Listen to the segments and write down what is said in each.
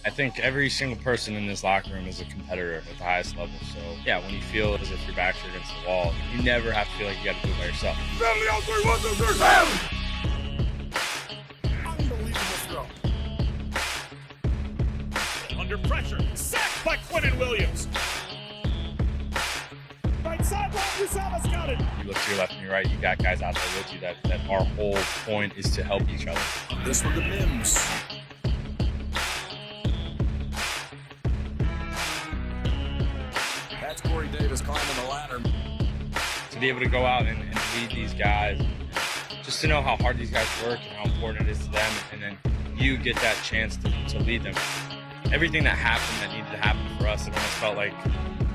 I think every single person in this locker room is a competitor at the highest level. So, yeah, when you feel as if your backs are against the wall, you never have to feel like you got to do it by yourself. Unbelievable throw. Under pressure. Sacked by Quentin Williams. Right sideline, Usaba's got it. You look to your left and your right, you got guys out there with you that our whole point is to help each other. This one to Mims. That's Corey Davis climbing the ladder. To be able to go out and lead these guys, just to know how hard these guys work and how important it is to them, and then you get that chance to lead them. Everything that happened that needed to happen for us, it almost felt like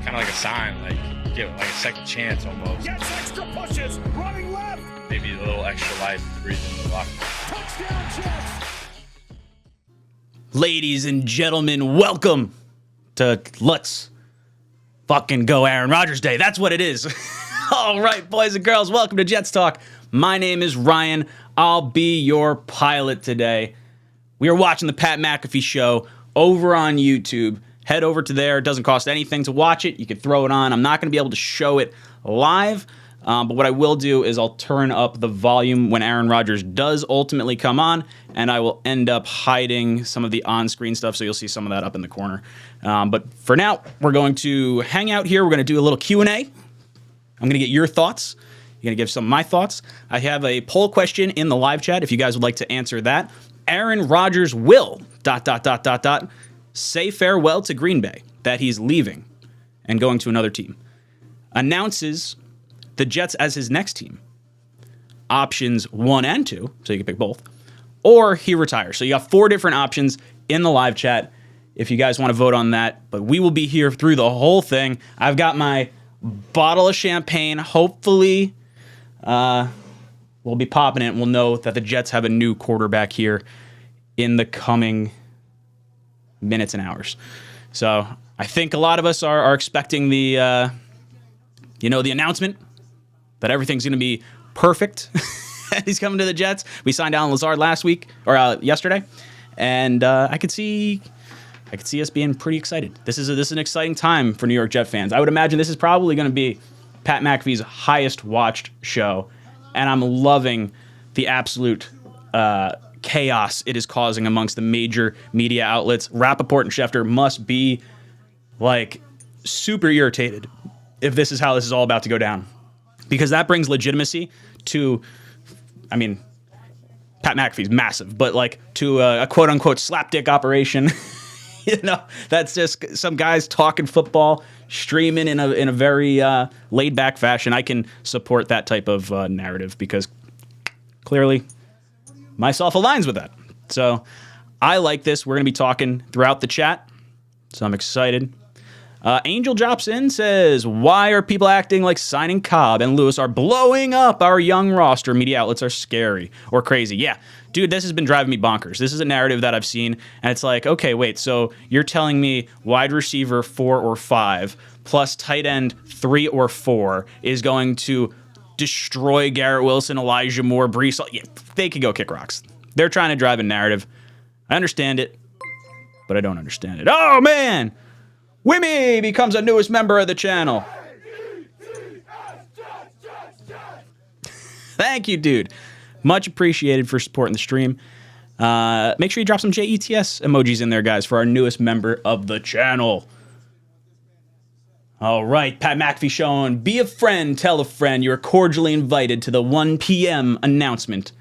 kind of like a sign, like give like a second chance almost. Gets extra pushes, running left. Maybe a little extra life breathing in the locker room. Touchdown Jets. Ladies and gentlemen, welcome to Let's Fucking Go Aaron Rodgers Day. That's what it is. All right, boys and girls, welcome to Jets Talk. My name is Ryan. I'll be your pilot today. We are watching the Pat McAfee show over on YouTube. Head over to there. It doesn't cost anything to watch it. You can throw it on. I'm not going to be able to show it live, but what I will do is I'll turn up the volume when Aaron Rodgers does ultimately come on, and I will end up hiding some of the on-screen stuff, so you'll see some of that up in the corner. But for now, we're going to hang out here. We're going to do a little Q&A. I'm going to get your thoughts. You're going to give some of my thoughts. I have a poll question in the live chat if you guys would like to answer that. Aaron Rodgers will ... say farewell to Green Bay, that he's leaving and going to another team. Announces the Jets as his next team. Options 1 and 2, so you can pick both. Or he retires. So you got 4 different options in the live chat if you guys want to vote on that. But we will be here through the whole thing. I've got my bottle of champagne. Hopefully, we'll be popping it and we'll know that the Jets have a new quarterback here in the coming minutes and hours. So I think a lot of us are expecting the announcement that everything's going to be perfect. He's coming to the Jets. We signed Alan Lazard last week or yesterday, and I could see us being pretty excited. This is an exciting time for New York Jet fans. I would imagine this is probably going to be Pat McAfee's highest watched show, and I'm loving the absolute chaos it is causing amongst the major media outlets. Rappaport and Schefter must be like super irritated if this is how this is all about to go down, because that brings legitimacy to, I mean, Pat McAfee's massive, but like to a quote unquote slapdick operation. That's just some guys talking football, streaming in a very laid back fashion. I can support that type of narrative because clearly myself aligns with that. So I like this. We're going to be talking throughout the chat, so I'm excited. Angel drops in, says, why are people acting like signing Cobb and Lewis are blowing up our young roster? Media outlets are scary or crazy. Yeah, dude, this has been driving me bonkers. This is a narrative that I've seen, and it's like, okay, wait, so you're telling me wide receiver 4 or 5 plus tight end 3 or 4 is going to destroy Garrett Wilson, Elijah Moore, Brees. Yeah, they could go kick rocks. They're trying to drive a narrative. I understand it, but I don't understand it. Oh, man! Wimmy becomes a newest member of the channel. Thank you, dude. Much appreciated for supporting the stream. Make sure you drop some JETS emojis in there, guys, for our newest member of the channel. All right, Pat McAfee showing, be a friend, tell a friend. You're cordially invited to the 1 p.m. announcement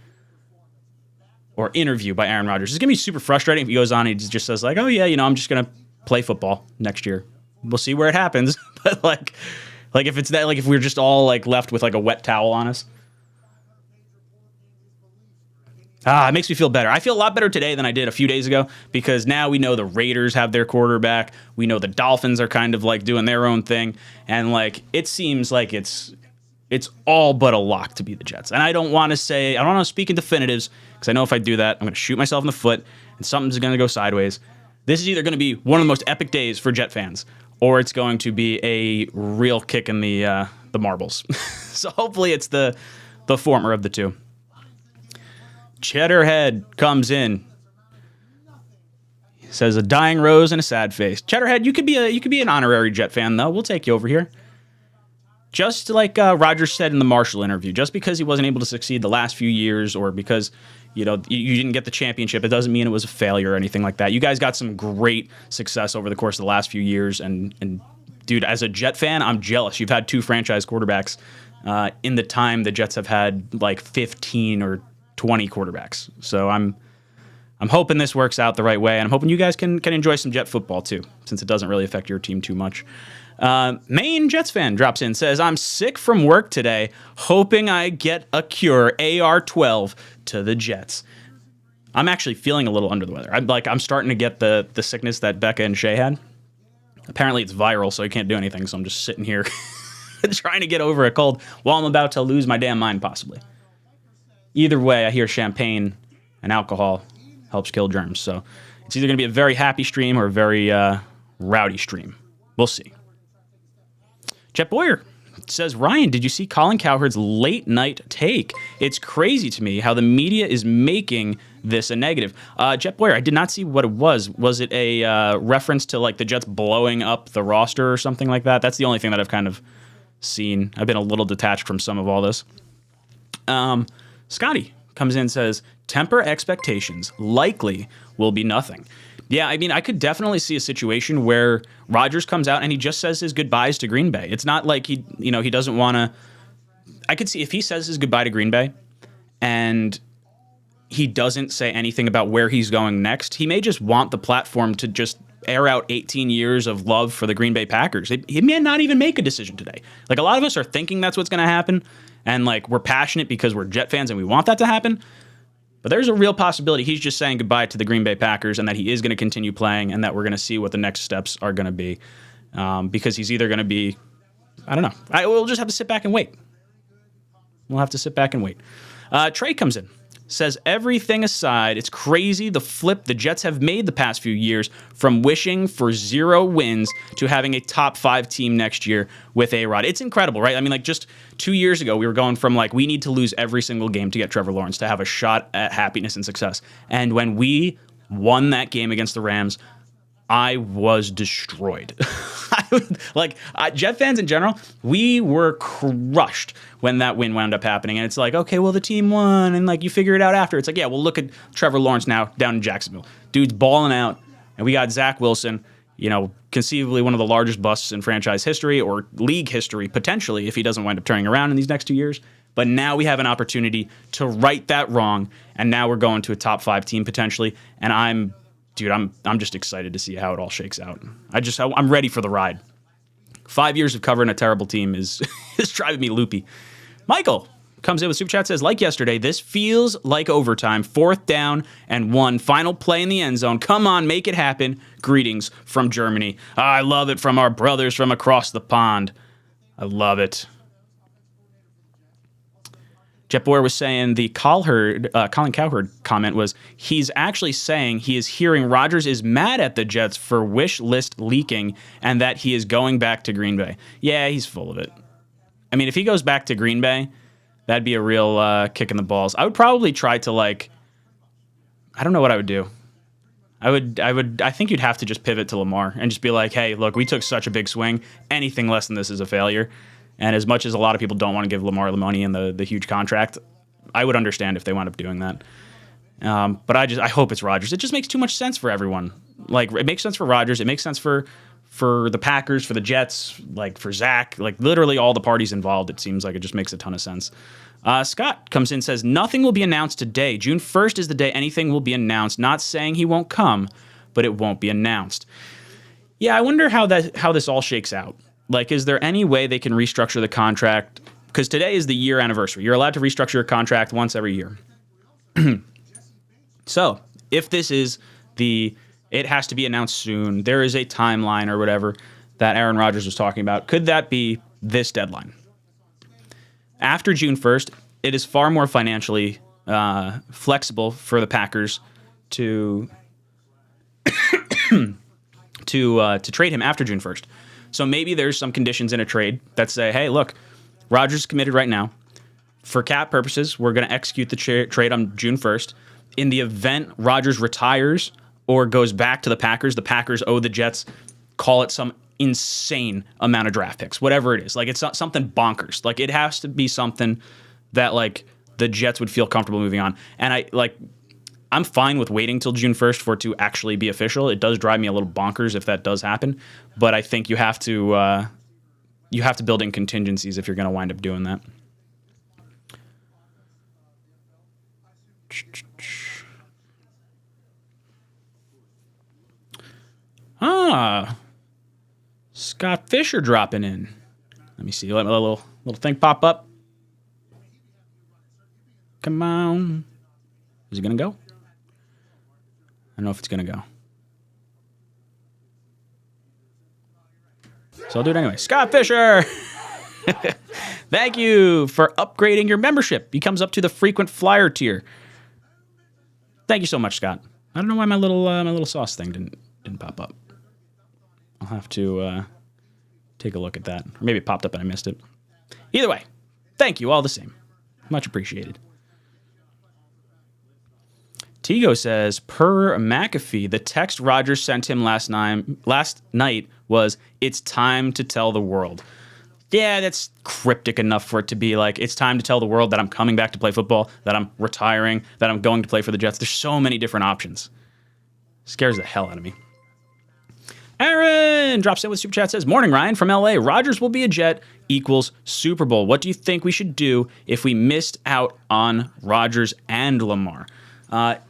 or interview by Aaron Rodgers. It's going to be super frustrating if he goes on and he just says, like, oh, yeah, I'm just going to play football next year. We'll see where it happens. But, like if it's that, like, if we're just all, like, left with, like, a wet towel on us. It makes me feel better. I feel a lot better today than I did a few days ago because now we know the Raiders have their quarterback. We know the Dolphins are kind of like doing their own thing. And like it seems like it's all but a lock to be the Jets. And I don't want to speak in definitives because I know if I do that, I'm going to shoot myself in the foot and something's going to go sideways. This is either going to be one of the most epic days for Jet fans or it's going to be a real kick in the marbles. So hopefully it's the former of the two. Cheddarhead comes in. says a dying rose and a sad face. Cheddarhead, you could be an honorary Jet fan though. We'll take you over here. Just like Rodgers said in the Marshall interview, just because he wasn't able to succeed the last few years, or because you didn't get the championship, it doesn't mean it was a failure or anything like that. You guys got some great success over the course of the last few years, and dude, as a Jet fan, I'm jealous. You've had 2 franchise quarterbacks in the time the Jets have had like 15 or 20 quarterbacks. So I'm hoping this works out the right way, and I'm hoping you guys can enjoy some Jet football too, since it doesn't really affect your team too much. Maine Jets fan drops in, says, I'm sick from work today, hoping I get a cure AR-12 to the Jets. I'm actually feeling a little under the weather. I'm starting to get the sickness that Becca and Shay had. Apparently it's viral, so I can't do anything, so I'm just sitting here trying to get over a cold while I'm about to lose my damn mind, possibly. Either way, I hear champagne and alcohol helps kill germs, so it's either going to be a very happy stream or a very rowdy stream. We'll see. Jet Boyer says, Ryan, did you see Colin Cowherd's late night take? It's crazy to me how the media is making this a negative. Jet Boyer, I did not see what it was. Was it a reference to like the Jets blowing up the roster or something like that? That's the only thing that I've kind of seen. I've been a little detached from some of all this. Scotty comes in and says, temper expectations. Likely will be nothing. Yeah, I mean, I could definitely see a situation where Rodgers comes out and he just says his goodbyes to Green Bay. It's not like he doesn't want to. I could see if he says his goodbye to Green Bay and he doesn't say anything about where he's going next, he may just want the platform to just air out 18 years of love for the Green Bay Packers. He may not even make a decision today. Like, a lot of us are thinking that's what's going to happen, and like we're passionate because we're Jet fans and we want that to happen. But there's a real possibility he's just saying goodbye to the Green Bay Packers and that he is going to continue playing and that we're going to see what the next steps are going to be. Because he's either going to be, I don't know. We'll just have to sit back and wait. We'll have to sit back and wait. Trey comes in. Says, everything aside, it's crazy the flip the Jets have made the past few years from wishing for 0 wins to having a top 5 team next year with A-Rod. It's incredible, right? I mean, like, just 2 years ago, we were going from, like, we need to lose every single game to get Trevor Lawrence to have a shot at happiness and success. And when we won that game against the Rams, I was destroyed. Jet fans in general, we were crushed when that win wound up happening. And it's like, okay, well, the team won, and like you figure it out after. It's like, yeah, well, look at Trevor Lawrence now down in Jacksonville. Dude's balling out, and we got Zach Wilson, conceivably one of the largest busts in franchise history or league history, potentially, if he doesn't wind up turning around in these next 2 years. But now we have an opportunity to right that wrong, and now we're going to a top 5 team potentially, and I'm just excited to see how it all shakes out. I'm ready for the ride. 5 years of covering a terrible team is driving me loopy. Michael comes in with Super Chat, says, like yesterday, this feels like overtime. 4th down and 1. Final play in the end zone. Come on, make it happen. Greetings from Germany. I love it from our brothers from across the pond. I love it. Jet Boyer was saying the Colin Cowherd comment was, he's actually saying he is hearing Rodgers is mad at the Jets for wish list leaking and that he is going back to Green Bay. Yeah, he's full of it. I mean, if he goes back to Green Bay, that'd be a real kick in the balls. I would probably try to I don't know what I would do. I think you'd have to just pivot to Lamar and just be like, hey, look, we took such a big swing. Anything less than this is a failure. And as much as a lot of people don't want to give Lamar the money and the huge contract, I would understand if they wound up doing that. But I hope it's Rodgers. It just makes too much sense for everyone. Like, it makes sense for Rodgers. It makes sense for the Packers, for the Jets, like for Zach, like literally all the parties involved. It seems like it just makes a ton of sense. Scott comes in and says, nothing will be announced today. June 1st is the day anything will be announced. Not saying he won't come, but it won't be announced. Yeah, I wonder how this all shakes out. Like, is there any way they can restructure the contract? Because today is the year anniversary. You're allowed to restructure a contract once every year. So, if this is it has to be announced soon, there is a timeline or whatever that Aaron Rodgers was talking about. Could that be this deadline? After June 1st, it is far more financially flexible for the Packers to trade him after June 1st. So maybe there's some conditions in a trade that say, hey, look, Rodgers is committed right now. For cap purposes, we're going to execute the trade on June 1st. In the event Rodgers retires or goes back to the Packers owe the Jets, call it some insane amount of draft picks, whatever it is. Like, it's not something bonkers. Like, it has to be something that, like, the Jets would feel comfortable moving on. And I'm fine with waiting till June 1st for it to actually be official. It does drive me a little bonkers if that does happen, but I think you have to build in contingencies if you're going to wind up doing that. Scott Fisher dropping in. Let me see. Let a little thing pop up. Come on. Is it going to go? I don't know if it's going to go. So I'll do it anyway. Scott Fisher! Thank you for upgrading your membership. He comes up to the frequent flyer tier. Thank you so much, Scott. I don't know why my little sauce thing didn't pop up. I'll have to take a look at that. Or maybe it popped up and I missed it. Either way, thank you all the same. Much appreciated. Tigo says, per McAfee, the text Rodgers sent him last night was, "It's time to tell the world." Yeah, that's cryptic enough for it to be like, it's time to tell the world that I'm coming back to play football, that I'm retiring, that I'm going to play for the Jets. There's so many different options. Scares the hell out of me. Aaron drops in with Super Chat, says, "Morning, Ryan from LA. Rodgers will be a Jet equals Super Bowl. What do you think we should do if we missed out on Rodgers and Lamar?"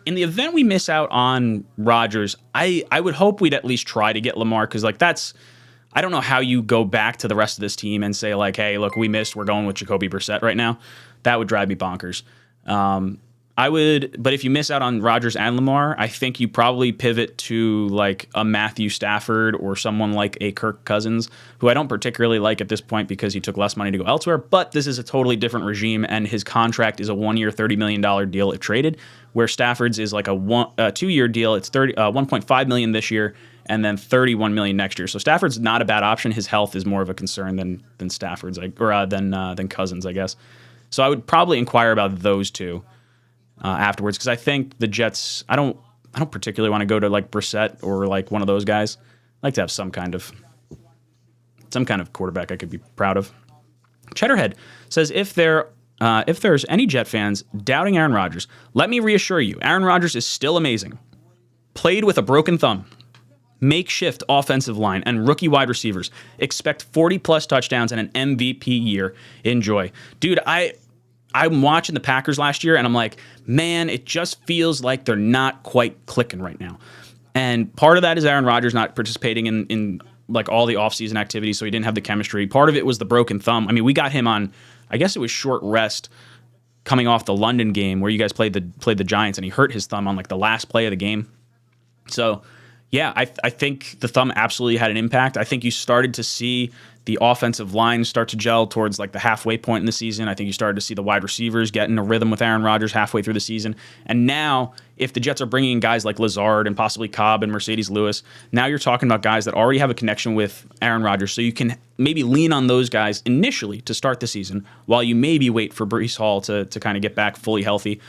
In the event we miss out on Rodgers, I would hope we'd at least try to get Lamar, because like I don't know how you go back to the rest of this team and say like, hey, look, we missed, we're going with Jacoby Brissett right now. That would drive me bonkers. But if you miss out on Rodgers and Lamar, I think you probably pivot to like a Matthew Stafford or someone like a Kirk Cousins, who I don't particularly like at this point because he took less money to go elsewhere, but this is a totally different regime, and his contract is a 1-year, $30 million deal if traded, where Stafford's is like a 2-year deal. It's $1.5 million this year and then $31 million next year. So Stafford's not a bad option. His health is more of a concern than Stafford's, than Cousins, I guess. So I would probably inquire about those two afterwards, because I think the Jets, I don't particularly want to go to like Brissett or like one of those guys. I like to have some kind of quarterback I could be proud of. Cheddarhead says, if there's any Jet fans doubting Aaron Rodgers, let me reassure you, Aaron Rodgers is still amazing. Played with a broken thumb, makeshift offensive line, and rookie wide receivers. Expect 40-plus touchdowns and an MVP year. Enjoy. Dude, I'm watching the Packers last year, and I'm like, man, it just feels like they're not quite clicking right now. And part of that is Aaron Rodgers not participating in like all the offseason activities, so he didn't have the chemistry. Part of it was the broken thumb. I mean, we got him on, I guess it was short rest coming off the London game where you guys played the Giants, and he hurt his thumb on like the last play of the game. So, yeah, I think the thumb absolutely had an impact. I think you started to see the offensive line start to gel towards like the halfway point in the season. I think you started to see the wide receivers get in a rhythm with Aaron Rodgers halfway through the season. And now, if the Jets are bringing in guys like Lazard and possibly Cobb and Mercedes Lewis, now you're talking about guys that already have a connection with Aaron Rodgers. So you can maybe lean on those guys initially to start the season while you maybe wait for Breece Hall to kind of get back fully healthy.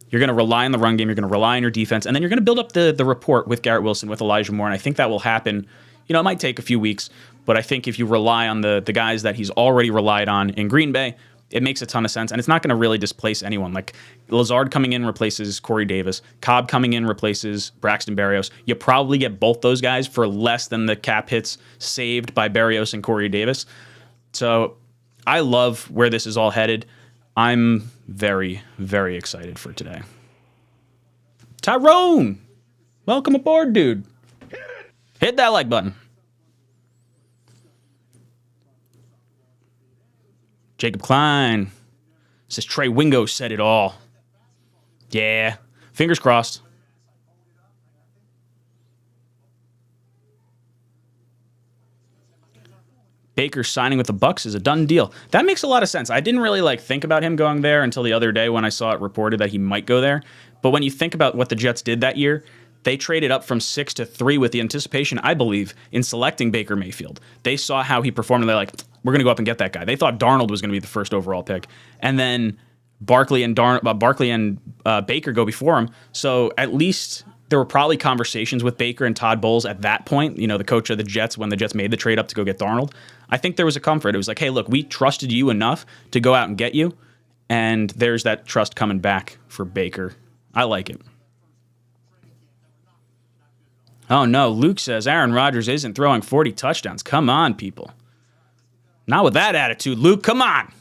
You're going to rely on the run game. You're going to rely on your defense. And then you're going to build up the rapport with Garrett Wilson, with Elijah Moore. And I think that will happen. You know, it might take a few weeks, but I think if you rely on the guys that he's already relied on in Green Bay, it makes a ton of sense. And it's not going to really displace anyone. Like Lazard coming in replaces Corey Davis. Cobb coming in replaces Braxton Berrios. You probably get both those guys for less than the cap hits saved by Berrios and Corey Davis. So I love where this is all headed. I'm very, very excited for today. Tyrone, welcome aboard, dude. Hit that like button. Jacob Klein says Trey Wingo said it all. Yeah, fingers crossed. Baker signing with the Bucs is a done deal. That makes a lot of sense. I didn't really think about him going there until the other day when I saw it reported that he might go there. But when you think about what the Jets did that year, they traded up from 6 to 3 with the anticipation, I believe, in selecting Baker Mayfield. They saw how he performed, and they're like, we're going to go up and get that guy. They thought Darnold was going to be the first overall pick. And then Barkley and Baker go before him. So at least there were probably conversations with Baker and Todd Bowles at that point, the coach of the Jets, when the Jets made the trade up to go get Darnold. I think there was a comfort. It was like, hey, look, we trusted you enough to go out and get you, and there's that trust coming back for Baker. I like it. Oh, no, Luke says Aaron Rodgers isn't throwing 40 touchdowns. Come on, people. Not with that attitude, Luke. Come on.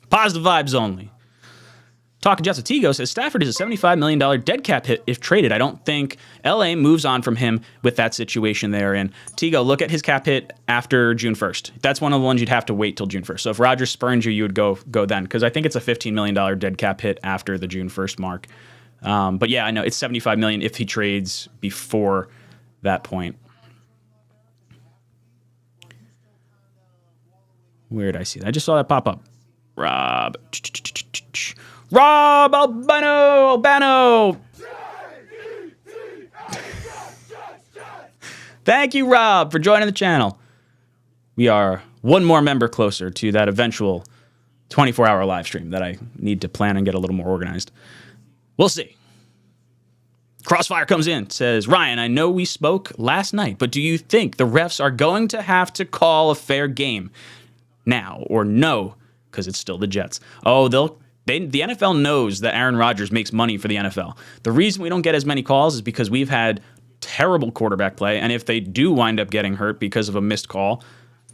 Positive vibes only. Talking Jets with Tigo says Stafford is a $75 million dead cap hit if traded. I don't think LA moves on from him with that situation they're in. Tigo, look at his cap hit after June 1st. That's one of the ones you'd have to wait till June 1st. So if Rodgers spurns you, you would go then, because I think it's a $15 million dead cap hit after the June 1st mark. But yeah, I know it's $75 million if he trades before that point. Where did I see that? I just saw that pop up. Rob Albano. Thank you, Rob, for joining the channel. We are one more member closer to that eventual 24-hour live stream that I need to plan and get a little more organized. We'll see. Crossfire comes in, says, Ryan, I know we spoke last night, but do you think the refs are going to have to call a fair game now or no? Because it's still the Jets. Oh, the NFL knows that Aaron Rodgers makes money for the NFL. The reason we don't get as many calls is because we've had terrible quarterback play, and if they do wind up getting hurt because of a missed call,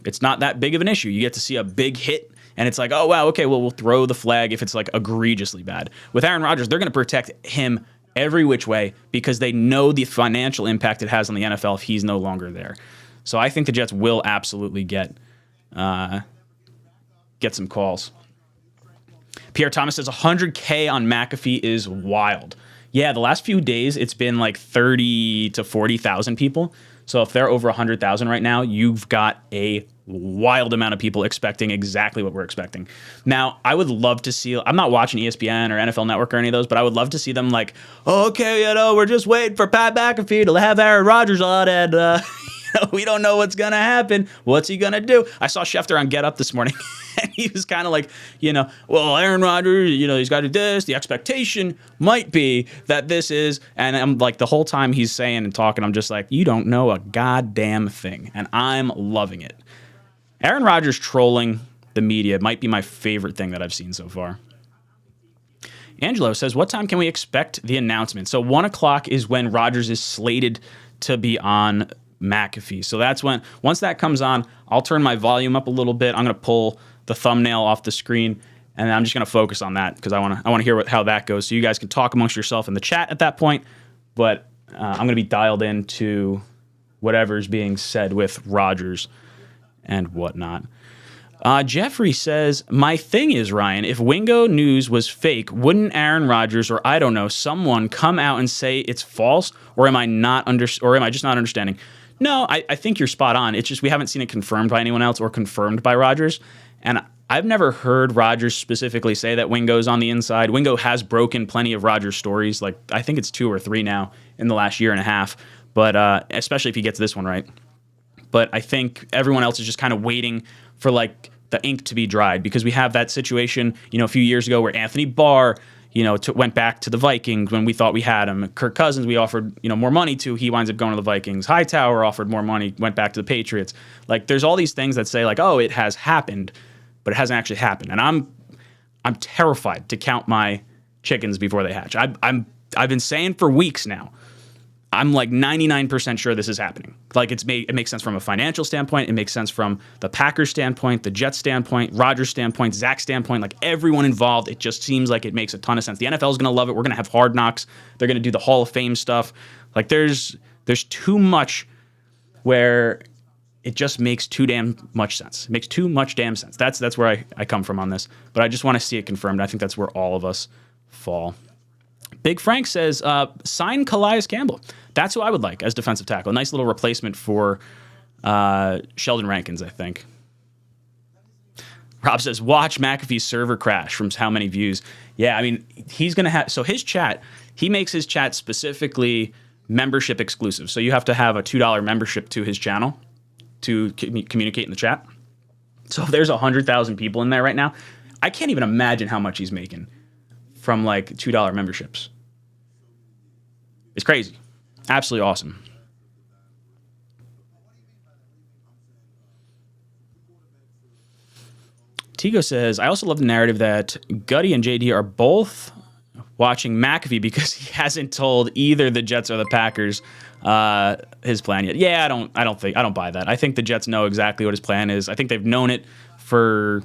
it's not that big of an issue. You get to see a big hit, and it's like, oh, wow, okay, well, we'll throw the flag if it's like egregiously bad. With Aaron Rodgers, they're going to protect him every which way because they know the financial impact it has on the NFL if he's no longer there. So I think the Jets will absolutely get some calls. Pierre Thomas says 100K on McAfee is wild. Yeah, the last few days it's been like 30 to 40,000 people. So if they're over 100,000 right now, you've got a wild amount of people expecting exactly what we're expecting. Now, I would love to see, I'm not watching ESPN or NFL Network or any of those, but I would love to see them like, okay, we're just waiting for Pat McAfee to have Aaron Rodgers on, and we don't know what's going to happen. What's he going to do? I saw Schefter on Get Up this morning, and he was kind of like, well, Aaron Rodgers, he's got to do this. The expectation might be that this is, and I'm like, the whole time he's saying and talking, I'm just like, you don't know a goddamn thing, and I'm loving it. Aaron Rodgers trolling the media might be my favorite thing that I've seen so far. Angelo says, what time can we expect the announcement? So 1 o'clock is when Rodgers is slated to be on McAfee. So that's when, once that comes on, I'll turn my volume up a little bit. I'm going to pull the thumbnail off the screen, and I'm just going to focus on that because I want to hear how that goes. So you guys can talk amongst yourself in the chat at that point, but I'm going to be dialed into whatever's being said with Rodgers and whatnot. Jeffrey says, my thing is, Ryan, if Wingo news was fake, wouldn't Aaron Rodgers or I don't know, someone come out and say it's false, or am I just not understanding? No, I think you're spot on. It's just we haven't seen it confirmed by anyone else or confirmed by Rodgers. And I've never heard Rodgers specifically say that Wingo's on the inside. Wingo has broken plenty of Rodgers stories. Like, I think it's 2 or 3 now in the last year and a half. But especially if he gets this one right. But I think everyone else is just kind of waiting for like the ink to be dried, because we have that situation, a few years ago where Anthony Barr, went back to the Vikings when we thought we had him. Kirk Cousins, we offered, more money to. He winds up going to the Vikings. Hightower offered more money, went back to the Patriots. Like, there's all these things that say like, oh, it has happened, but it hasn't actually happened. And I'm terrified to count my chickens before they hatch. I've been saying for weeks now, I'm like 99% sure this is happening. Like, it makes sense from a financial standpoint. It makes sense from the Packers standpoint, the Jets standpoint, Rodgers standpoint, Zach's standpoint, like everyone involved. It just seems like it makes a ton of sense. The NFL is going to love it. We're going to have Hard Knocks. They're going to do the Hall of Fame stuff. Like, there's too much where it just makes too damn much sense. It makes too much damn sense. That's where I come from on this. But I just want to see it confirmed. I think that's where all of us fall. Big Frank says, sign Calais Campbell. That's who I would like as defensive tackle. A nice little replacement for Sheldon Rankins, I think. Rob says, watch McAfee's server crash from how many views. Yeah, I mean, he's going to have... So his chat, he makes his chat specifically membership exclusive. So you have to have a $2 membership to his channel to communicate in the chat. So if there's 100,000 people in there right now, I can't even imagine how much he's making from like $2 memberships. It's crazy. Absolutely awesome. Tigo says, I also love the narrative that Gutty and JD are both watching McAfee because he hasn't told either the Jets or the Packers his plan yet. Yeah, I don't buy that. I think the Jets know exactly what his plan is. I think they've known it for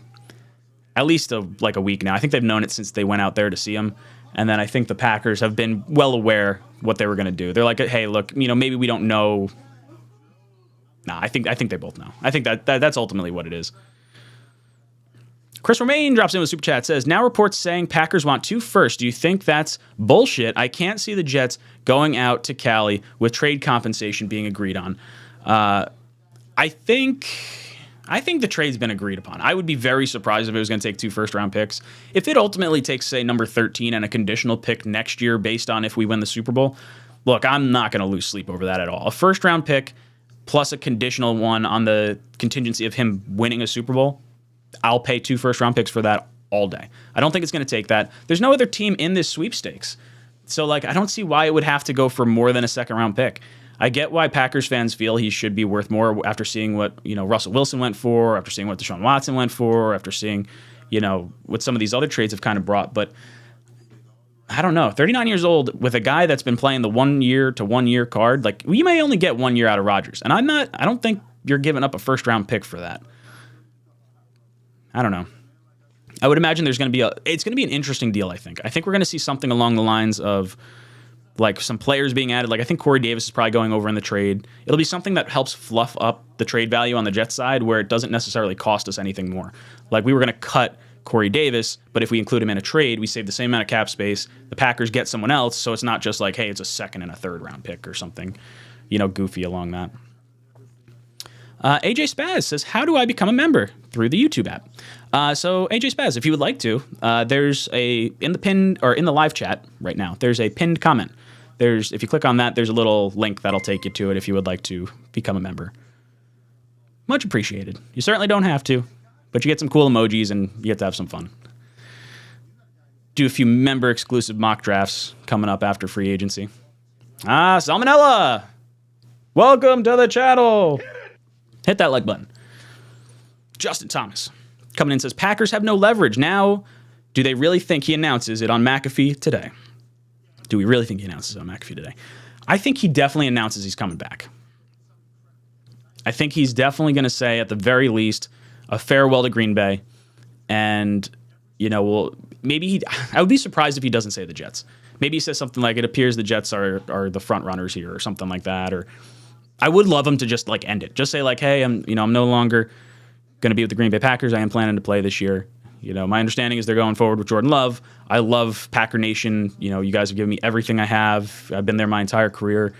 at least a week now. I think they've known it since they went out there to see him. And then I think the Packers have been well aware what they were going to do. They're like, hey, look, maybe we don't know. Nah, I think they both know. I think that's ultimately what it is. Chris Romaine drops in with a super chat, says, now reports saying Packers want 2 firsts. Do you think that's bullshit? I can't see the Jets going out to Cali with trade compensation being agreed on. I think the trade's been agreed upon. I would be very surprised if it was going to take 2 first-round picks. If it ultimately takes, say, number 13 and a conditional pick next year based on if we win the Super Bowl, look, I'm not going to lose sleep over that at all. A first-round pick plus a conditional one on the contingency of him winning a Super Bowl, I'll pay 2 first-round picks for that all day. I don't think it's going to take that. There's no other team in this sweepstakes. So, I don't see why it would have to go for more than a second-round pick. I get why Packers fans feel he should be worth more after seeing what, Russell Wilson went for, after seeing what Deshaun Watson went for, after seeing, what some of these other trades have kind of brought. But I don't know. 39 years old with a guy that's been playing the 1 year to 1 year card, we may only get 1 year out of Rodgers. And I don't think you're giving up a first-round pick for that. I don't know. I would imagine it's going to be an interesting deal, I think. I think we're going to see something along the lines of some players being added. I think Corey Davis is probably going over in the trade. It'll be something that helps fluff up the trade value on the Jets side where it doesn't necessarily cost us anything more. We were going to cut Corey Davis, but if we include him in a trade, we save the same amount of cap space. The Packers get someone else, so it's not just hey, it's a second and a third round pick or something, goofy along that. AJ Spaz says, how do I become a member? Through the YouTube app. So AJ Spaz, if you would like to, there's in the live chat right now, there's a pinned comment. If you click on that, there's a little link that'll take you to it if you would like to become a member. Much appreciated. You certainly don't have to, but you get some cool emojis and you get to have some fun. Do a few member exclusive mock drafts coming up after free agency. Salmonella! Welcome to the channel! Hit that like button. Justin Thomas coming in says, Packers have no leverage. Now, do they really think he announces it on McAfee today? Do we really think he announces it on McAfee today? I think he definitely announces he's coming back. I think he's definitely going to say, at the very least, a farewell to Green Bay. And, I would be surprised if he doesn't say the Jets. Maybe he says something like, it appears the Jets are the front runners here or something like that. Or I would love him to just end it. Just say hey, I'm no longer going to be with the Green Bay Packers. I am planning to play this year. My understanding is they're going forward with Jordan Love. I love Packer Nation. You guys have given me everything I have. I've been there my entire career.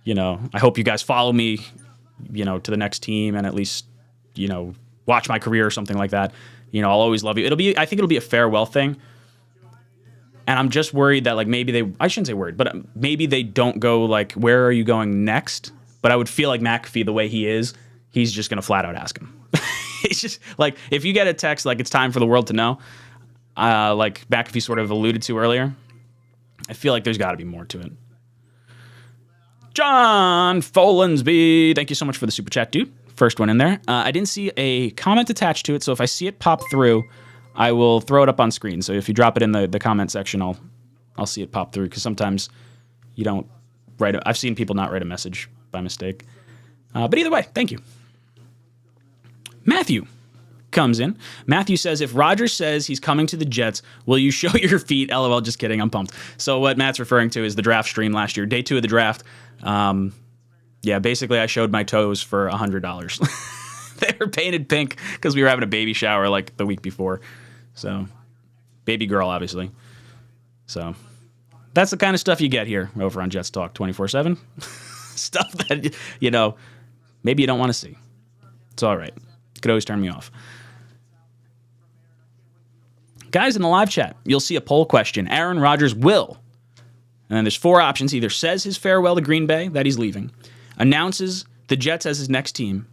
I hope you guys follow me, to the next team and at least, watch my career or something like that. I'll always love you. I think it'll be a farewell thing. And I'm just worried that I shouldn't say worried, but maybe they don't go where are you going next? But I would feel like McAfee, the way he is, he's just going to flat out ask him. It's just if you get a text it's time for the world to know, McAfee sort of alluded to earlier, I feel like there's got to be more to it. John Folensby, thank you so much for the super chat, dude. First one in there. I didn't see a comment attached to it, so if I see it pop through, I will throw it up on screen. So if you drop it in the comment section, I'll see it pop through, because sometimes you don't write I've seen people not write a message by mistake. But either way, thank you. Matthew comes in. Matthew says, if Rodgers says he's coming to the Jets, will you show your feet? LOL, just kidding. I'm pumped. So what Matt's referring to is the draft stream last year, day 2 of the draft. Basically I showed my toes for $100. They were painted pink because we were having a baby shower the week before. So baby girl, obviously. So that's the kind of stuff you get here over on Jets Talk 24/7. Stuff that, maybe you don't want to see. It's all right. You could always turn me off. Guys, in the live chat, you'll see a poll question. Aaron Rodgers will. And then there's 4 options. Either says his farewell to Green Bay, that he's leaving, announces the Jets as his next team,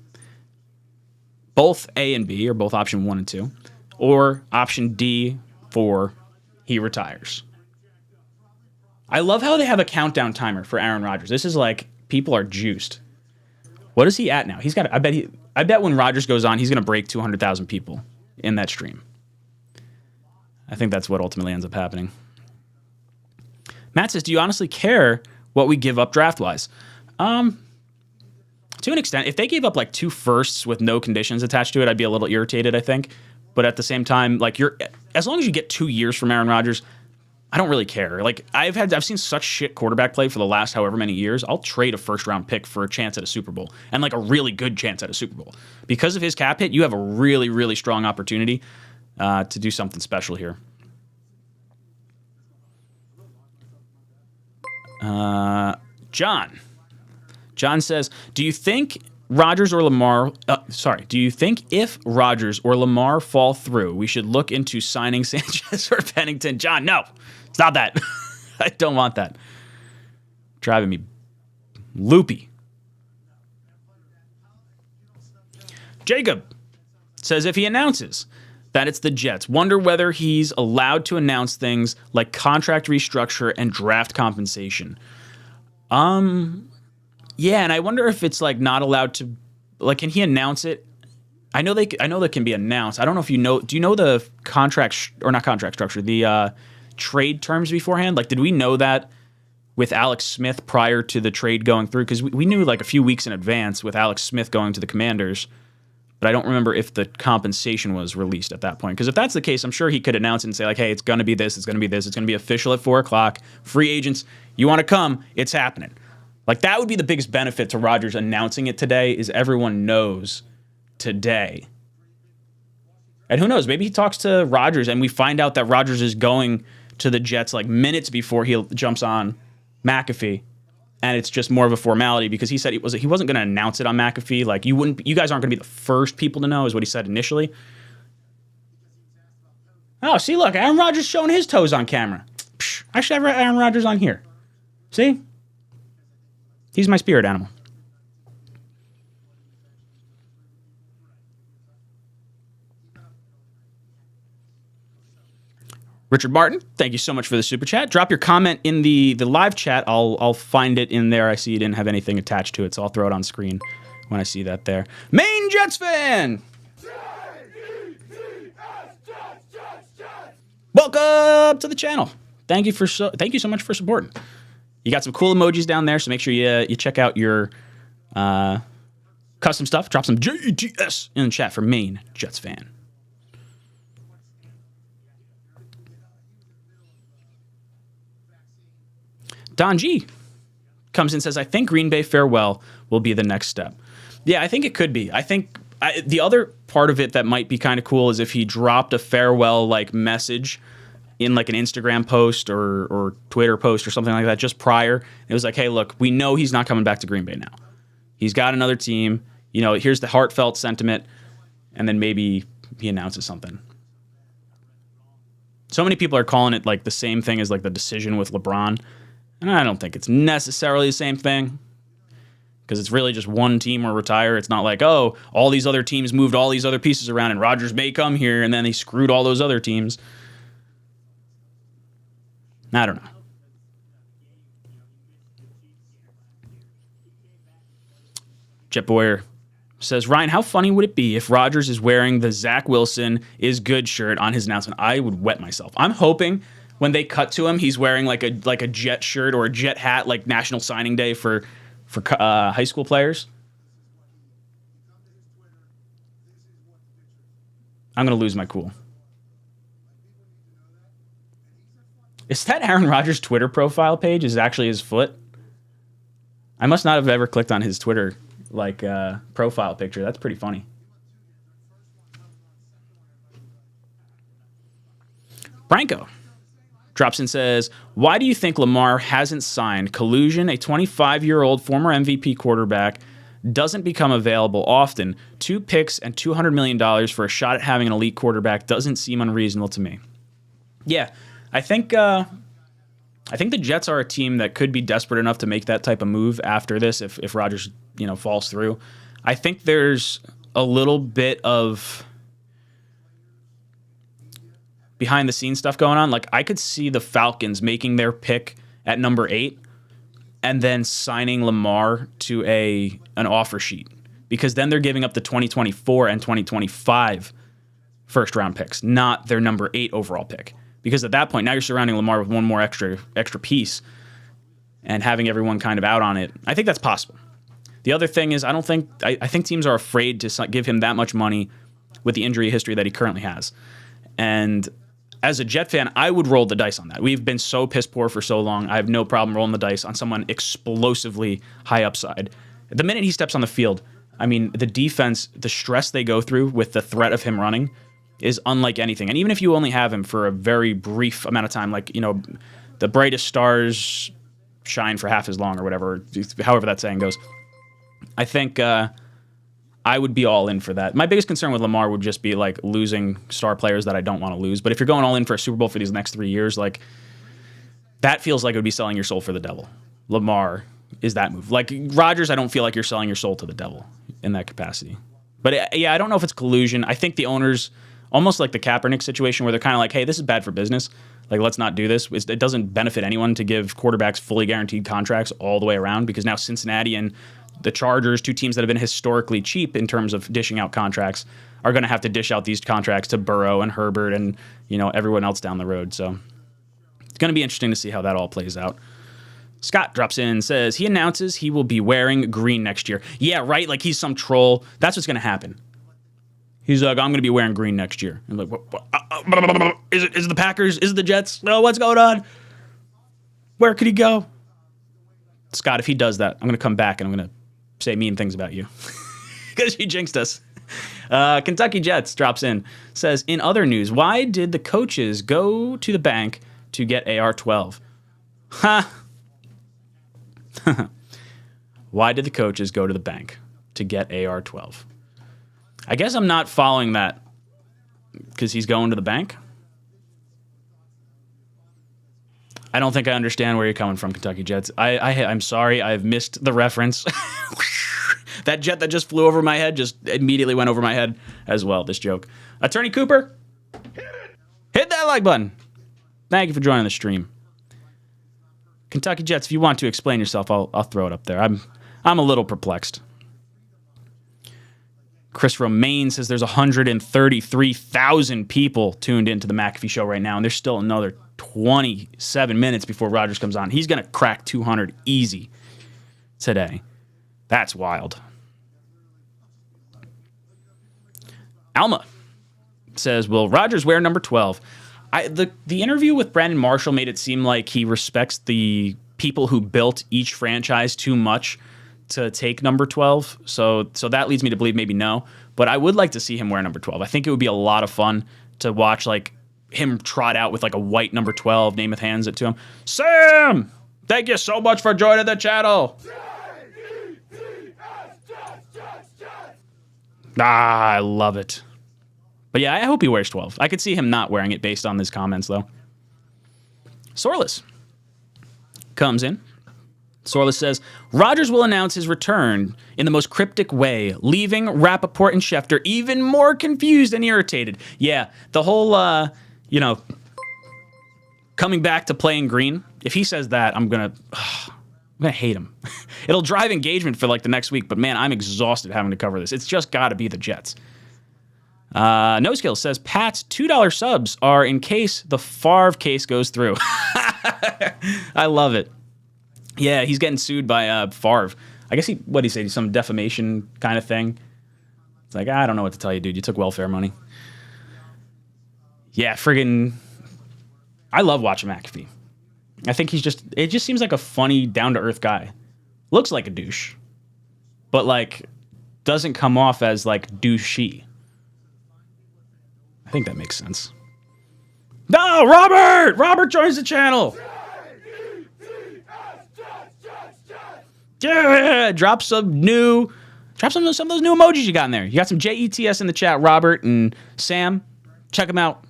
both A and B, or both option 1 and 2, or option D for he retires. I love how they have a countdown timer for Aaron Rodgers. This is like people are juiced. What is he at now? He's got. I bet when Rodgers goes on, he's going to break 200,000 people in that stream. I think that's what ultimately ends up happening. Matt says, "Do you honestly care what we give up draft wise?" To an extent, if they gave up like 2 firsts with no conditions attached to it, I'd be a little irritated, I think. But at the same time, like as long as you get 2 years from Aaron Rodgers, I don't really care. Like I've seen such shit quarterback play for the last however many years. I'll trade a first round pick for a chance at a Super Bowl and like a really good chance at a Super Bowl. Because of his cap hit, you have a really, really strong opportunity to do something special here. John says, do you think Rodgers or Lamar, do you think if Rodgers or Lamar fall through, we should look into signing Sanchez or Pennington? John, no, stop that. I don't want that. Driving me loopy. Jacob says if he announces that it's the Jets, wonder whether he's allowed to announce things like contract restructure and draft compensation. Yeah, and I wonder if it's like not allowed to, like, can he announce it? I know that can be announced. I don't know if you know. Do you know the contract or not contract structure, the trade terms beforehand? Like, did we know that with Alex Smith prior to the trade going through? Because we knew like a few weeks in advance with Alex Smith going to the Commanders, but I don't remember if the compensation was released at that point. Because if that's the case, I'm sure he could announce it and say like, hey, it's going to be this, it's going to be this, it's going to be official at 4:00. Free agents, you want to come? It's happening. Like, that would be the biggest benefit to Rodgers announcing it today is everyone knows today. And who knows? Maybe he talks to Rodgers and we find out that Rodgers is going to the Jets like minutes before he jumps on McAfee. And it's just more of a formality because he said he wasn't going to announce it on McAfee. Like, you guys aren't going to be the first people to know is what he said initially. Oh, see, look, Aaron Rodgers showing his toes on camera. Psh, I should have Aaron Rodgers on here. See? He's my spirit animal. Richard Martin, thank you so much for the super chat. Drop your comment in the live chat. I'll find it in there. I see you didn't have anything attached to it, so I'll throw it on screen when I see that there. Main Jets fan! Welcome to the channel. Thank you so much for supporting. You got some cool emojis down there, so make sure you check out your custom stuff. Drop some JETS in the chat for Main Jets fan. Don G comes in and says, I think Green Bay farewell will be the next step. Yeah, I think it could be. I think the other part of it that might be kind of cool is if he dropped a farewell like message in like an Instagram post or Twitter post or something like that just prior. It was like, hey, look, we know he's not coming back to Green Bay now. He's got another team. You know, here's the heartfelt sentiment. And then maybe he announces something. So many people are calling it like the same thing as like the decision with LeBron. And I don't think it's necessarily the same thing. Because it's really just one team will retire. It's not like, oh, all these other teams moved all these other pieces around and Rodgers may come here and then he screwed all those other teams. I don't know. Jet Boyer says, Ryan, how funny would it be if Rodgers is wearing the Zach Wilson is good shirt on his announcement? I would wet myself. I'm hoping when they cut to him, he's wearing like a Jet shirt or a Jet hat, like National Signing Day for high school players. I'm going to lose my cool. Is that Aaron Rodgers' Twitter profile page is actually his foot? I must not have ever clicked on his Twitter profile picture. That's pretty funny. Branko drops in and says, why do you think Lamar hasn't signed? Collusion, a 25-year-old former MVP quarterback, doesn't become available often. 2 picks and $200 million for a shot at having an elite quarterback doesn't seem unreasonable to me. Yeah, I think the Jets are a team that could be desperate enough to make that type of move after this if Rodgers, falls through. I think there's a little bit of behind the scenes stuff going on. Like I could see the Falcons making their pick at number 8 and then signing Lamar to an offer sheet, because then they're giving up the 2024 and 2025 first round picks, not their number 8 overall pick. Because at that point, now you're surrounding Lamar with one more extra piece and having everyone kind of out on it. I think that's possible. The other thing is, I think teams are afraid to give him that much money with the injury history that he currently has. And as a Jet fan, I would roll the dice on that. We've been so piss poor for so long. I have no problem rolling the dice on someone explosively high upside. The minute he steps on the field, I mean, the defense, the stress they go through with the threat of him running is unlike anything. And even if you only have him for a very brief amount of time, like, the brightest stars shine for half as long or whatever, however that saying goes, I think I would be all in for that. My biggest concern with Lamar would just be like losing star players that I don't want to lose. But if you're going all in for a Super Bowl for these next 3 years, like, that feels like it would be selling your soul for the devil. Lamar is that move. Like Rodgers, I don't feel like you're selling your soul to the devil in that capacity. But yeah, I don't know if it's collusion. I think the owners, almost like the Kaepernick situation, where they're kind of like, hey, this is bad for business. Like, let's not do this. It doesn't benefit anyone to give quarterbacks fully guaranteed contracts all the way around, because now Cincinnati and the Chargers, 2 teams that have been historically cheap in terms of dishing out contracts, are going to have to dish out these contracts to Burrow and Herbert and, everyone else down the road. So it's going to be interesting to see how that all plays out. Scott drops in and says he announces he will be wearing green next year. Yeah, right? Like he's some troll. That's what's going to happen. He's like, I'm going to be wearing green next year. I'm like, what? Is it the Packers? Is it the Jets? No, what's going on? Where could he go? Scott, if he does that, I'm going to come back and I'm going to say mean things about you because you jinxed us. Kentucky Jets drops in, says, in other news, why did the coaches go to the bank to get AR-12? Ha! Why did the coaches go to the bank to get AR-12? I guess I'm not following that because he's going to the bank. I don't think I understand where you're coming from, Kentucky Jets. I'm sorry, I've missed the reference. That jet that just flew over my head just immediately went over my head as well, this joke. Attorney Cooper, hit that like button. Thank you for joining the stream. Kentucky Jets, if you want to explain yourself, I'll throw it up there. I'm a little perplexed. Chris Romaine says there's 133,000 people tuned into the McAfee show right now, and there's still another 27 minutes before Rodgers comes on. He's going to crack 200 easy today. That's wild. Alma says, will Rodgers wear number 12? The interview with Brandon Marshall made it seem like he respects the people who built each franchise too much to take number 12. So that leads me to believe maybe no. But I would like to see him wear number 12. I think it would be a lot of fun to watch, like, him trot out with like a white number 12. Namath hands it to him. Sam, thank you so much for joining the channel. I love it. But yeah, I hope he wears 12. I could see him not wearing it based on his comments, though. Sorless comes in. Sorless says, Rodgers will announce his return in the most cryptic way, leaving Rappaport and Schefter even more confused and irritated. Yeah, the whole, coming back to playing green. If he says that, I'm gonna hate him. It'll drive engagement for like the next week, but man, I'm exhausted having to cover this. It's just got to be the Jets. No Skill says Pat's $2 subs are in case the Favre case goes through. I love it. Yeah, he's getting sued by Favre. I guess what he say? Some defamation kind of thing. It's like, I don't know what to tell you, dude. You took welfare money. Yeah, friggin'. I love watching McAfee. I think it just seems like a funny, down-to-earth guy. Looks like a douche, but like doesn't come off as like douchey. I think that makes sense. No, Robert! Robert joins the channel. Yeah, drop some of those new emojis you got in there. You got some JETS in the chat, Robert and Sam. Check them out.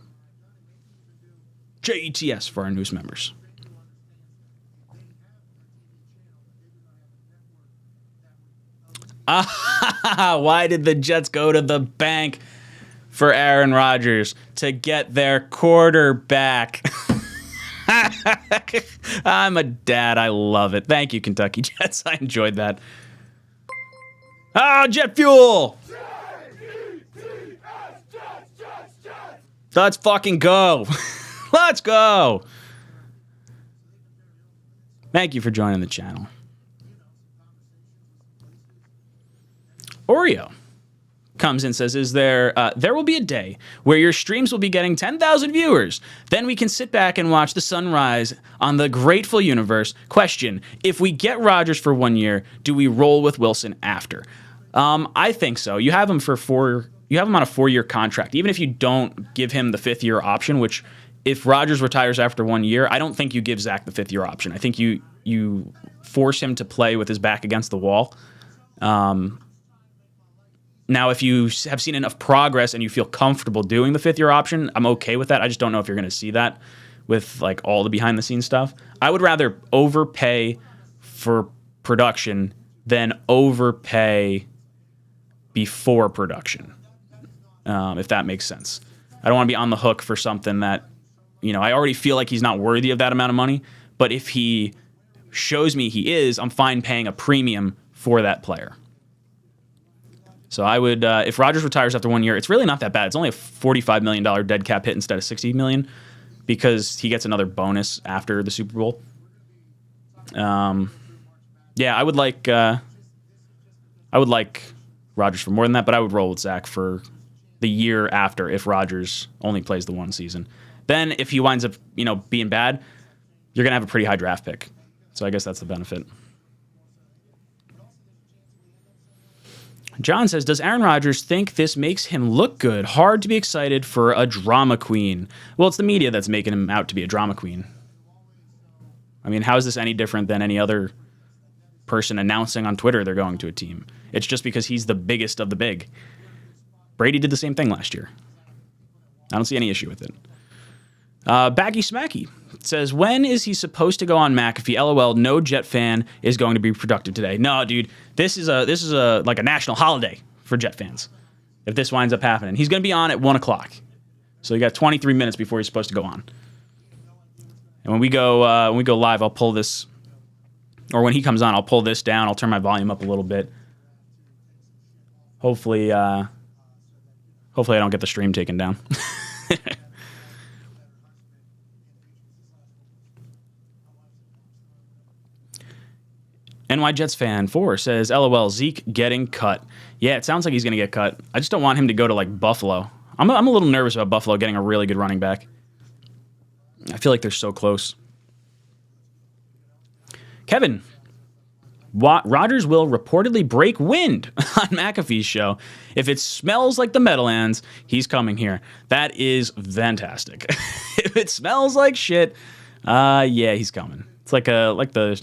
JETS for our news members. Why did the Jets go to the bank for Aaron Rodgers? To get their quarterback. I'm a dad. I love it. Thank you, Kentucky Jets. I enjoyed that. Jet fuel! Let's fucking go. Let's go. Thank you for joining the channel. Oreo comes in and says, there will be a day where your streams will be getting 10,000 viewers. Then we can sit back and watch the sunrise on the grateful universe. Question, if we get Rodgers for 1 year, do we roll with Wilson after? I think so. You have him you have him on a 4-year contract. Even if you don't give him the 5th-year option, which if Rodgers retires after 1 year, I don't think you give Zach the 5th-year option. I think you force him to play with his back against the wall. Now, if you have seen enough progress and you feel comfortable doing the 5th-year option, I'm okay with that. I just don't know if you're going to see that with like all the behind-the-scenes stuff. I would rather overpay for production than overpay before production, if that makes sense. I don't want to be on the hook for something that, I already feel like he's not worthy of that amount of money. But if he shows me he is, I'm fine paying a premium for that player. So I would, if Rodgers retires after 1 year, it's really not that bad. It's only a $45 million dead cap hit instead of $60 million because he gets another bonus after the Super Bowl. Yeah, I would like Rodgers for more than that, but I would roll with Zach for the year after if Rodgers only plays the one season. Then if he winds up, being bad, you're going to have a pretty high draft pick. So I guess that's the benefit. John says, does Aaron Rodgers think this makes him look good? Hard to be excited for a drama queen. Well, it's the media that's making him out to be a drama queen. I mean, how is this any different than any other person announcing on Twitter they're going to a team? It's just because he's the biggest of the big. Brady did the same thing last year. I don't see any issue with it. Baggy Smacky says, when is he supposed to go on McAfee? LOL, no Jet fan is going to be productive today. No, dude, this is a like a national holiday for Jet fans. If this winds up happening, he's going to be on at 1 o'clock. So you got 23 minutes before he's supposed to go on. And when we go live, I'll pull this, or when he comes on, I'll pull this down. I'll turn my volume up a little bit. Hopefully I don't get the stream taken down. NY Jets fan 4 says, LOL, Zeke getting cut. Yeah, it sounds like he's going to get cut. I just don't want him to go to like Buffalo. I'm a little nervous about Buffalo getting a really good running back. I feel like they're so close. Kevin, Rodgers will reportedly break wind on McAfee's show. If it smells like the Meadowlands, he's coming here. That is fantastic. If it smells like shit, yeah, he's coming. It's like the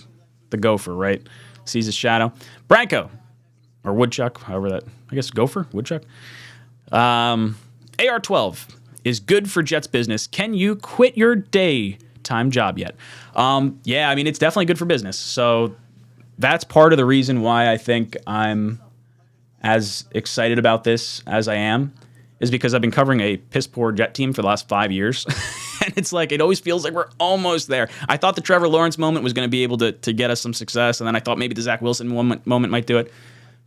gopher, right? Sees his shadow. Branko, or woodchuck, however that, I guess gopher, woodchuck. AR-12 is good for Jets business. Can you quit your daytime job yet? Yeah, I mean, it's definitely good for business. So that's part of the reason why I think I'm as excited about this as I am, is because I've been covering a piss poor Jet team for the last 5 years. And it's like, it always feels like we're almost there. I thought the Trevor Lawrence moment was going to be able to get us some success. And then I thought maybe the Zach Wilson moment might do it.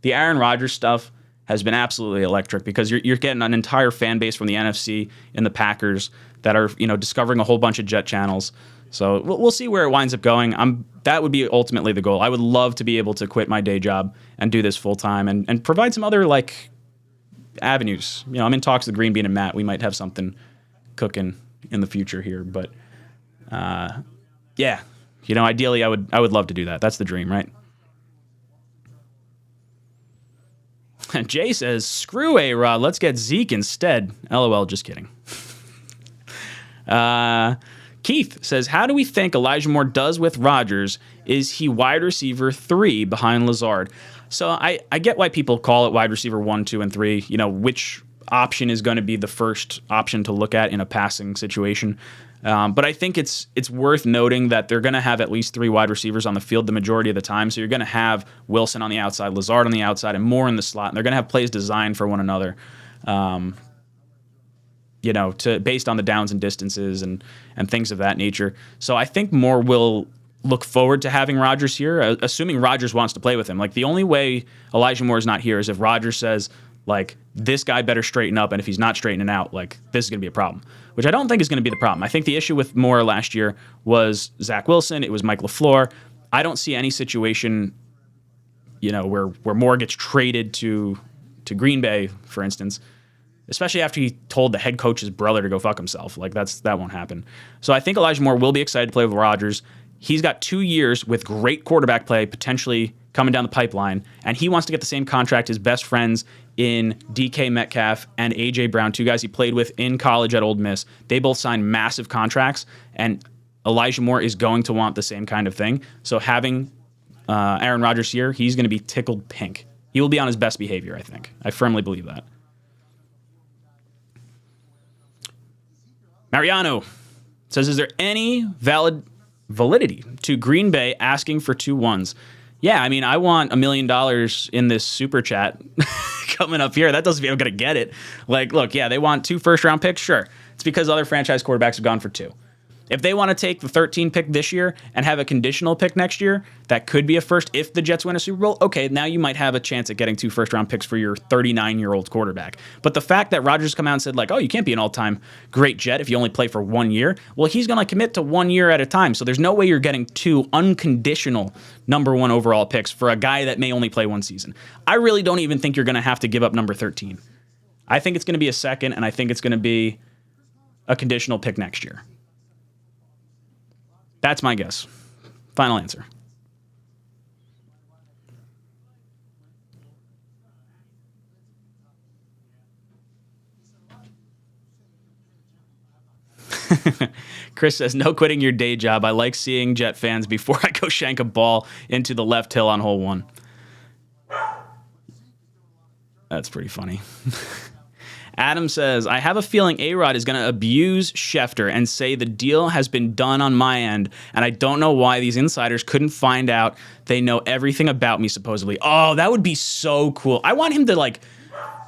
The Aaron Rodgers stuff has been absolutely electric because you're getting an entire fan base from the NFC and the Packers that are, discovering a whole bunch of Jet channels. So we'll see where it winds up going. That would be ultimately the goal. I would love to be able to quit my day job and do this full time and provide some other avenues. I'm in talks with Green Bean and Matt. We might have something cooking in the future here, but yeah, ideally I would love to do that. That's the dream, right? Jay says, screw A-Rod, let's get Zeke instead. LOL, just kidding. Keith says, how do we think Elijah Moore does with Rodgers? Is he wide receiver 3 behind Lazard? So I get why people call it wide receiver 1, 2, and 3. Which option is going to be the first option to look at in a passing situation. But I think it's worth noting that they're going to have at least 3 wide receivers on the field the majority of the time. So you're going to have Wilson on the outside, Lazard on the outside, and Moore in the slot. And they're going to have plays designed for one another. to based on the downs and distances and things of that nature. So I think Moore will look forward to having Rodgers here, assuming Rodgers wants to play with him. Like, the only way Elijah Moore is not here is if Rodgers says, like, this guy better straighten up, and if he's not straightening out, like, this is going to be a problem, which I don't think is going to be the problem. I think the issue with Moore last year was Zach Wilson. It was Mike LaFleur. I don't see any situation, where Moore gets traded to Green Bay, for instance, especially after he told the head coach's brother to go fuck himself. Like, that won't happen. So I think Elijah Moore will be excited to play with Rodgers. He's got 2 years with great quarterback play potentially coming down the pipeline, and he wants to get the same contract his best friends in DK Metcalf and A.J. Brown, 2 guys he played with in college at Ole Miss. They both signed massive contracts, and Elijah Moore is going to want the same kind of thing. So having Aaron Rodgers here, he's going to be tickled pink. He will be on his best behavior, I think. I firmly believe that. Mariano says, is there any validity to Green Bay asking for 2 1s? Yeah, I mean, I want $1 million in this super chat coming up here. That doesn't mean I'm going to get it. Like, look, yeah, they want 2 first-round picks. Sure. It's because other franchise quarterbacks have gone for 2. If they want to take the 13 pick this year and have a conditional pick next year, that could be a first if the Jets win a Super Bowl. Okay, now you might have a chance at getting 2 first-round picks for your 39-year-old quarterback. But the fact that Rodgers come out and said, like, oh, you can't be an all-time great Jet if you only play for 1 year, well, he's going to commit to 1 year at a time. So there's no way you're getting 2 unconditional number 1 overall picks for a guy that may only play 1 season. I really don't even think you're going to have to give up number 13. I think it's going to be a second, and I think it's going to be a conditional pick next year. That's my guess. Final answer. Chris says, no quitting your day job. I like seeing Jet fans before I go shank a ball into the left hill on hole 1. That's pretty funny. Adam says, I have a feeling A-Rod is going to abuse Schefter and say the deal has been done on my end, and I don't know why these insiders couldn't find out they know everything about me, supposedly. Oh, that would be so cool. I want him to, like,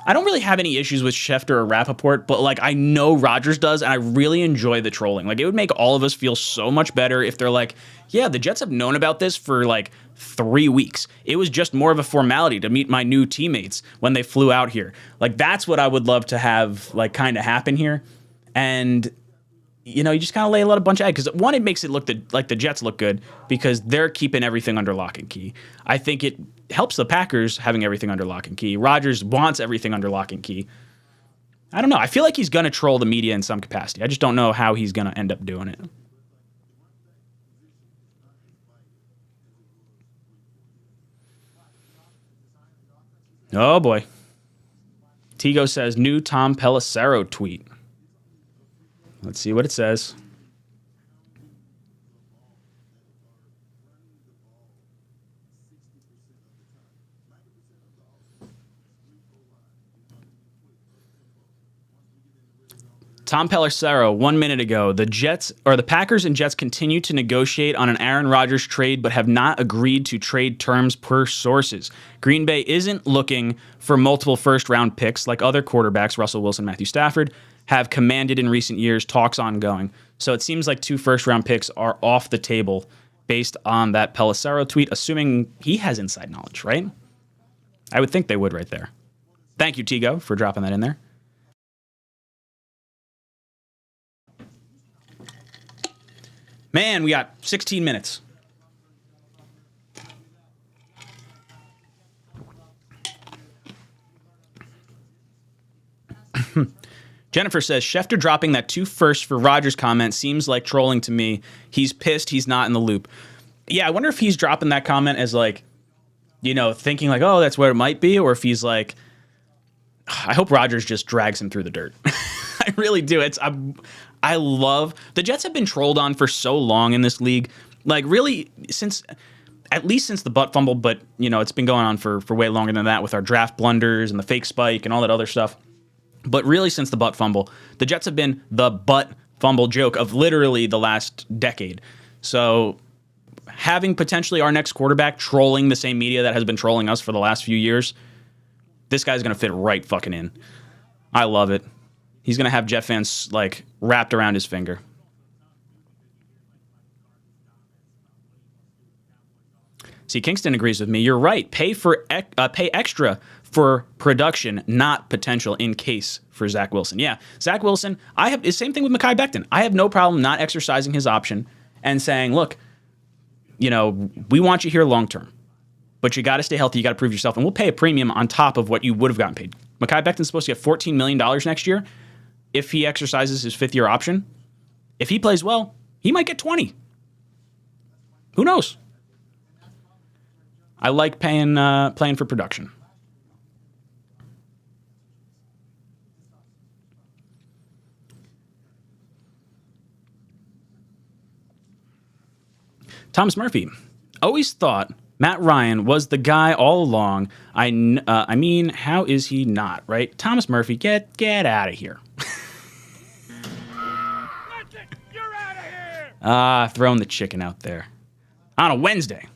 I don't really have any issues with Schefter or Rappaport, but, like, I know Rodgers does, and I really enjoy the trolling. Like, it would make all of us feel so much better if they're like, yeah, the Jets have known about this for, like, 3 weeks. It was just more of a formality to meet my new teammates when they flew out here. Like, that's what I would love to have, like, kind of happen here. And, you just kind of lay a bunch of eggs. Because, one, it makes it look like the Jets look good because they're keeping everything under lock and key. I think it helps the Packers having everything under lock and key. Rodgers wants everything under lock and key. I don't know. I feel like he's going to troll the media in some capacity. I just don't know how he's going to end up doing it. Oh, boy. Tigo says, new Tom Pelissero tweet. Let's see what it says. Tom Pelissero, 1 minute ago, the Packers and Jets continue to negotiate on an Aaron Rodgers trade, but have not agreed to trade terms per sources. Green Bay isn't looking for multiple first-round picks like other quarterbacks, Russell Wilson, Matthew Stafford, have commanded in recent years, talks ongoing. So it seems like 2 first-round picks are off the table based on that Pelissero tweet, assuming he has inside knowledge, right? I would think they would right there. Thank you, Tigo, for dropping that in there. Man, we got 16 minutes. Jennifer says, Schefter dropping that 2 firsts for Rodgers comment seems like trolling to me. He's pissed he's not in the loop. Yeah, I wonder if he's dropping that comment as like, thinking like, oh, that's what it might be, or if he's like, I hope Rodgers just drags him through the dirt. I really do. I love the Jets have been trolled on for so long in this league. Like, really, at least since the butt fumble, but it's been going on for way longer than that with our draft blunders and the fake spike and all that other stuff. But really, since the butt fumble, the Jets have been the butt fumble joke of literally the last decade. So having potentially our next quarterback trolling the same media that has been trolling us for the last few years, this guy's going to fit right fucking in. I love it. He's going to have Jet fans like wrapped around his finger. See, Kingston agrees with me. You're right. Pay extra for production, not potential in case for Zach Wilson. Yeah, Zach Wilson, I have the same thing with Mekhi Becton. I have no problem not exercising his option and saying, look, we want you here long term, but you got to stay healthy. You got to prove yourself, and we'll pay a premium on top of what you would have gotten paid. Mekhi Becton's supposed to get $14 million next year if he exercises his fifth-year option. If he plays well, he might get 20. Who knows? I like playing for production. Thomas Murphy. Always thought Matt Ryan was the guy all along. I mean, how is he not, right? Thomas Murphy, get out of here. You're out of here! Throwing the chicken out there. On a Wednesday.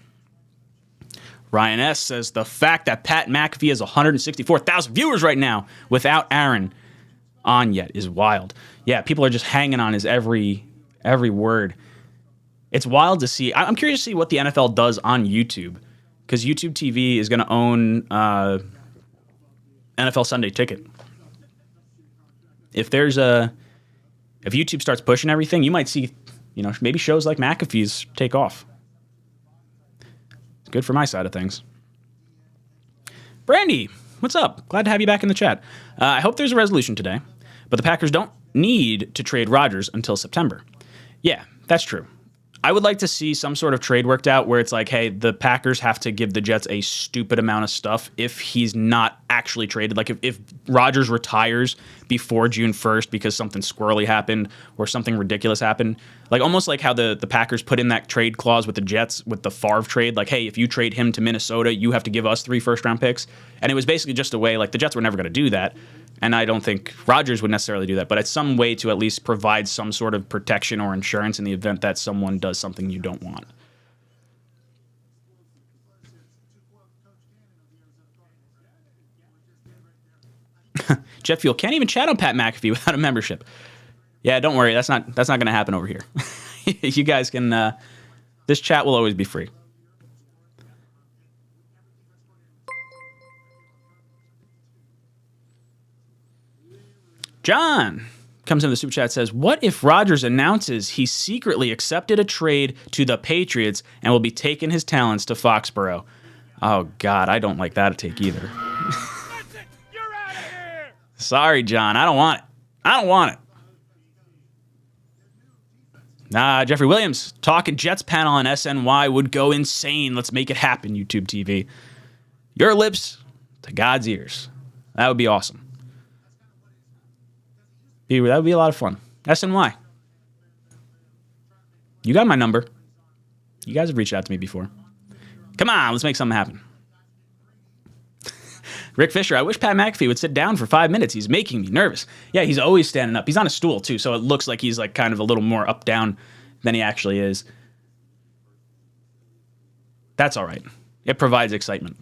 Ryan S. says the fact that Pat McAfee has 164,000 viewers right now without Aaron on yet is wild. Yeah, people are just hanging on his every word. It's wild to see. I'm curious to see what the NFL does on YouTube, because YouTube TV is going to own NFL Sunday Ticket. If YouTube starts pushing everything, you might see, maybe shows like McAfee's take off. It's good for my side of things. Brandy, what's up? Glad to have you back in the chat. I hope there's a resolution today, but the Packers don't need to trade Rodgers until September. Yeah, that's true. I would like to see some sort of trade worked out where it's like, hey, the Packers have to give the Jets a stupid amount of stuff if he's not actually traded. Like if Rodgers retires before June 1st because something squirrely happened or something ridiculous happened, like almost like how the Packers put in that trade clause with the Jets with the Favre trade. Like, hey, if you trade him to Minnesota, you have to give us 3 first-round picks. And it was basically just a way, like the Jets were never going to do that. And I don't think Rodgers would necessarily do that, but it's some way to at least provide some sort of protection or insurance in the event that someone does something you don't want. Jet Fuel can't even chat on Pat McAfee without a membership. Yeah, don't worry, that's not going to happen over here. You guys can. This chat will always be free. John comes in the super chat, says, what if Rodgers announces he secretly accepted a trade to the Patriots and will be taking his talents to Foxborough? Oh, God, I don't like that take either. You're out of here! Sorry, John, I don't want it. Nah, Jeffrey Williams, talking Jets panel on SNY would go insane. Let's make it happen, YouTube TV. Your lips to God's ears. That would be awesome. That would be a lot of fun. SNY. You got my number. You guys have reached out to me before. Come on, let's make something happen. Rick Fisher, I wish Pat McAfee would sit down for 5 minutes. He's making me nervous. Yeah, he's always standing up. He's on a stool, too, so it looks like he's like kind of a little more up, down than he actually is. That's all right. It provides excitement.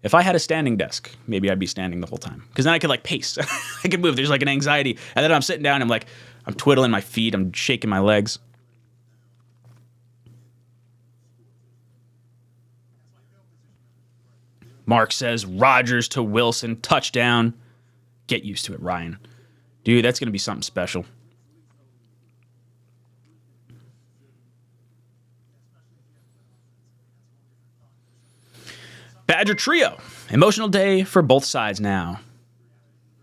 If I had a standing desk, maybe I'd be standing the whole time. Because then I could, like, pace. I could move. There's, like, an anxiety. And then I'm sitting down, I'm twiddling my feet. I'm shaking my legs. Mark says, Rodgers to Wilson, touchdown. Get used to it, Ryan. Dude, that's going to be something special. Badger Trio. Emotional day for both sides now.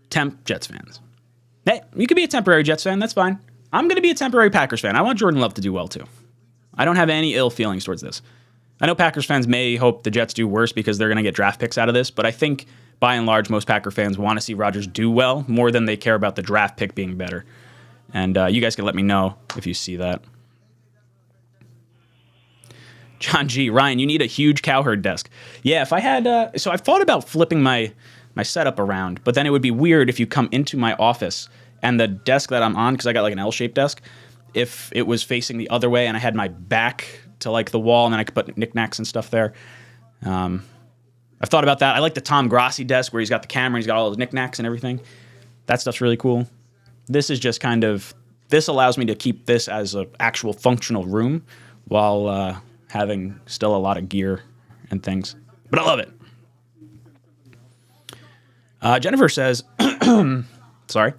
Temp Jets fans. Hey, you could be a temporary Jets fan. That's fine. I'm going to be a temporary Packers fan. I want Jordan Love to do well, too. I don't have any ill feelings towards this. I know Packers fans may hope the Jets do worse because they're going to get draft picks out of this, but I think, by and large, most Packer fans want to see Rodgers do well more than they care about the draft pick being better. And you guys can let me know if you see that. John G. Ryan, you need a huge cowherd desk. Yeah, if I had... so I've thought about flipping my setup around, but then it would be weird if you come into my office and the desk that I'm on, because I got like an L-shaped desk, if it was facing the other way and I had my back to like the wall and then I could put knickknacks and stuff there. I've thought about that. I like the Tom Grossi desk where he's got the camera, he's got all his knickknacks and everything. That stuff's really cool. This is just kind of, this allows me to keep this as an actual functional room while having still a lot of gear and things. But I love it. Jennifer says, sorry.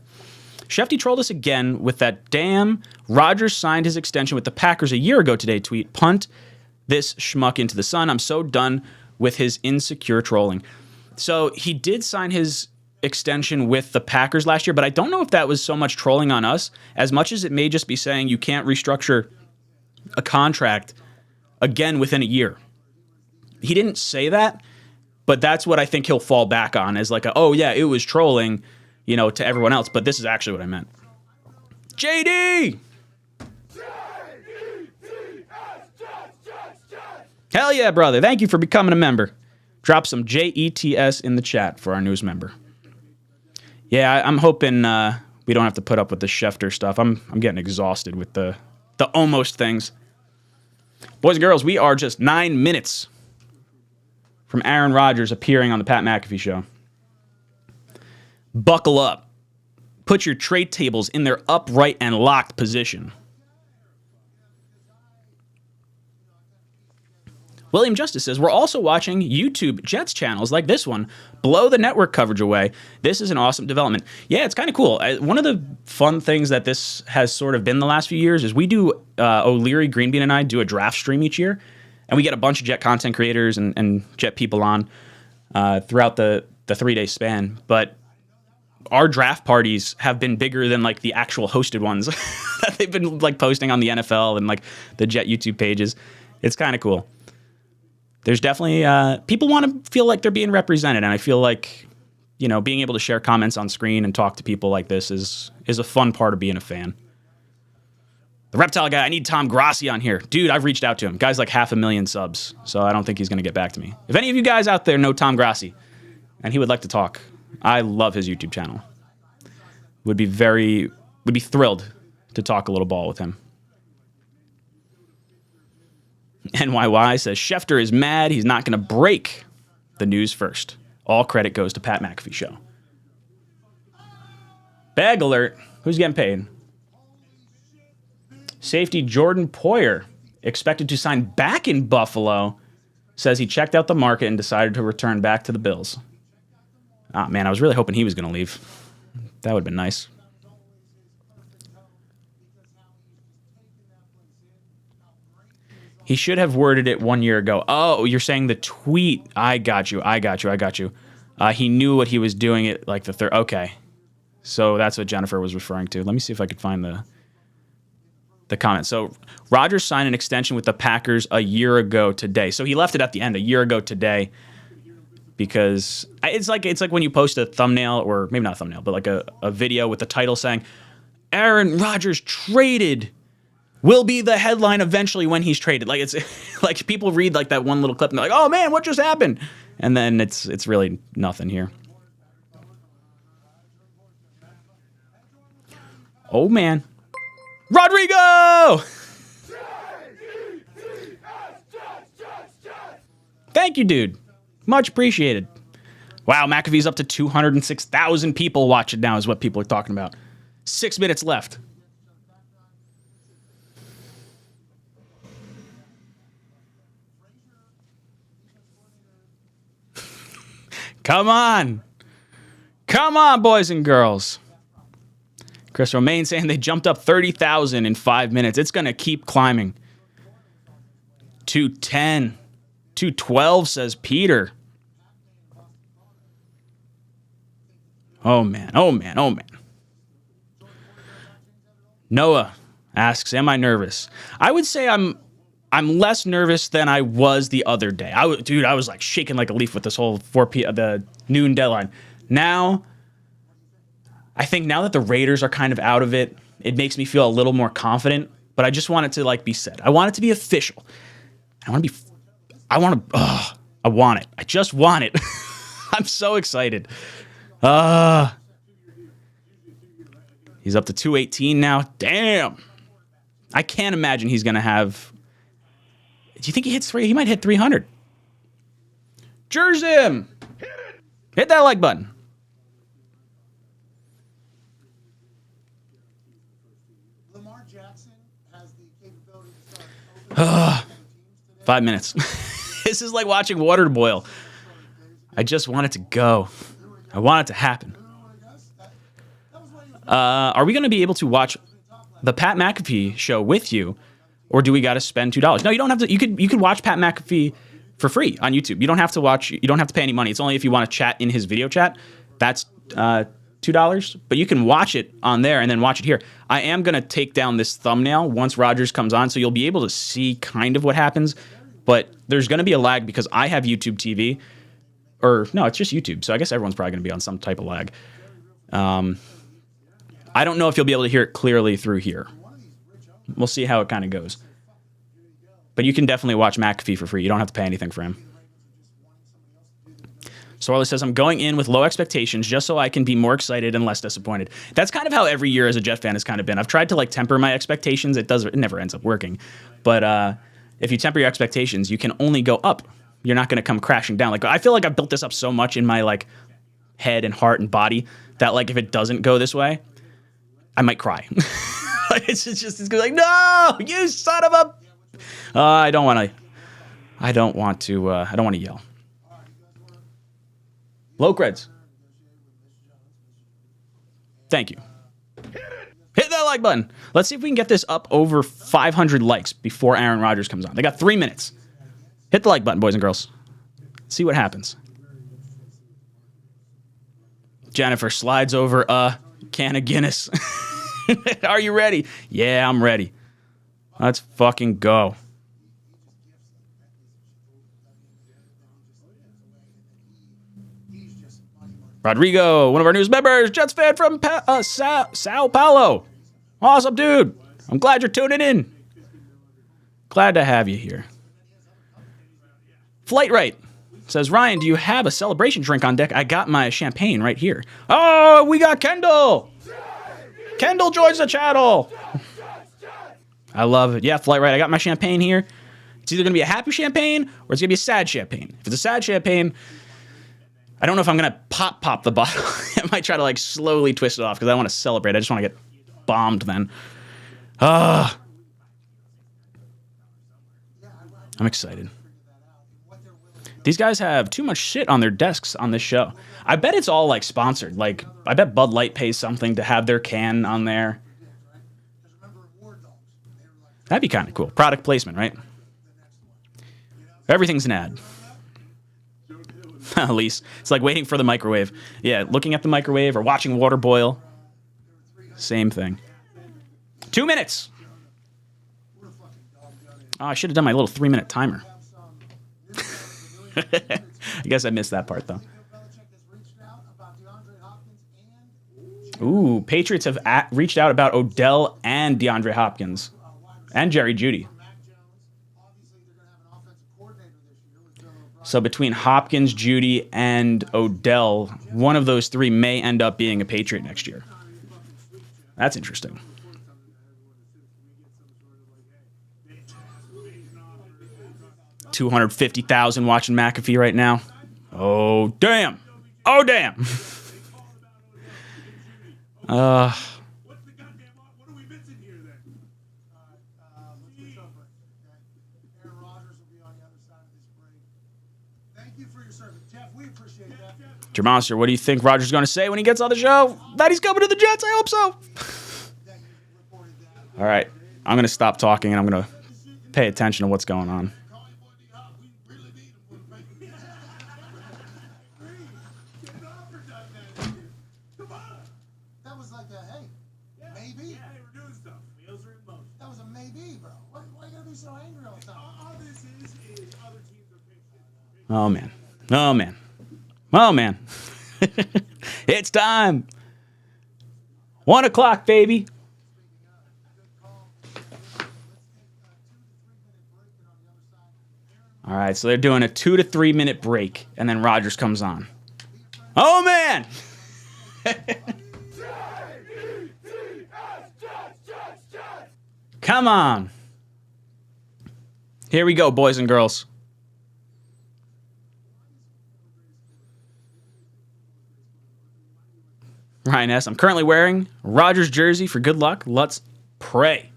Shefty trolled us again with that damn Rodgers signed his extension with the Packers a year ago today tweet. Punt this schmuck into the sun. I'm so done with his insecure trolling. So he did sign his extension with the Packers last year, but I don't know if that was so much trolling on us as much as it may just be saying you can't restructure a contract again within a year. He didn't say that, but that's what I think he'll fall back on as like, oh yeah, it was trolling, you know, to everyone else, but this is actually what I meant. JD! Hell yeah, brother. Thank you for becoming a member. Drop some JETS in the chat for our news member. Yeah, I'm hoping we don't have to put up with the Schefter stuff. I'm getting exhausted with the almost things. Boys and girls, we are just 9 minutes from Aaron Rodgers appearing on the Pat McAfee show. Buckle up. Put your tray tables in their upright and locked position. William Justice says, we're also watching YouTube Jets channels like this one blow the network coverage away. This is an awesome development. Yeah, it's kind of cool. One of the fun things that this has sort of been the last few years is we do, O'Leary, Greenbean, and I do a draft stream each year, and we get a bunch of Jet content creators and Jet people on throughout the 3-day span. But our draft parties have been bigger than like the actual hosted ones that they've been like posting on the NFL and like the Jet YouTube pages. It's kind of cool. There's definitely people want to feel like they're being represented, and I feel like, you know, being able to share comments on screen and talk to people like this is a fun part of being a fan. The Reptile guy, I need Tom Grassi on here. Dude, I've reached out to him. Guy's like 500,000 subs, so I don't think he's going to get back to me. If any of you guys out there know Tom Grassi and he would like to talk, I love his YouTube channel. Would be thrilled to talk a little ball with him. NYY says, Schefter is mad. He's not going to break the news first. All credit goes to Pat McAfee show. Bag alert. Who's getting paid? Safety Jordan Poyer, expected to sign back in Buffalo, says he checked out the market and decided to return back to the Bills. Ah, man, I was really hoping he was going to leave. That would have been nice. He should have worded it 1 year ago. Oh, you're saying the tweet. I got you. He knew what he was doing at like the third. Okay. So that's what Jennifer was referring to. Let me see if I could find the comment. So Rodgers signed an extension with the Packers a year ago today. So he left it at the end, a year ago today, because it's like when you post a thumbnail, or maybe not a thumbnail, but like a video with the title saying, Aaron Rodgers traded, will be the headline eventually when he's traded. Like, it's like people read like that one little clip and they're like, oh man, what just happened? And then it's really nothing here. Oh man. Rodrigo! Thank you, dude. Much appreciated. Wow, McAfee's up to 206,000 people watching now is what people are talking about. 6 minutes left. Come on. Come on, boys and girls. Chris Romaine saying they jumped up 30,000 in 5 minutes. It's going to keep climbing. 210. 212, says Peter. Oh, man. Noah asks, am I nervous? I would say I'm less nervous than I was the other day. I was like shaking like a leaf with this whole the noon deadline. Now, I think now that the Raiders are kind of out of it, it makes me feel a little more confident, but I just want it to like be said. I want it to be official. I want it. I just want it. I'm so excited. He's up to 218 now. Damn. I can't imagine he's going to have... Do you think he hits 3? He might hit 300. Jersey him. Hit that like button. 5 minutes. This is like watching water boil. I just want it to go. I want it to happen. Are we going to be able to watch the Pat McAfee show with you, or do we got to spend $2? No, you don't have to. You could watch Pat McAfee for free on YouTube. You don't have to watch. You don't have to pay any money. It's only if you want to chat in his video chat. That's $2, but you can watch it on there and then watch it here. I am going to take down this thumbnail once Rodgers comes on, so you'll be able to see kind of what happens, but there's going to be a lag because I have YouTube TV, or no, it's just YouTube, so I guess everyone's probably going to be on some type of lag. I don't know if you'll be able to hear it clearly through here. We'll see how it kind of goes. But you can definitely watch McAfee for free. You don't have to pay anything for him. Sorla says, I'm going in with low expectations just so I can be more excited and less disappointed. That's kind of how every year as a Jet fan has kind of been. I've tried to like temper my expectations. It never ends up working. But if you temper your expectations, you can only go up. You're not going to come crashing down. Like I feel like I've built this up so much in my like head and heart and body that like if it doesn't go this way, I might cry. It's like, no, you son of a. I don't want to yell. Locreds. Thank you. Hit that like button. Let's see if we can get this up over 500 likes before Aaron Rodgers comes on. They got 3 minutes. Hit the like button, boys and girls. See what happens. Jennifer slides over a can of Guinness. Are you ready? Yeah, I'm ready. Let's fucking go. Rodrigo, one of our newest members, Jets fan from Sao Paulo. Awesome, dude. I'm glad you're tuning in. Glad to have you here. Flight Right says, Ryan, do you have a celebration drink on deck? I got my champagne right here. Oh, we got Kendall. Kendall joins the channel. I love it. Yeah, Flight Right. I got my champagne here. It's either going to be a happy champagne or it's going to be a sad champagne. If it's a sad champagne, I don't know if I'm going to pop the bottle. I might try to like slowly twist it off because I want to celebrate. I just want to get bombed then. I'm excited. These guys have too much shit on their desks on this show. I bet it's all like sponsored. Like I bet Bud Light pays something to have their can on there. That'd be kind of cool. Product placement, right? Everything's an ad. Elise, it's like waiting for the microwave. Yeah, looking at the microwave or watching water boil. Same thing. 2 minutes. Oh, I should have done my little 3-minute timer. I guess I missed that part, though. Ooh, Patriots have reached out about Odell and DeAndre Hopkins. And Jerry Jeudy. So between Hopkins, Jeudy, and Odell, one of those three may end up being a Patriot next year. That's interesting. $250,000 watching McAfee right now. Oh, damn. Oh, damn. What's the goddamn what are we missing here then? Aaron Rodgers will be on the other side of this break. Thank you for your service, Jeff. We appreciate that. Jermonster, what do you think Rodgers is going to say when he gets on the show? That he's coming to the Jets? I hope so. All right. I'm going to stop talking and I'm going to pay attention to what's going on. That was like a, hey, maybe. Yeah, hey, we're doing stuff. Wheels are in motion. That was a maybe, bro. Why you gotta be so angry all the time? All this is other teams are picking. Oh, man. Oh, man. Oh, man. It's time. 1 o'clock, baby. All right, so they're doing a 2 to 3 minute break, and then Rodgers comes on. Oh, man. Come on. Here we go, boys and girls. Ryan S., I'm currently wearing Rodgers jersey for good luck. Let's pray.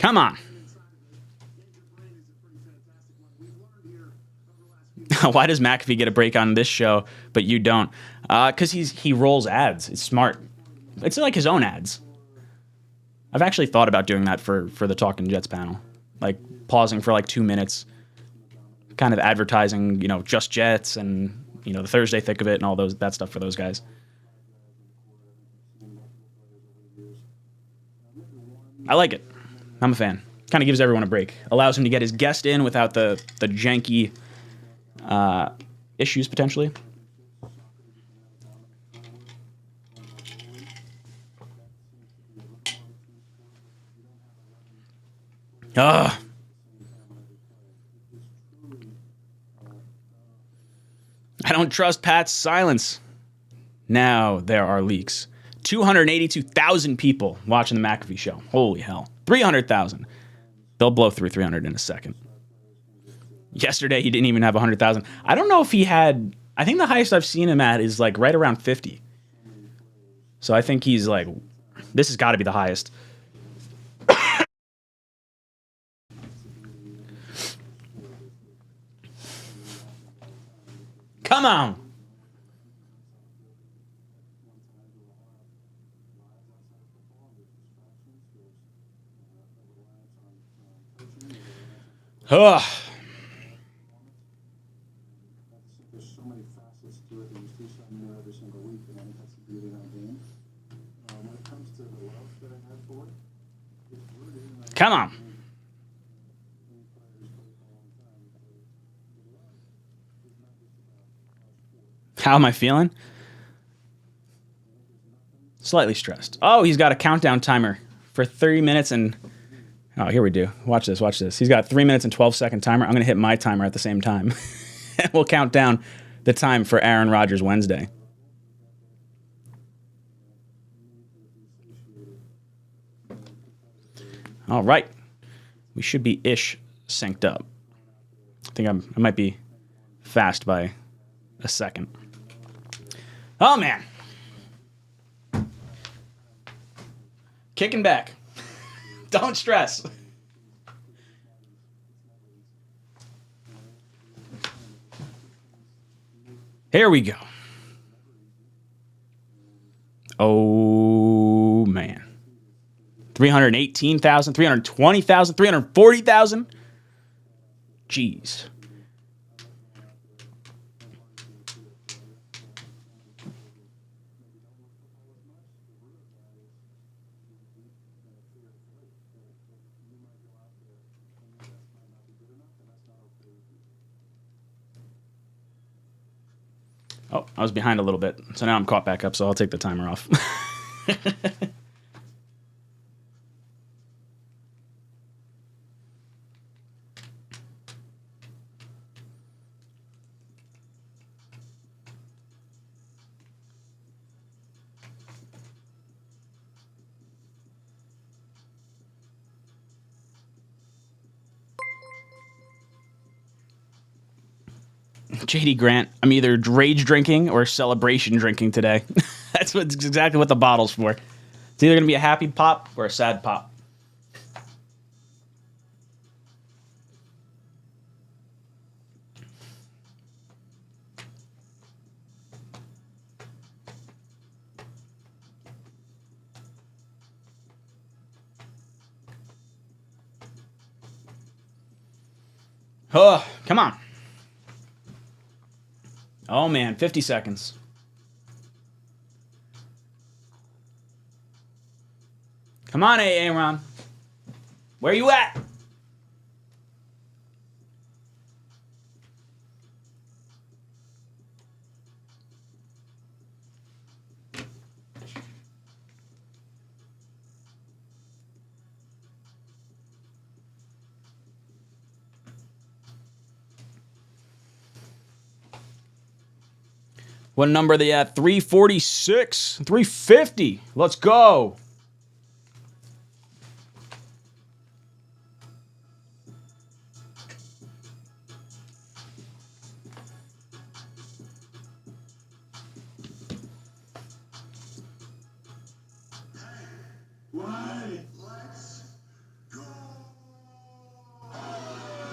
Come on. Why does McAfee get a break on this show, but you don't? Because he rolls ads. It's smart. It's like his own ads. I've actually thought about doing that for the Talking Jets panel, like pausing for like 2 minutes, kind of advertising, just Jets and the Thursday thick of it and all that stuff for those guys. I like it. I'm a fan. Kind of gives everyone a break. Allows him to get his guest in without the janky issues potentially. I don't trust Pat's silence. Now there are leaks. 282,000 people watching the McAfee show. Holy hell. 300,000. They'll blow through 300 in a second. Yesterday, he didn't even have 100,000. I don't know if he had... I think the highest I've seen him at is like right around 50. So I think he's like... This has got to be the highest. Come on. Ugh. There's so many facets to it, and you see something new every single week, and I think that's the beauty of our game. When it comes to the love that I have for it, it's rooted in that. Come on. How am I feeling? Slightly stressed. Oh, he's got a countdown timer for 30 minutes and... Oh, here we do. Watch this, watch this. He's got 3 minutes and 12-second timer. I'm going to hit my timer at the same time. And we'll count down the time for Aaron Rodgers Wednesday. All right. We should be synced up. I think I might be fast by a second. Oh, man. Kicking back. Don't stress. Here we go. Oh, man. 318,000, 320,000, 340,000. Jeez. Oh, I was behind a little bit, so now I'm caught back up, so I'll take the timer off. JD Grant, I'm either rage drinking or celebration drinking today. That's exactly what the bottle's for. It's either going to be a happy pop or a sad pop. Oh, come on. Oh, man, 50 seconds. Come on, Aaron. Where you at? What number are they at? 346, 350. Let's go. Let's go.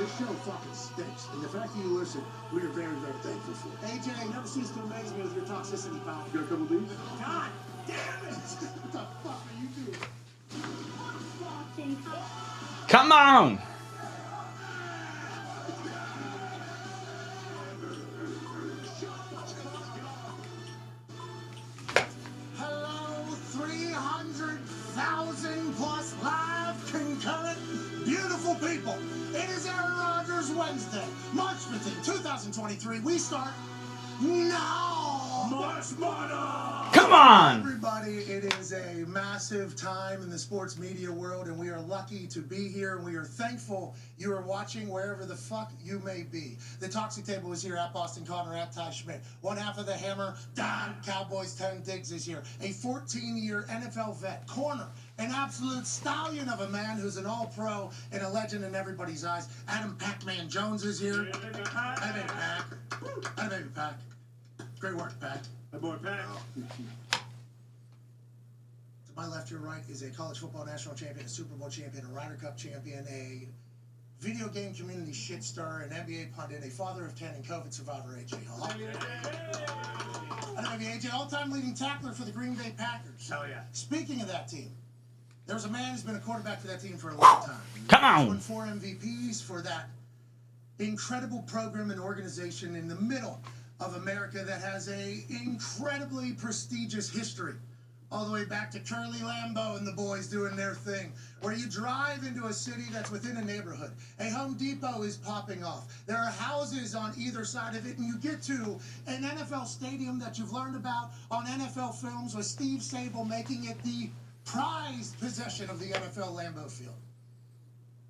This show fucking stinks. And the fact that you listen, we are very, very thankful for. AJ, never cease to amaze me with your toxicity, pal. You got a couple of these? God damn it! What the fuck are you doing? Come on. Hello, 300,000 plus live concurrent beautiful people. It is Aaron Rodgers Wednesday, March 15, 2023. We start now. March Money. Come on. Everybody, it is a massive time in the sports media world, and we are lucky to be here, and we are thankful you are watching wherever the fuck you may be. The Toxic Table is here at Boston Connor, at Ty Schmidt. One half of the Hammer, Don Cowboys 10 Diggs is here. A 14-year NFL vet, corner, an absolute stallion of a man who's an all-pro and a legend in everybody's eyes. Adam Pac-Man Jones is here. Hey, baby Pac. Hey, baby Pac. Great work, Pac. My boy Pac. To my left, your right is a college football national champion, a Super Bowl champion, a Ryder Cup champion, a video game community shit star, an NBA pundit, a father of 10, and COVID survivor, AJ Hall. And maybe AJ, all-time leading tackler for the Green Bay Packers. Hell yeah. Speaking of that team, there's a man who's been a quarterback for that team for a long time. Come on. He's won 4 MVPs for that incredible program and organization in the middle of America that has a incredibly prestigious history. All the way back to Curly Lambeau and the boys doing their thing, where you drive into a city that's within a neighborhood. A Home Depot is popping off. There are houses on either side of it, and you get to an NFL stadium that you've learned about on NFL films with Steve Sable making it the prized possession of the NFL Lambeau Field.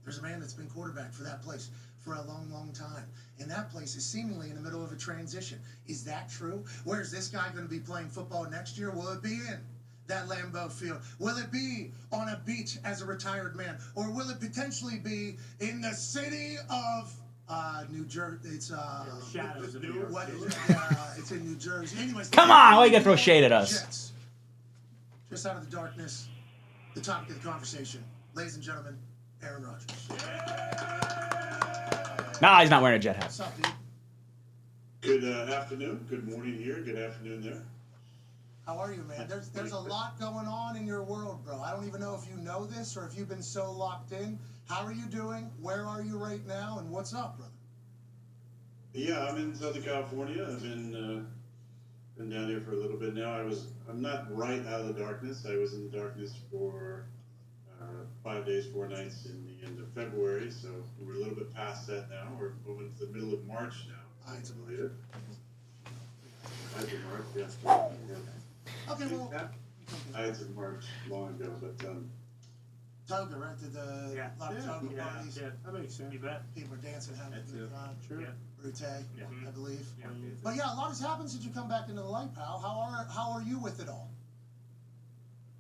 There's a man that's been quarterback for that place for a long, long time. And that place is seemingly in the middle of a transition. Is that true? Where's this guy going to be playing football next year? Will it be in that Lambeau Field? Will it be on a beach as a retired man? Or will it potentially be in the city of New Jersey? It's The shadows of New York. what is it? It's in New Jersey. Anyways, Come on, why you gotta throw shade at us? Jets. Just out of the darkness, the topic of the conversation. Ladies and gentlemen, Aaron Rodgers. Nah, he's not wearing a jet hat. What's up, dude? Good afternoon. Good morning here. Good afternoon there. How are you, man? There's a lot going on in your world, bro. I don't even know if you know this or if you've been so locked in. How are you doing? Where are you right now? And what's up, brother? Yeah, I'm in Southern California. I've been down here for a little bit now. I'm not right out of the darkness. I was in the darkness for 5 days, 4 nights in the end of February. So we're a little bit past that now. We're moving to the middle of March now. I I to believe it. Ides of March, yes. Okay, well, Ides of March, long ago, but toga, right? Did the Yeah. lot of toga Yeah, parties? yeah. That makes sense. You bet. People are dancing, having a That's good it. time. Sure. Yeah. Brute, Yeah. I believe. Yeah. But yeah, a lot has happened since you come back into the light, pal. How are you with it all?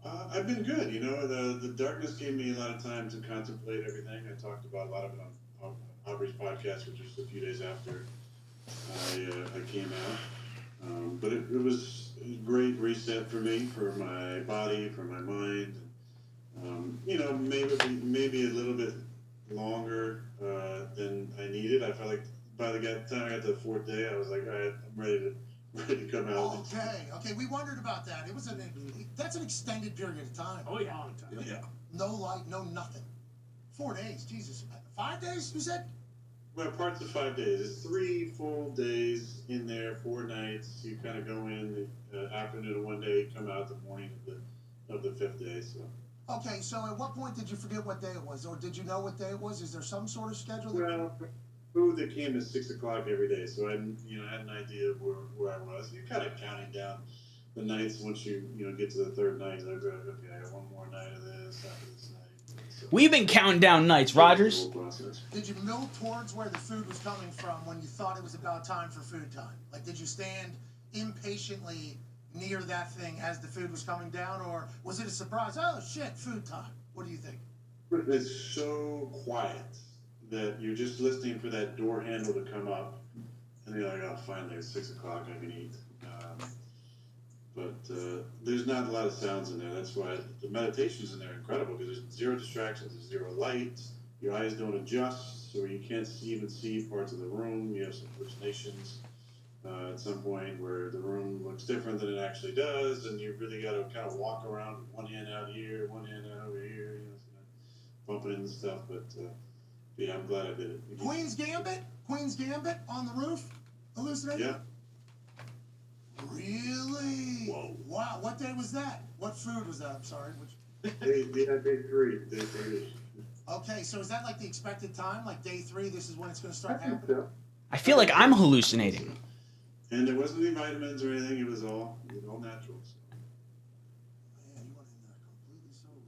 I've been good. You know, the darkness gave me a lot of time to contemplate everything. I talked about a lot of it on Aubrey's podcast, which was a few days after I came out. But it was a great reset for me, for my body, for my mind. You know, maybe a little bit longer than I needed. I felt like by the time I got to the 4th day, I was like, all right, I'm ready to come out. Okay. We wondered about that. That's an extended period of time. Oh yeah. Long time. Yeah. No light, no nothing. 4 days, Jesus. 5 days, you said? Well, parts of 5 days. It's 3 full days in there, 4 nights. You kind of go in the afternoon of one day, come out the morning of the 5th day. So. Okay, so at what point did you forget what day it was? Or did you know what day it was? Is there some sort of schedule? Well, food that came at 6 o'clock every day, so I had an idea of where I was. You're kind of counting down the nights once you get to the 3rd night. Like, okay, I got one more night of this after this night. So, We've been counting down nights, Rodgers. Did you mill towards where the food was coming from when you thought it was about time for food time? Like, did you stand impatiently near that thing as the food was coming down, or was it a surprise? Oh shit, food time. What do you think? It's so quiet that you're just listening for that door handle to come up, and you're like, oh, finally, it's 6 o'clock, I can eat. But there's not a lot of sounds in there. That's why the meditations in there are incredible, because there's zero distractions, there's zero light, your eyes don't adjust. so you can't even see parts of the room. You have some hallucinations at some point where the room looks different than it actually does, and you really got to kind of walk around with one hand out here, one hand out over here, bumping into stuff. But yeah, I'm glad I did it. Queen's Gambit on the roof, hallucinating. Yeah. Really? Whoa. Wow. What day was that? What food was that? I'm sorry. Which... Day 3. Day 3. Okay, so is that like the expected time? Like day 3, this is when it's going to start I think happening? so. I feel like I'm hallucinating. And there wasn't any vitamins or anything. It was all natural. Man, you went in there completely sober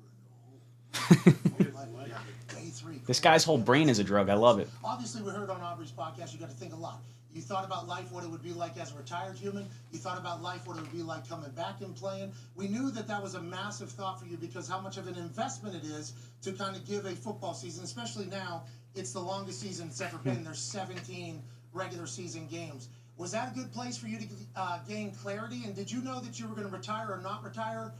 and day 3. This guy's whole brain is a drug. I love it. Obviously, we heard on Aubrey's podcast, you got to think a lot. You thought about life, what it would be like as a retired human. You thought about life, what it would be like coming back and playing. We knew that that was a massive thought for you because how much of an investment it is to kind of give a football season, especially now. It's the longest season it's ever been. There's 17 regular season games. Was that a good place for you to gain clarity? And did you know that you were going to retire or not retire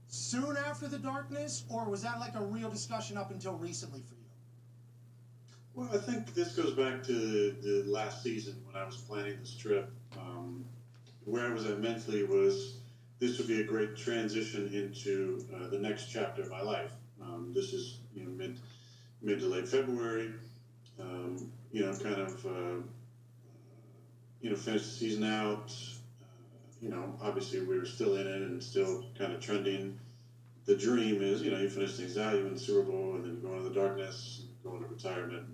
soon after the darkness? Or was that like a real discussion up until recently for you? Well, I think this goes back to the last season when I was planning this trip. Where I was at mentally was this would be a great transition into the next chapter of my life. This is mid to late February. Finish the season out. Obviously we were still in it and still kind of trending. The dream is, you finish things out, you win the Super Bowl, and then you go into the darkness, go into retirement.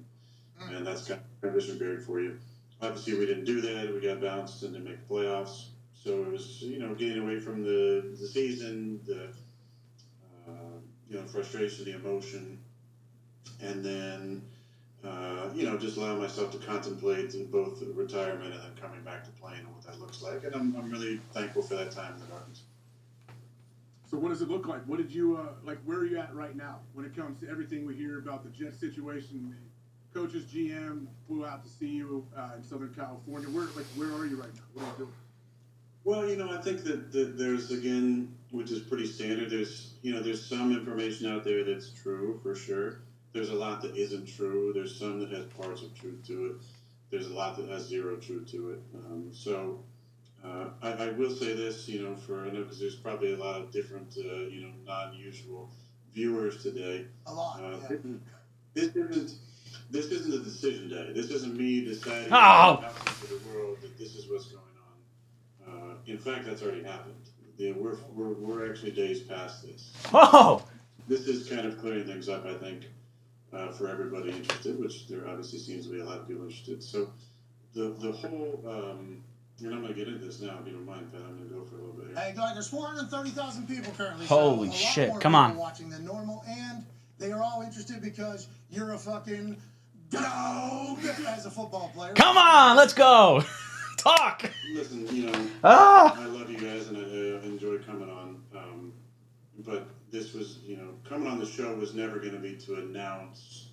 And that's kind of transition period for you. Obviously, we didn't do that. We got bounced and didn't make the playoffs. So it was, getting away from the season, the frustration, the emotion, and then just allow myself to contemplate both the retirement and then coming back to playing and what that looks like. And I'm really thankful for that time in the darkness. So what does it look like? What did you where are you at right now when it comes to everything we hear about the Jets situation? Coaches, GM flew out to see you in Southern California. Where are you right now? What are you doing? Well, I think that there's, again, which is pretty standard, there's some information out there that's true for sure. There's a lot that isn't true. There's some that has parts of truth to it. There's a lot that has zero truth to it. I will say this, because there's probably a lot of different, non-usual viewers today. A lot, This isn't a decision day. This isn't me deciding Oh. out into the world that this is what's going on. In fact, that's already happened. We're actually days past this. Oh! This is kind of clearing things up, I think, for everybody interested, which there obviously seems to be a lot of people interested. So the whole, and I'm going to get into this now, if you don't mind, Pat. I'm going to go for a little bit here. Hey, go ahead. There's 430,000 people currently. Holy so a lot shit. more Come people on. watching than normal, and they are all interested because you're a fucking dog as a football player. Come on, let's go. Talk. Listen, Ah! I love you guys, and I enjoy coming on. But this was, coming on the show was never going to be to announce,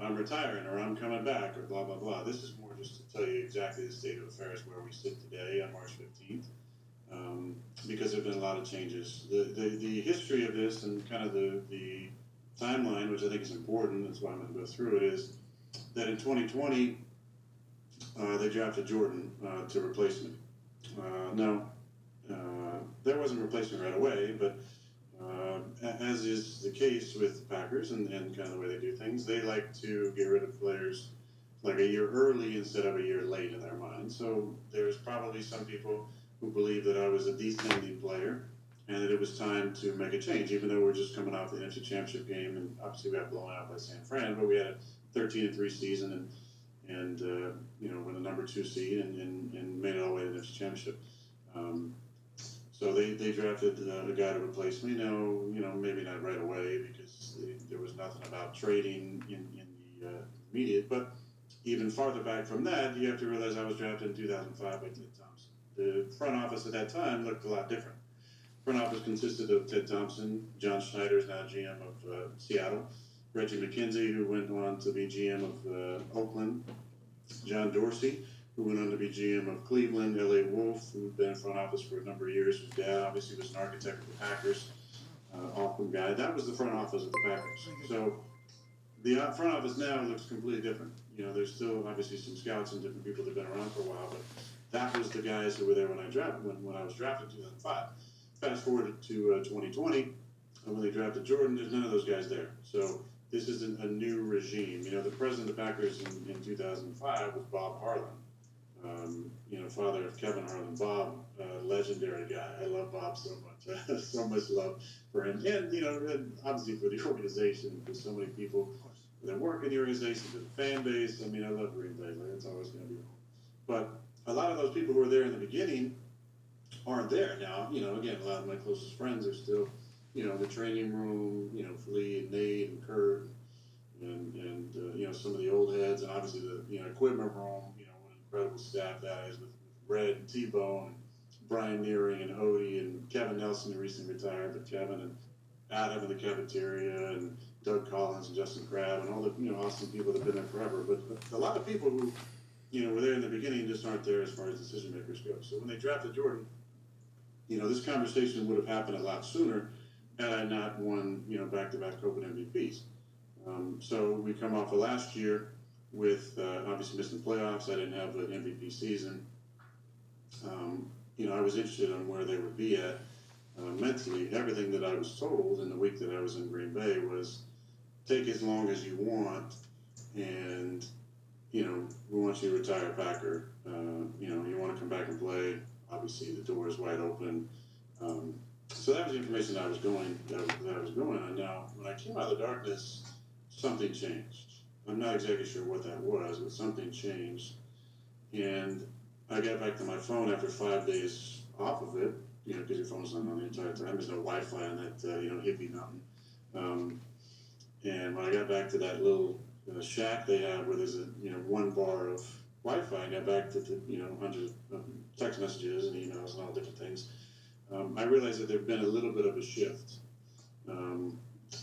I'm retiring or I'm coming back or blah, blah, blah. This is more just to tell you exactly the state of affairs where we sit today on March 15th. Because there have been a lot of changes. The history of this and kind of the timeline, which I think is important, that's why I'm going to go through it, is that in 2020, they drafted Jordan to replace me. There wasn't a replacement right away, but as is the case with the Packers and kind of the way they do things, they like to get rid of players like a year early instead of a year late in their mind. So there's probably some people who believe that I was a descending player and that it was time to make a change, even though we're just coming off the NFC Championship game, and obviously we got blown out by San Fran, but we had a 13-3 season and were the number 2 seed and made it all the way to the NFC Championship. So they drafted a guy to replace me. Now, maybe not right away because there was nothing about trading in the immediate, but even farther back from that, you have to realize I was drafted in 2005 by Ted Thompson. The front office at that time looked a lot different. Front office consisted of Ted Thompson, John Schneider is now GM of Seattle, Reggie McKenzie, who went on to be GM of Oakland, John Dorsey, who went on to be GM of Cleveland, Elliott Wolf, who'd been in front office for a number of years. His dad obviously was an architect of the Packers, Auckland guy. That was the front office of the Packers. So the front office now looks completely different. You know, there's still obviously some scouts and different people that have been around for a while, but that was the guys who were there when I was drafted in 2005. Fast forward to 2020, and when they drafted Jordan, there's none of those guys there. So this is a new regime. You know, the president of the Packers in 2005 was Bob Harlan. You know, father of Kevin Harlan. Bob, legendary guy. I love Bob so much. So much love for him. And, you know, and obviously for the organization, for so many people that work in the organization, for the fan base. I mean, I love Green Bay. Like, it's always going to be home. But a lot of those people who were there in the beginning aren't there now. You know, again, a lot of my closest friends are still, you know, in the training room, you know, Flea and Nate and Kurt and you know, some of the old heads, and obviously the, you know, equipment room, you know, what an incredible staff that is with Red and T-Bone and Brian Nearing and Odie and Kevin Nelson, who recently retired, but Kevin and Adam in the cafeteria and Doug Collins and Justin Crabb and all the, you know, awesome people that have been there forever. But a lot of people who, you know, were there in the beginning just aren't there as far as decision makers go. So when they drafted Jordan, you know, this conversation would have happened a lot sooner had I not won, you know, back-to-back COVID MVPs. So we come off of last year with obviously missing playoffs. I didn't have an MVP season. You know, I was interested in where they would be at mentally. Everything that I was told in the week that I was in Green Bay was take as long as you want, and, you know, we want you to retire Packer. You know, you want to come back and play. Obviously, the door is wide open. So that was the information that I was going on. Now, when I came out of the darkness, something changed. I'm not exactly sure what that was, but something changed. And I got back to my phone after 5 days off of it, you know, because your phone's not on the entire time. There's no Wi-Fi on that, you know, hippie mountain. And when I got back to that little shack they have where there's a, you know, one bar of Wi-Fi, I got back to the, you know, hundreds of text messages and emails and all different things. I realized that there'd been a little bit of a shift.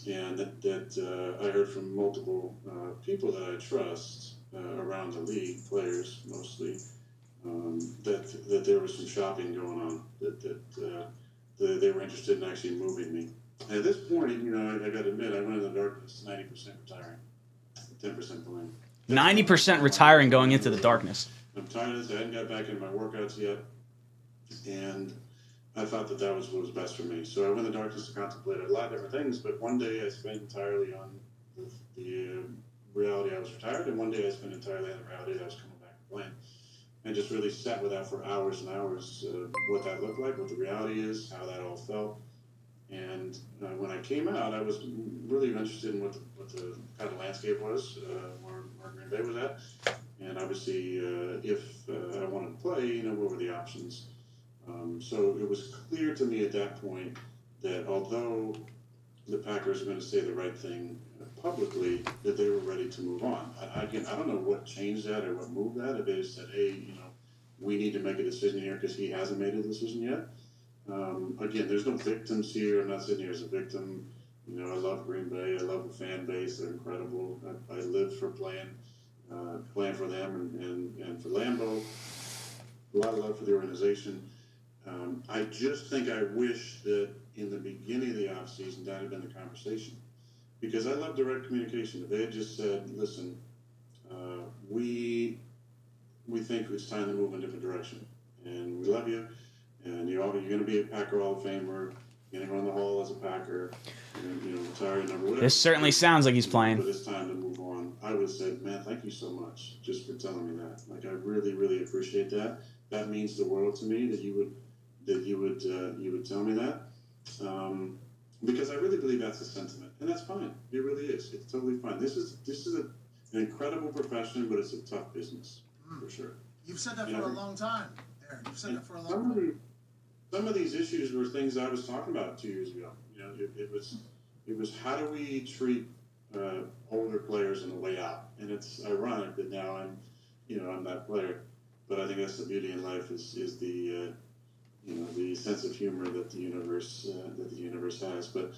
And that I heard from multiple people that I trust around the league, players mostly, that there was some shopping going on, that they were interested in actually moving me. And at this point, you know, I got to admit, I went in the darkness, 90% retiring, 10% playing. 90% retiring going into the darkness. I'm tired of this. I hadn't got back into my workouts yet. And I thought that was what was best for me. So I went in the darkness to contemplate a lot of different things, but one day I spent entirely on the reality I was retired, and one day I spent entirely on the reality that I was coming back and playing. And just really sat with that for hours and hours, what that looked like, what the reality is, how that all felt. And when I came out, I was really interested in what the kind of landscape was, where Green Bay was at. And obviously, if I wanted to play, you know, what were the options? So it was clear to me at that point that although the Packers were going to say the right thing publicly, that they were ready to move on. Again, I don't know what changed that or what moved that. If they just said, hey, you know, we need to make a decision here because he hasn't made a decision yet. Again, there's no victims here. I'm not sitting here as a victim. You know, I love Green Bay. I love the fan base. They're incredible. I live for playing for them and for Lambeau. A lot of love for the organization. I just think I wish that in the beginning of the offseason that had been the conversation. Because I love direct communication. If they had just said, listen, we think it's time to move in a different direction. And we love you. And you're going to be a Packer Hall of Famer. You're going to go in the Hall as a Packer. And, you know, retire your number, whatever. This certainly sounds like he's playing. But it's time to move on. I would have said, man, thank you so much just for telling me that. Like, I really, really appreciate that. That means the world to me that you would tell me that. Because I really believe that's a sentiment, and that's fine. It really is. It's totally fine. This is an incredible profession, but it's a tough business for sure. You've said that for a long time, Aaron. You've said that for a long time. Some of these issues were things I was talking about 2 years ago. You know, it was how do we treat older players on the way out? And it's ironic that now I'm that player, but I think that's the beauty in life is the the sense of humor that the universe has. But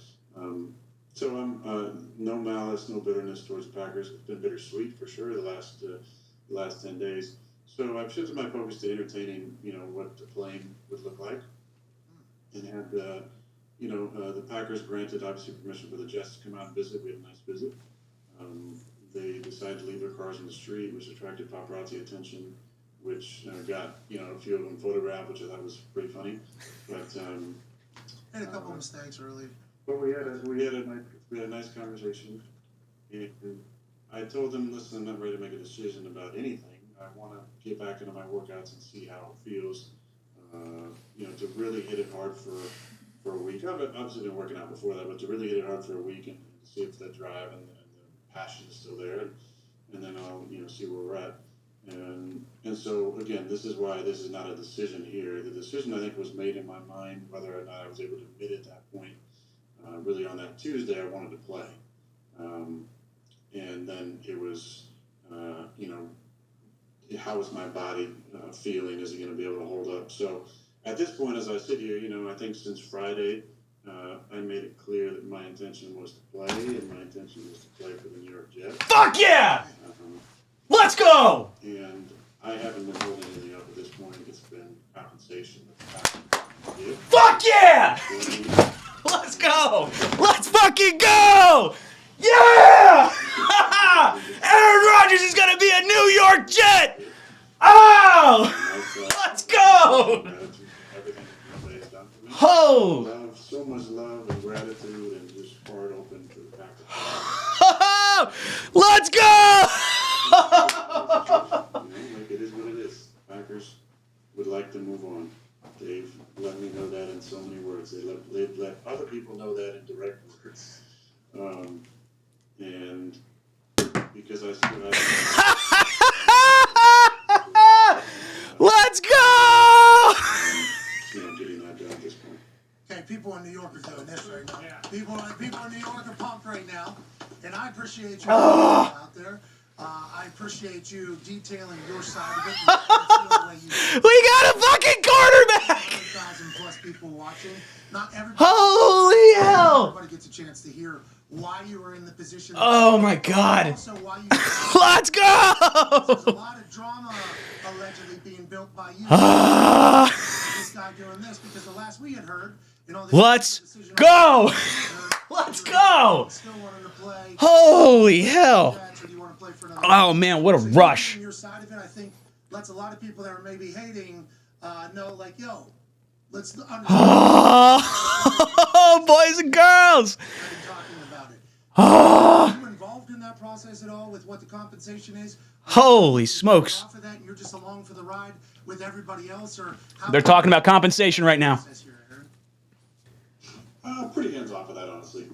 so I'm no malice, no bitterness towards the Packers. It's been bittersweet for sure the last 10 days. So I've shifted my focus to entertaining, you know, what the playing would look like, and had the Packers granted obviously permission for the Jets to come out and visit. We had a nice visit. They decided to leave their cars in the street, which attracted paparazzi attention, which got a few of them photographed, which I thought was pretty funny. But Made a couple of mistakes early. but we had a nice conversation, and I told them, listen, I'm not ready to make a decision about anything. I want to get back into my workouts and see how it feels. To really hit it hard for a week. I've obviously been working out before that, but to really hit it hard for a week and see if the drive and the passion is still there, and then I'll see where we're at. And so again, this is why this is not a decision here. The decision I think was made in my mind whether or not I was able to admit at that point. Really on that Tuesday, I wanted to play, and then it was how is my body feeling? Is it going to be able to hold up? So at this point, as I sit here, I think since Friday, I made it clear that my intention was to play, and my intention was to play for the New York Jets. Fuck yeah! Let's go! And I haven't been holding anything up at this point. It's been compensation. Fuck yeah! Let's go! Let's fucking go! Yeah! Aaron Rodgers is gonna be a New York Jet! Oh! Let's go! Oh! Love, so much love and gratitude and just heart open to the Packers. Let's go! Like it is what it is. Packers would like to move on. They've let me know that in so many words. They've let other people know that in direct words. And because I still Let's go! Getting that done at this point. Okay, people in New York are doing this right now. People in New York are pumped right now, and I appreciate you out there. I appreciate you detailing your side of it. We got a fucking quarterback! 100,000 plus people watching. Not everybody. Holy hell! Everybody gets a chance to hear why you were in the position. Oh my God! Also, why you. Let's go! There's a lot of drama allegedly being built by you. This guy doing this because the last we had heard, Let's go! Let's go! Still wanting to play. Holy hell! Oh man, what a So rush! your side of it, I think, lets a lot of people that are maybe hating know, like, yo, let's understand. Oh, boys and girls! Talking about it. Are you involved in that process at all with what the compensation is? Holy smokes! Off of that, and you're just along for the ride with everybody else, or how They're talking about compensation right now. Pretty hands off of that, honestly.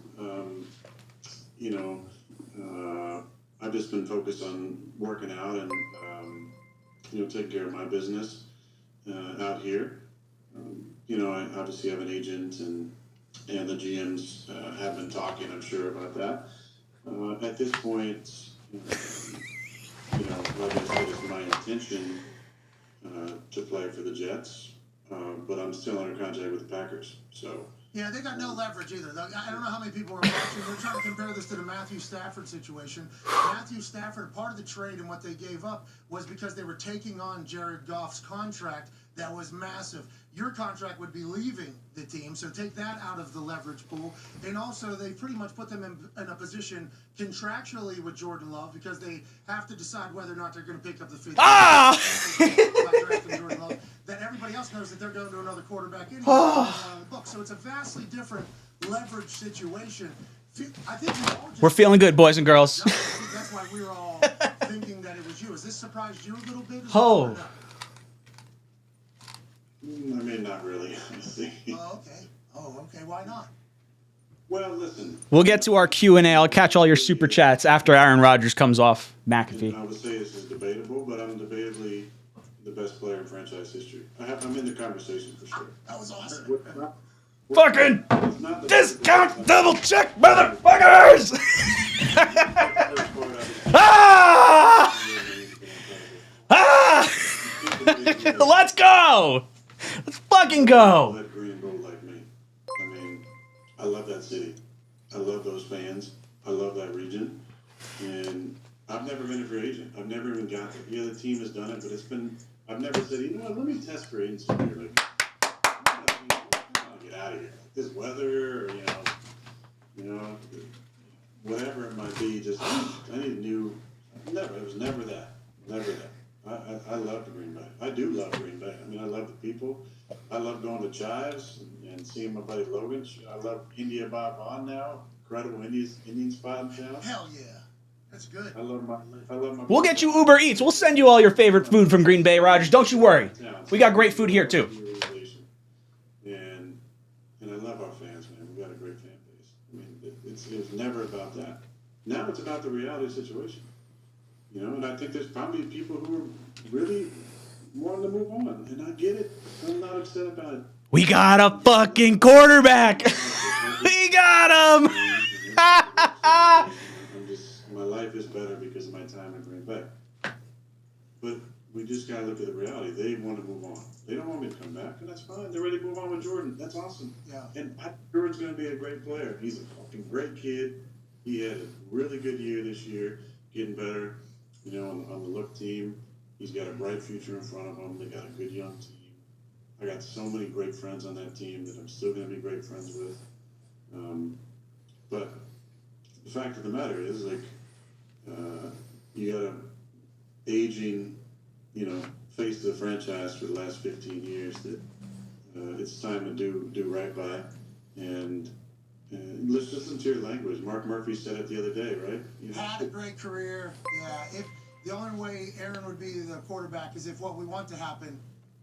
I've just been focused on working out and taking care of my business out here. I obviously have an agent, and the GMs have been talking, I'm sure, about that. At this point, like I said, it's my intention to play for the Jets, but I'm still under contract with the Packers, so. Yeah, they got no leverage either. I don't know how many people are watching. They're trying to compare this to the Matthew Stafford situation. Matthew Stafford, part of the trade and what they gave up was because they were taking on Jared Goff's contract that was massive. Your contract would be leaving the team, so take that out of the leverage pool. And also, they pretty much put them in a position contractually with Jordan Love because they have to decide whether or not they're going to pick up the fifth. Jordan Love, that everybody else knows that they're going to another quarterback anyway. So it's a vastly different leverage situation. I think we're feeling good, boys and girls. That's why we were all thinking that it was you. Has this surprised you a little bit? Oh. I mean, not really, honestly. Oh, okay. Why not? Well, listen. We'll get to our Q&A. I'll catch all your super chats after Aaron Rodgers comes off McAfee. I would say this is debatable, but I'm debatably the best player in franchise history. I'm in the conversation for sure. That was awesome. Fucking discount double check, motherfuckers! Let's go! Let's fucking go! Let green and gold like me. I mean, I love that city. I love those fans. I love that region. And I've never been a free agent. I've never even got it. Yeah, the team has done it, but I've never said, you know what, let me test free agency here. Like, get out of here. This weather, or, whatever it might be. Just I need a new. Never. It was never that. Never that. I love the Green Bay. I do love Green Bay. I mean, I love the people. I love going to Chives and seeing my buddy Logan. I love India Bob on now. Incredible Indian spot in town. Hell yeah. That's good. I love my. We'll get you Uber Eats. We'll send you all your favorite food from Green Bay, Rodgers. Don't you worry. We got great food here too. And I love our fans, man. We got a great fan base. I mean, it was never about that. Now it's about the reality situation. You know, and I think there's probably people who are really wanting to move on, and I get it. I'm not upset about it. We got a fucking quarterback. We got him. My life is better because of my time in Green Bay. But we just gotta look at the reality. They want to move on. They don't want me to come back, and that's fine. They're ready to move on with Jordan. That's awesome. Yeah. And Jordan's gonna be a great player. He's a fucking great kid. He had a really good year this year, getting better. You know, on the look team, he's got a bright future in front of him. They got a good young team. I got so many great friends on that team that I'm still going to be great friends with. But the fact of the matter is, like, you got an aging, you know, face of the franchise for the last 15 years that it's time to do right by. And let's listen to your language. Mark Murphy said it the other day, right? You know, Had a great career. Yeah. If the only way Aaron would be the quarterback is if what we want to happen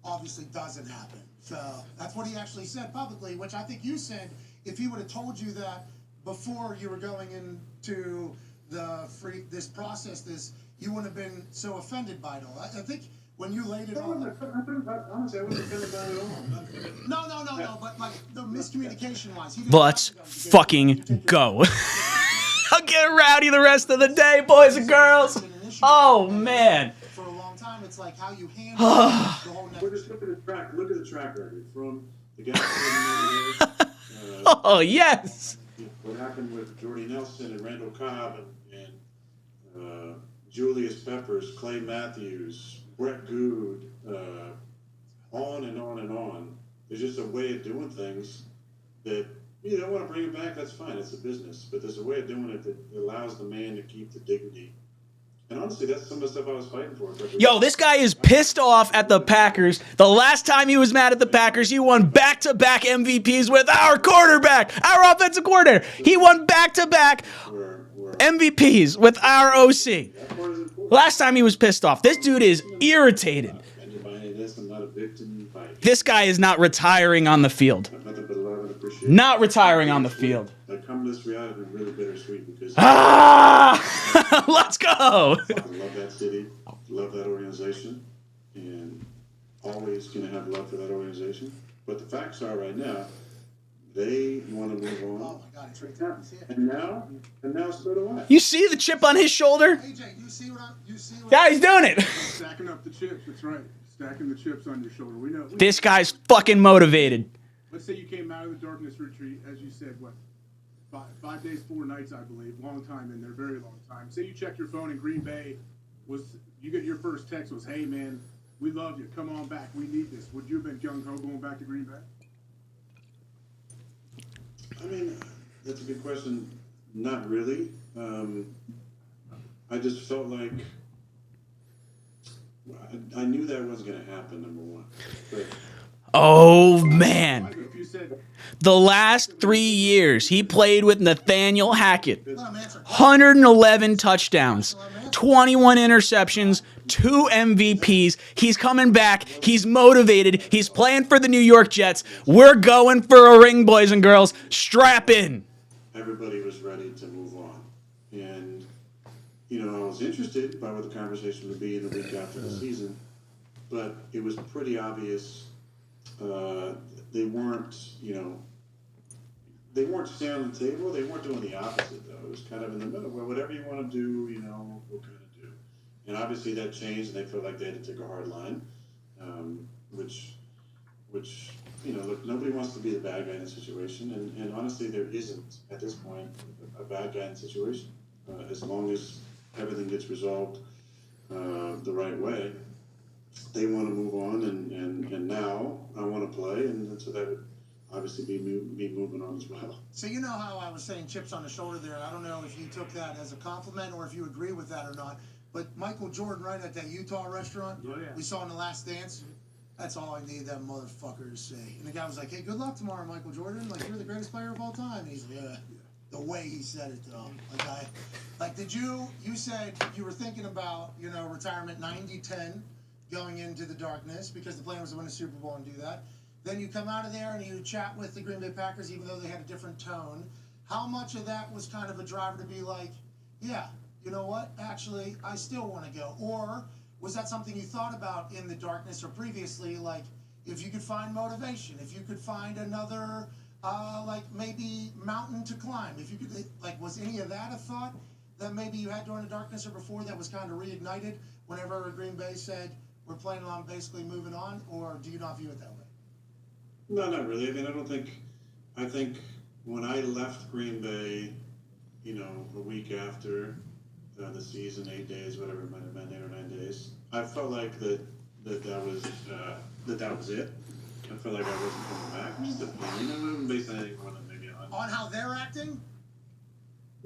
obviously doesn't happen. So that's what he actually said publicly, which I think you said if he would have told you that before you were going into this process, you wouldn't have been so offended by it all. I think when you laid it on. Honestly, I wasn't offended by it at all. No. But like the miscommunication wise, Let's fucking go. I'll get rowdy the rest of the day, boys and girls. Oh man. For a long time, it's like how you handle the whole. We're just looking at the track. Look at the track record from the guy. Oh yes. What happened with Jordy Nelson and Randall Cobb and Julius Peppers, Clay Matthews, Brett Good, on and on and on. There's just a way of doing things that you don't want to bring it back. That's fine. It's a business, but there's a way of doing it that allows the man to keep the dignity. And honestly, that's some of the stuff I was fighting for. Yo, this guy is pissed off at the Packers. The last time he was mad at the Packers, he won back-to-back MVPs with our quarterback, our offensive coordinator. He won back-to-back MVPs with our OC. Last time he was pissed off. This dude is irritated. This guy is not retiring on the field. Not retiring on the field. I come to this reality really bittersweet because let's go. I love that city, love that organization, and always going to have love for that organization. But the facts are right now, they want to move on. Oh my God, it's right there. And now so do I. You see the chip on his shoulder? AJ, you see what? Yeah, he's doing it. Stacking up the chips. That's right. Stacking the chips on your shoulder. We know. This guy's fucking motivated. Let's say you came out of the darkness retreat, as you said, what, 5 days, 4 nights, I believe. Long time in there, very long time. Say you check your phone in Green Bay, you get your first text was, hey man, we love you, come on back, we need this. Would you have been gung-ho going back to Green Bay? I mean, that's a good question. Not really. I just felt like I knew that wasn't going to happen, number one. But Oh, man. The last 3 years, he played with Nathaniel Hackett. 111 touchdowns, 21 interceptions, 2 MVPs. He's coming back. He's motivated. He's playing for the New York Jets. We're going for a ring, boys and girls. Strap in. Everybody was ready to move on. And, you know, I was interested by what the conversation would be in the week after the season. But it was pretty obvious they weren't, you know, they weren't staying on the table. They weren't doing the opposite, though. It was kind of in the middle. Well, whatever you want to do, you know, we'll kind of do. And obviously that changed, and they felt like they had to take a hard line, which, you know, look, nobody wants to be the bad guy in a situation. And honestly, there isn't, at this point, a bad guy in a situation. As long as everything gets resolved the right way, they want to move on, and now I want to play, and so obviously be moving on as well. So you know how I was saying chips on the shoulder there. I don't know if you took that as a compliment or if you agree with that or not. But Michael Jordan, right at that Utah restaurant we saw in The Last Dance, that's all I need that motherfucker to say. And the guy was like, "Hey, good luck tomorrow, Michael Jordan. Like, you're the greatest player of all time." And he's like, "Yeah." The way he said it, though. Did you said you were thinking about, retirement 90-10 going into the darkness because the plan was to win a Super Bowl and do that. Then you come out of there and you chat with the Green Bay Packers, even though they had a different tone. How much of that was kind of a driver to be like, yeah, you know what? Actually, I still want to go. Or was that something you thought about in the darkness or previously? Like, if you could find motivation, if you could find another, maybe mountain to climb, if you could, was any of that a thought that maybe you had during the darkness or before that was kind of reignited whenever Green Bay said, we're planning on basically moving on? Or do you not view it that way? No, not really. I mean, I think when I left Green Bay, a week after the season, 8 days, whatever it might have been, 8 or 9 days, I felt like that was it. I felt like I wasn't coming back. Just opinion. I wasn't based on anything more than maybe on how they're acting.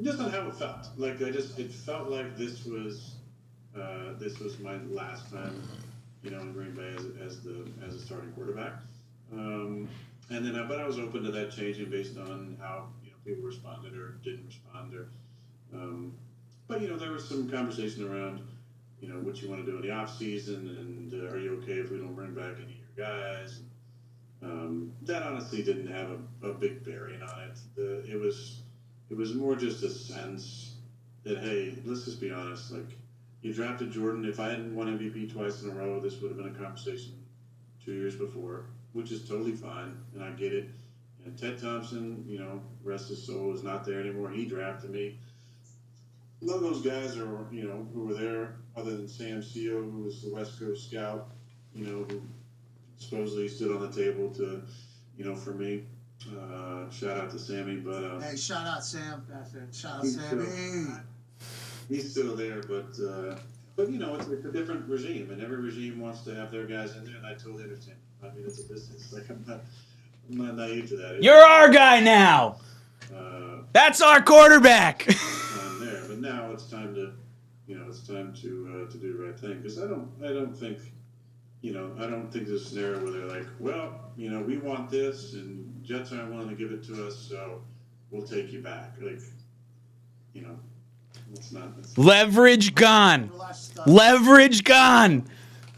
Just on how it felt. It felt like this was my last time, in Green Bay as a starting quarterback. But I was open to that changing based on how people responded or didn't respond, there was some conversation around what you want to do in the off season and are you okay if we don't bring back any of your guys? That honestly didn't have a big bearing on it. It was more just a sense that, hey, let's just be honest. Like, you drafted Jordan. If I hadn't won MVP twice in a row, this would have been a conversation 2 years before, which is totally fine, and I get it. And Ted Thompson, rest his soul, is not there anymore. He drafted me. None of those guys are, who were there, other than Sam Seo, who was the West Coast scout, who supposedly stood on the table to, for me. Shout out to Sammy, but hey, shout out Sam. That's it. Shout out Sammy. He's still there, but it's a different regime, and every regime wants to have their guys in there, and I totally understand. I mean, it's a business. Like, I'm not naive to that. You're our guy now. That's our quarterback. I'm there, but now it's time to, to do the right thing. Because I don't think there's a scenario where they're like, well, we want this, and Jets aren't willing to give it to us, so we'll take you back. Like, it's not. Leverage gone. Leverage gone.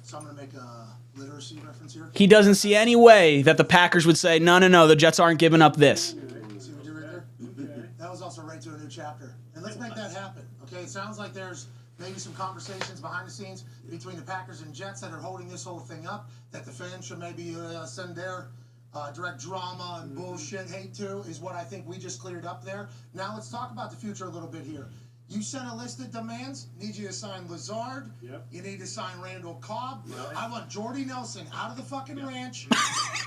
So I'm going to make a literacy reference here. He doesn't see any way that the Packers would say, no, the Jets aren't giving up this. See what you did right there? Okay. That was also right to a new chapter. And let's make that happen. Okay, it sounds like there's maybe some conversations behind the scenes between the Packers and Jets that are holding this whole thing up, that the fans should maybe send their direct drama and bullshit hate to, is what I think we just cleared up there. Now let's talk about the future a little bit here. You sent a list of demands. Need you to sign Lazard. Yep. You need to sign Randall Cobb. Yep. I want Jordy Nelson out of the fucking ranch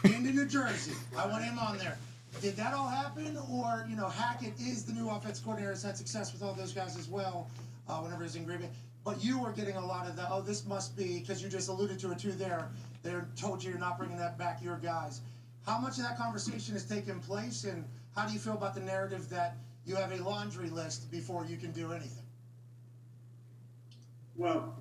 into New Jersey. I want him on there. Did that all happen? Or, Hackett is the new offense coordinator, has had success with all those guys as well whenever he's in Green Bay. But you were getting a lot of the, this must be, because you just alluded to it too there, they told you you're not bringing that back, your guys. How much of that conversation has taken place, and how do you feel about the narrative that you have a laundry list before you can do anything? Well,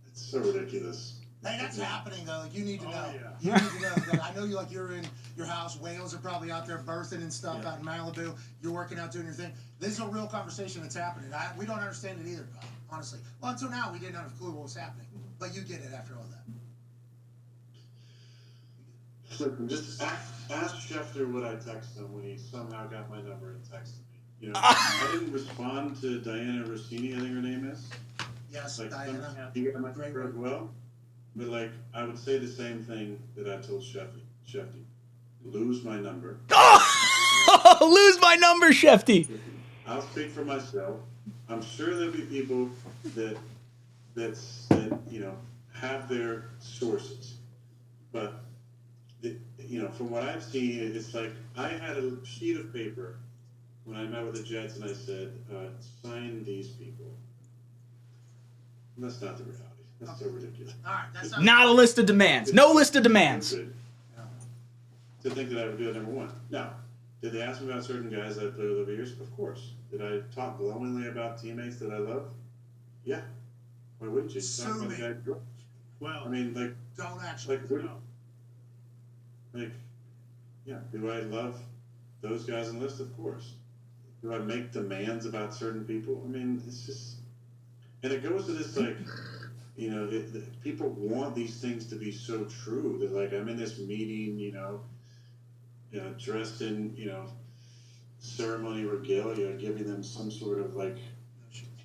it's so ridiculous. Hey, that's happening though. Like, you need to know. Yeah. You need to know that. I know you're in your house. Whales are probably out there birthing and stuff out in Malibu. You're working out, doing your thing. This is a real conversation that's happening. We don't understand it either, honestly. Well, until now, we didn't have a clue what was happening. But you get it after all that. Look, just ask Schefter what I texted him when he somehow got my number and texted me. I didn't respond to Diana Rossini, I think her name is. Yes, Like, Diana. you got my number as well. But I would say the same thing that I told Shefty. Lose my number. Lose my number, Shefty. I'll speak for myself. I'm sure there'll be people that have their sources, but from what I've seen, it's like I had a sheet of paper when I met with the Jets, and I said, sign these people. And that's not the reality. That's so ridiculous. All right, that's Not a list of demands. No list of demands. to think that I would do it, number one. Now, did they ask me about certain guys that I played with over the years? Of course. Did I talk glowingly about teammates that I love? Yeah. Why wouldn't you? Sue Talk about me. the guy- Well, I mean, like, Don't actually. like, yeah. Do I love those guys on the list? Of course. Do I make demands about certain people? I mean, it's just, and it goes to this, like, you know, people want these things to be so true. They're like, I'm in this meeting, dressed in, ceremony regalia, giving them some sort of like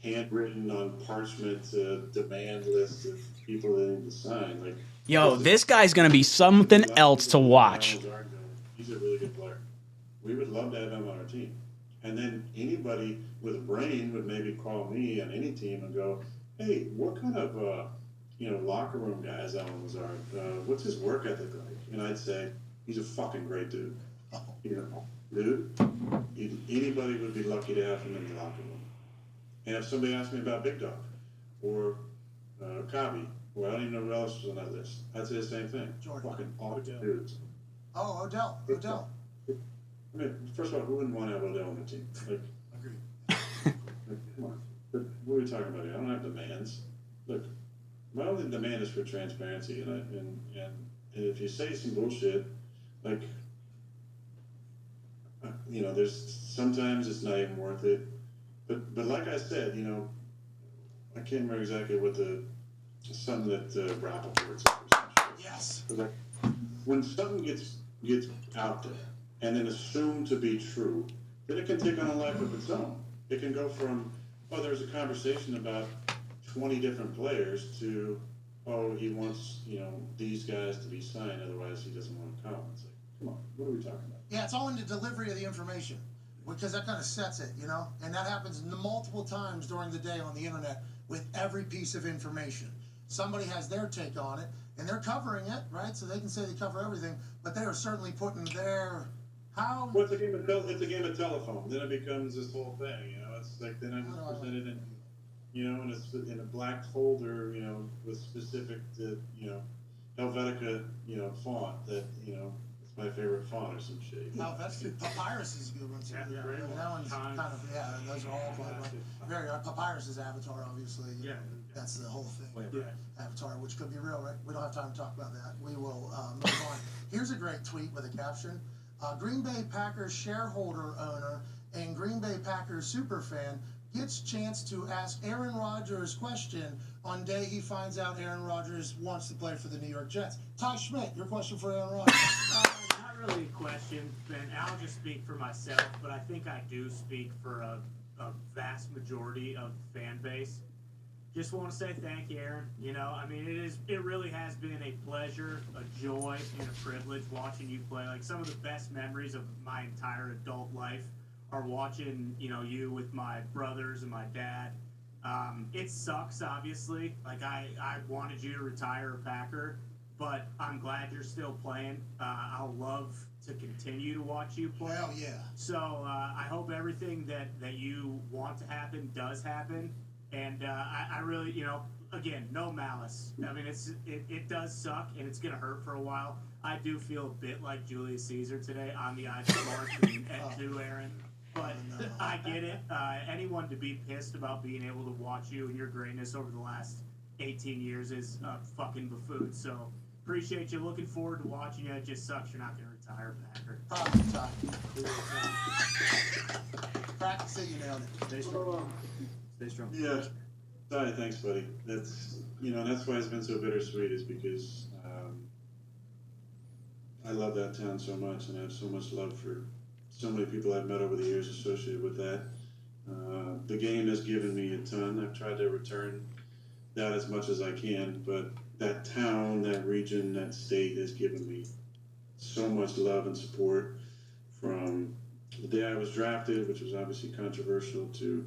handwritten on parchment demand list of people they need to sign. Like, Yo, this guy's going to be something else to watch. He's a really good player. We would love to have him on our team. And then anybody with a brain would maybe call me on any team and go, hey, what kind of, locker room guy is Alan Lazard? What's his work ethic like? And I'd say, he's a fucking great dude. Dude, anybody would be lucky to have him in the locker room. And if somebody asked me about Big Dog or Kabi, or I don't even know who else was on that list, I'd say the same thing. Jordan. Fucking awesome dudes. Oh, Odell. I mean, first of all, who wouldn't want to have Odell on the team? Like, Agreed. come on. But what are we talking about here? I don't have demands. Look, my only demand is for transparency, and if you say some bullshit, like, there's sometimes it's not even worth it. But like I said, I can't remember exactly what something that Rappaport said. Yes. But like, when something gets out there and then assumed to be true, then it can take on a life of its own. It can go from, there's a conversation about 20 different players to, he wants, these guys to be signed, otherwise he doesn't want to come. It's like, come on, what are we talking about? Yeah, it's all in the delivery of the information, because that kind of sets it, and that happens multiple times during the day on the internet with every piece of information. Somebody has their take on it, and they're covering it, right? So they can say they cover everything, but they are certainly putting their how. Well, it's a game of telephone. Then it becomes this whole thing, It's like then I'm presented in a black folder, with specific, Helvetica, font that it's my favorite font or some shit. Papyrus is a good one too. Yeah, That one's kind of those are all very Papyrus's Avatar, obviously. Yeah. That's the whole thing. Yeah. Avatar, which could be real, right? We don't have time to talk about that. We will move on. Here's a great tweet with a caption. Green Bay Packers shareholder owner and Green Bay Packers superfan gets chance to ask Aaron Rodgers question on day he finds out Aaron Rodgers wants to play for the New York Jets. Ty Schmidt, your question for Aaron Rodgers. Not really a question, Ben. I'll just speak for myself, but I think I do speak for a vast majority of the fan base. Just want to say thank you, Aaron. It really has been a pleasure, a joy, and a privilege watching you play. Like, some of the best memories of my entire adult life are watching, you with my brothers and my dad. It sucks, obviously. Like, I wanted you to retire a Packer, but I'm glad you're still playing. I'll love to continue to watch you play. Hell yeah. So I hope everything that you want to happen does happen. And I really, again, no malice. I mean, it does suck, and it's going to hurt for a while. I do feel a bit like Julius Caesar today on the ice court to Aaron. But I get it. Anyone to be pissed about being able to watch you and your greatness over the last 18 years is a fucking buffoon. So appreciate you. Looking forward to watching you. It just sucks you're not going to retire, Packer. Practice it, you nailed it. Stay strong. Stay strong. Yeah. Sorry, thanks, buddy. That's that's why it's been so bittersweet, is because I love that town so much, and I have so much love for so many people I've met over the years associated with that. The game has given me a ton. I've tried to return that as much as I can, but that town, that region, that state has given me so much love and support, from the day I was drafted, which was obviously controversial, to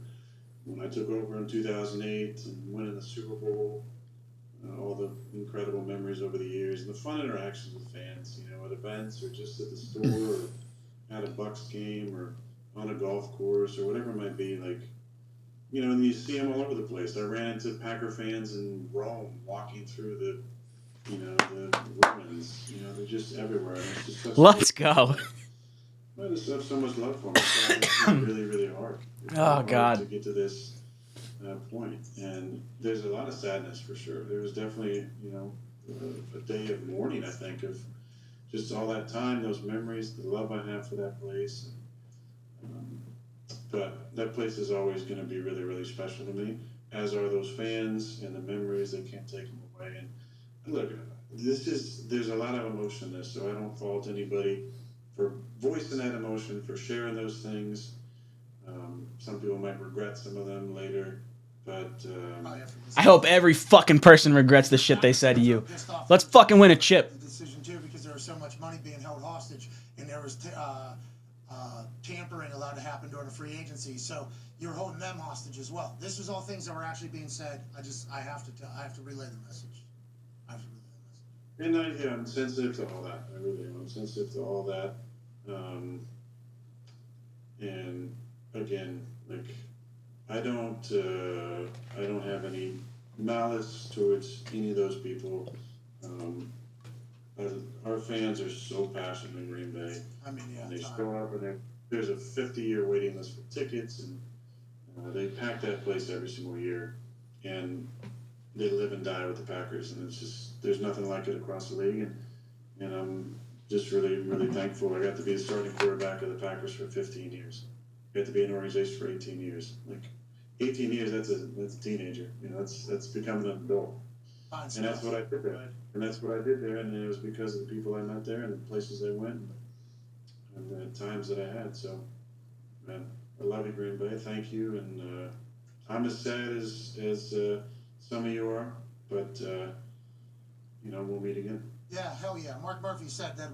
when I took over in 2008 and winning the Super Bowl. All the incredible memories over the years, and the fun interactions with fans, at events or just at the store or at a Bucks game or on a golf course or whatever it might be. Like, and you see them all over the place. I ran into Packer fans in Rome walking through the women's, they're just everywhere. And it's just such Let's go. I just have so much love for them. It's really, really hard. It's Oh, hard God. to get to this point. And there's a lot of sadness for sure. There was definitely, a day of mourning, I think, of just all that time, those memories, the love I have for that place. But that place is always going to be really, really special to me, as are those fans and the memories. They can't take them away. And look, there's a lot of emotion in this, so I don't fault anybody for voicing that emotion, for sharing those things. Some people might regret some of them later, but I hope every fucking person regrets the shit they said to you. Let's fucking win a chip. The decision too, because there was so much money being held hostage, and there was tampering allowed to happen during a free agency. So you're holding them hostage as well. This was all things that were actually being said. I have to relay the message. And I'm sensitive to all that. I really am. I'm sensitive to all that. And again, like I don't have any malice towards any of those people. Our fans are so passionate in Green Bay. I mean, yeah. And they show up, and there's a 50-year waiting list for tickets, and they pack that place every single year. And they live and die with the Packers, and it's just there's nothing like it across the league, and I'm just really, really thankful. I got to be the starting quarterback of the Packers for 15 years. I got to be in an organization for 18 years. Like 18 years, that's a teenager. That's becoming an adult. And that's what I did there. And that's what I did there, and it was because of the people I met there and the places I went and the times that I had. So, man, I love you, Green Bay. Thank you, and I'm as sad as some of you are, but we'll meet again. Yeah, hell yeah. Mark Murphy said that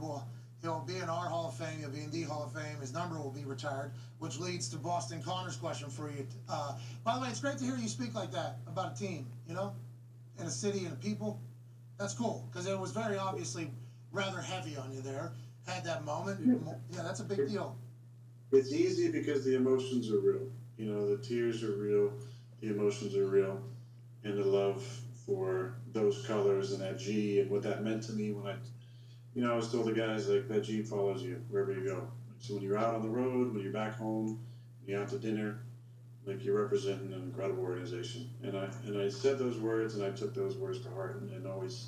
he'll be in our Hall of Fame. He'll be in the Hall of Fame. His number will be retired, which leads to Boston Connor's question for you. By the way, it's great to hear you speak like that about a team, in a city and people. That's cool, because it was very obviously rather heavy on you there. Had that moment. Yeah, that's a big deal. It's easy because the emotions are real. The tears are real. The emotions are real. And the love for those colors and that G and what that meant to me when I always told the guys, like, that G follows you wherever you go. So when you're out on the road, when you're back home, when you're out to dinner, like, you're representing an incredible organization. And I said those words, and I took those words to heart, and always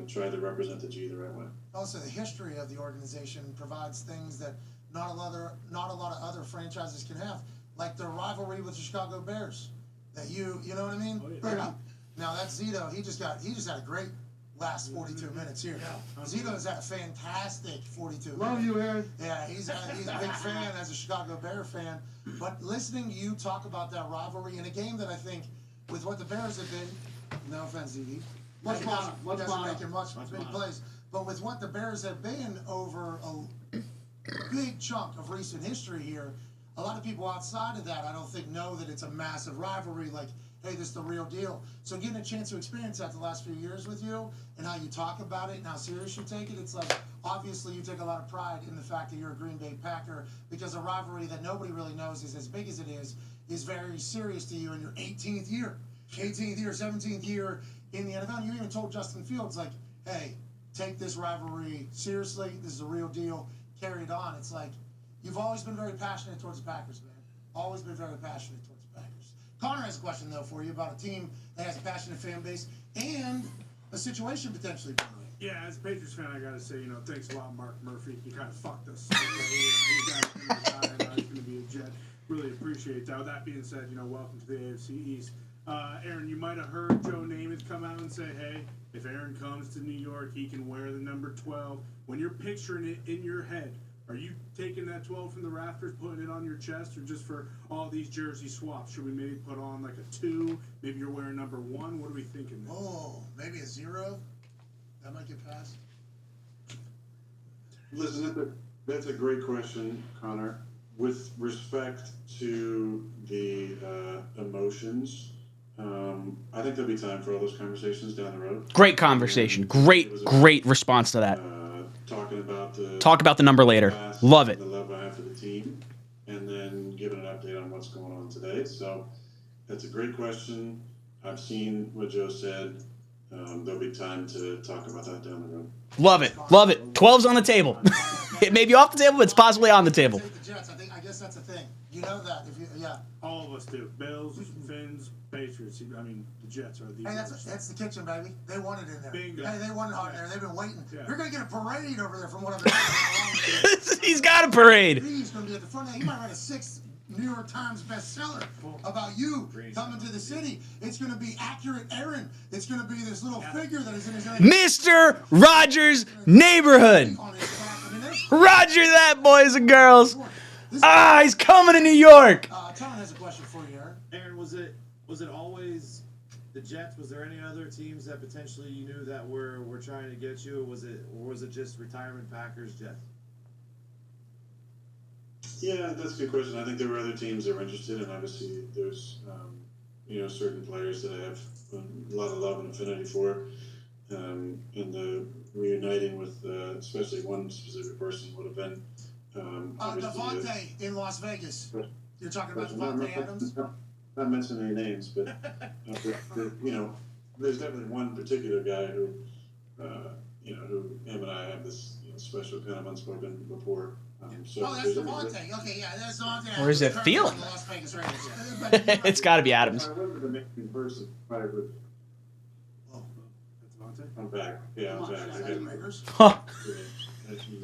tried to represent the G the right way. Also, the history of the organization provides things that not a lot of other franchises can have, like their rivalry with the Chicago Bears. That you know what I mean? Oh, yeah. Now that's Zito. He just had a great last 42 minutes here. Yeah. Zito's had a fantastic 42 minutes. Love you, Aaron. Yeah, he's a big fan as a Chicago Bear fan. But listening to you talk about that rivalry in a game that I think, with what the Bears have been, no offense, ZD, doesn't make much big plays. But with what the Bears have been over a big chunk of recent history here, a lot of people outside of that, I don't think, know that it's a massive rivalry. Like, hey, this is the real deal. So getting a chance to experience that the last few years with you and how you talk about it and how serious you take it, it's like, obviously you take a lot of pride in the fact that you're a Green Bay Packer, because a rivalry that nobody really knows is as big as it is very serious to you in your 18th year, 17th year in the NFL. You even told Justin Fields, like, hey, take this rivalry seriously. This is a real deal. Carry it on. It's like, you've always been very passionate towards the Packers, man. Always been very passionate towards the Packers. Connor has a question, though, for you about a team that has a passionate fan base and a situation potentially brewing. Yeah, as a Patriots fan, I gotta say, thanks a lot, Mark Murphy. You kind of fucked us. He's going to be a Jet. Really appreciate that. With that being said, welcome to the AFC East. Aaron, you might have heard Joe Namath come out and say, hey, if Aaron comes to New York, he can wear the number 12. When you're picturing it in your head, are you taking that 12 from the rafters, putting it on your chest, or just for all these jersey swaps? Should we maybe put on like a 2? Maybe you're wearing number 1. What are we thinking there? Oh, maybe a 0? That might get passed. Listen, that's a great question, Connor. With respect to the emotions, I think there'll be time for all those conversations down the road. Great conversation. Great response to that. Talk about the number later. Love it. The love I have for the team, and then giving an update on what's going on today. So that's a great question. I've seen what Joe said. there'll be time to talk about that down the road. Love it. 12's on the table. It may be off the table, but it's possibly on the table. Take the Jets. I guess that's the thing. You know that. Yeah. All of us do. Bills, Finns, Patriots. I mean, the Jets are the. Hey, that's the kitchen, baby. They want it in there. Bingo. Hey, they want it out there. They've been waiting. Yeah. You're gonna get a parade over there from what I've been hearing. He's got a parade. He's gonna be at the front. He might write a 6 New York Times bestseller about you coming to the city. It's gonna be accurate, Aaron. It's gonna be this little figure that is in his Mr. Rodgers' neighborhood. on his back. I mean, there's Roger that, boys and girls. He's coming to New York. Tom has a question for you, Aaron. Aaron, was it always the Jets? Was there any other teams that potentially you knew that were trying to get you? Or was it just retirement Packers, Jets? Yeah, that's a good question. I think there were other teams that were interested, and obviously there's certain players that I have a lot of love and affinity for. And the reuniting with especially one specific person would have been Devontae in Las Vegas. You're talking about Devontae Adams? Not mentioning any names, but there's definitely one particular guy who who him and I have this special kind of unspoken rapport. That's Devontae. Okay, yeah, that's Devontae. Where's it feeling? The Las Vegas Raiders. It's got to be Adams. I remember the name in person. Probably would. That's Devontae? I'm back. Yeah, I'm back. I got Raiders? Huh. We didn't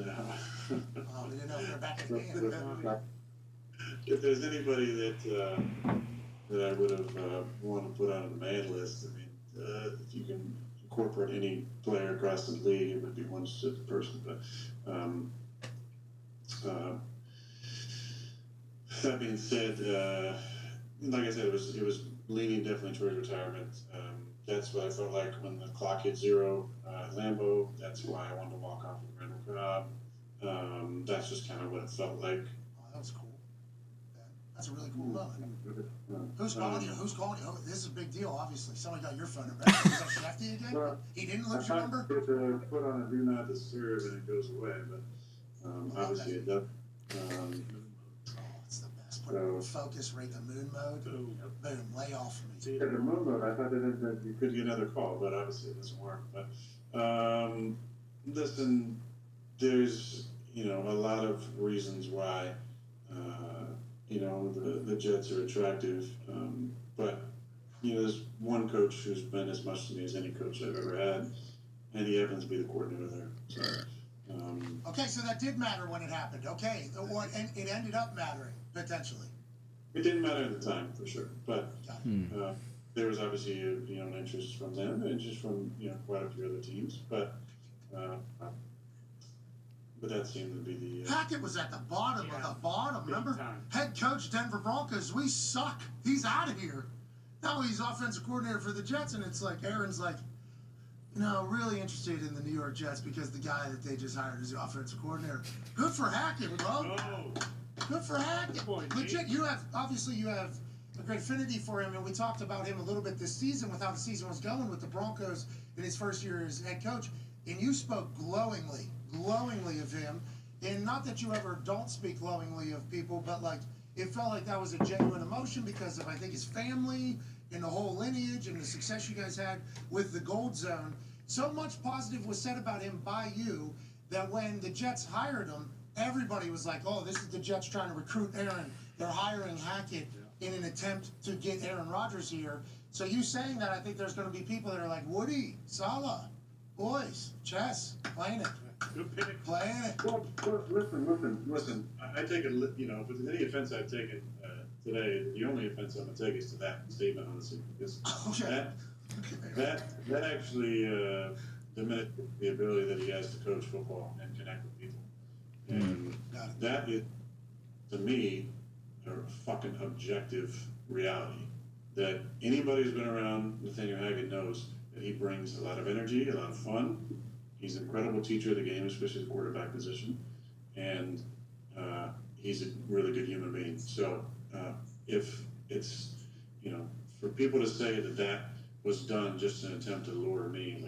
know they were back in the game. If there's anybody that I would have wanted to put on the man list, I mean, if you can incorporate any player across the league, it would be one specific person. But that being said, like I said, it was leaning definitely towards retirement. That's what I felt like when the clock hit 0 at Lambeau. That's why I wanted to walk off with Randall Cobb. That's just kind of what it felt like. Oh, that was cool. That's a really cool moment. Who's calling you? Who's calling you? Oh, this is a big deal, obviously. Somebody got your phone number. Is that Shefty again? He didn't lose your number? It's put on a do not disturb and it goes away, but obviously it does. It's the best. Put it on focus, rate the moon mode. Boom, lay off for me. Yeah, the moon mode, I thought that you could get another call, but obviously it doesn't work. But listen, there's a lot of reasons why the Jets are attractive, but there's one coach who's been as much to me as any coach I've ever had, Andy Evans be the coordinator there. So, okay, so that did matter when it happened. Okay, and it ended up mattering potentially. It didn't matter at the time for sure, but there was obviously an interest from them, and interest from quite a few other teams, but that seemed to be the. Hackett was at the bottom of the bottom. Remember, head coach Denver Broncos. We suck. He's out of here. Now he's offensive coordinator for the Jets, and it's like Aaron's like, really interested in the New York Jets because the guy that they just hired is the offensive coordinator. Good for Hackett, bro. Good for Hackett. Legit, you have a great affinity for him, and we talked about him a little bit this season with how the season was going with the Broncos in his first year as head coach, and you spoke glowingly of him. And not that you ever don't speak glowingly of people, but like it felt like that was a genuine emotion because of I think his family and the whole lineage and the success you guys had with the Gold Zone. So much positive was said about him by you that when the Jets hired him, everybody was like, "Oh, this is the Jets trying to recruit Aaron. They're hiring Hackett in an attempt to get Aaron Rodgers here." So you saying that, I think there's going to be people that are like, "Woody, Salah, boys, chess, playing it." Good pick. Playing it. Well, listen. I take with any offense I've taken today, the only offense I'm gonna take is to that statement, honestly, because that actually diminishes the ability that he has to coach football and connect with people, and that is, to me, a fucking objective reality that anybody who's been around Nathaniel Hackett knows that he brings a lot of energy, a lot of fun. He's an incredible teacher of the game, especially the quarterback position, and he's a really good human being. So if it's, for people to say that was done just in an attempt to lure me,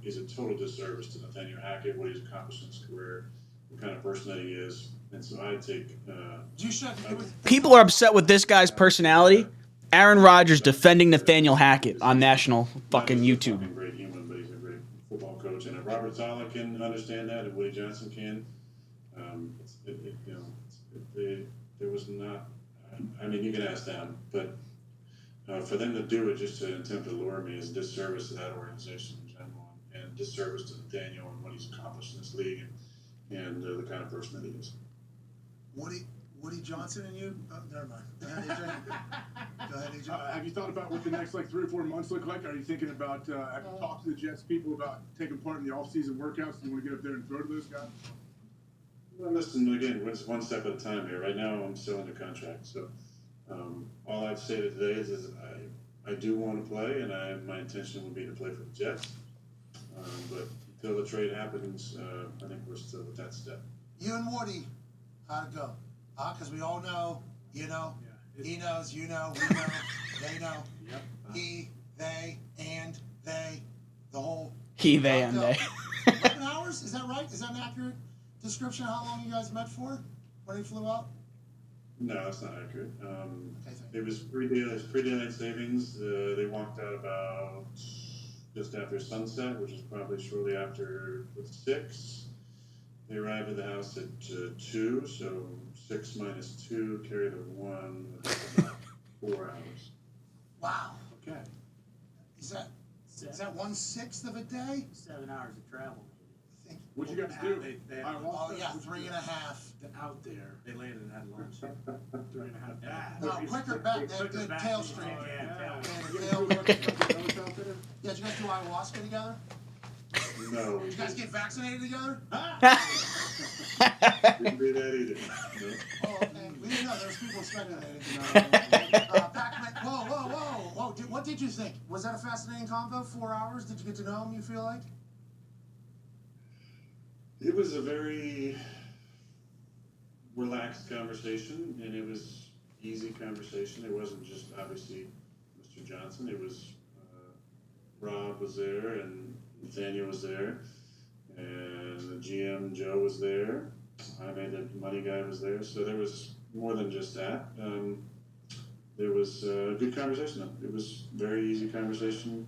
is a total disservice to Nathaniel Hackett, what he's accomplished in his career, what kind of person that he is. And so I take... People are upset with this guy's personality. Aaron Rodgers defending Nathaniel Hackett on national fucking YouTube. coach. And if Robert Saleh can understand that, and Woody Johnson can, there was not. I mean, you can ask them, but for them to do it just to attempt to lure me is a disservice to that organization in general, and disservice to Nathaniel and what he's accomplished in this league, and the kind of person that he is. Woody Johnson and you? Oh, never mind. Go ahead, AJ. Go ahead, AJ. Have you thought about what the next 3 or 4 months look like? Are you thinking about, have you talked to the Jets people about taking part in the off-season workouts? Do you want to get up there and throw to those guys? Well, listen, again, it's one step at a time here. Right now, I'm still under contract. So all I've stated today is I do want to play, and my intention would be to play for the Jets. But until the trade happens, I think we're still at that step. You and Woody, how'd it go? Because we all know, you know, he knows, you know, we know, they know. Yep. He, they, and they, the whole. He, they, and they. 11 hours? Is that right? Is that an accurate description of how long you guys met for when he flew out? No, that's not accurate. Okay, It was pre-daylight savings. They walked out about just after sunset, which is probably shortly after 6. They arrived at the house at 2, so 6 minus 2, carry the 1, about 4 hours. Wow. Okay. Is that 1/6 of a day? 7 hours of travel. What'd you guys do? They had Oh yeah, 3.5. out there. They landed and had lunch. 3.5 back. No, quicker back. They have good tail stream. Yeah. Yeah, did you guys do ayahuasca together? No, Did you guys get vaccinated together? didn't do that either. No. Oh, okay. We didn't know. There was people speculating. Pac-Man, whoa. What did you think? Was that a fascinating convo? 4 hours? Did you get to know him, you feel like? It was a very relaxed conversation, and it was easy conversation. It wasn't just obviously Mr. Johnson. It was Rob was there, and Nathaniel was there, and the GM Joe was there. I made the money guy was there, so there was more than just that. There was a good conversation. It was very easy conversation.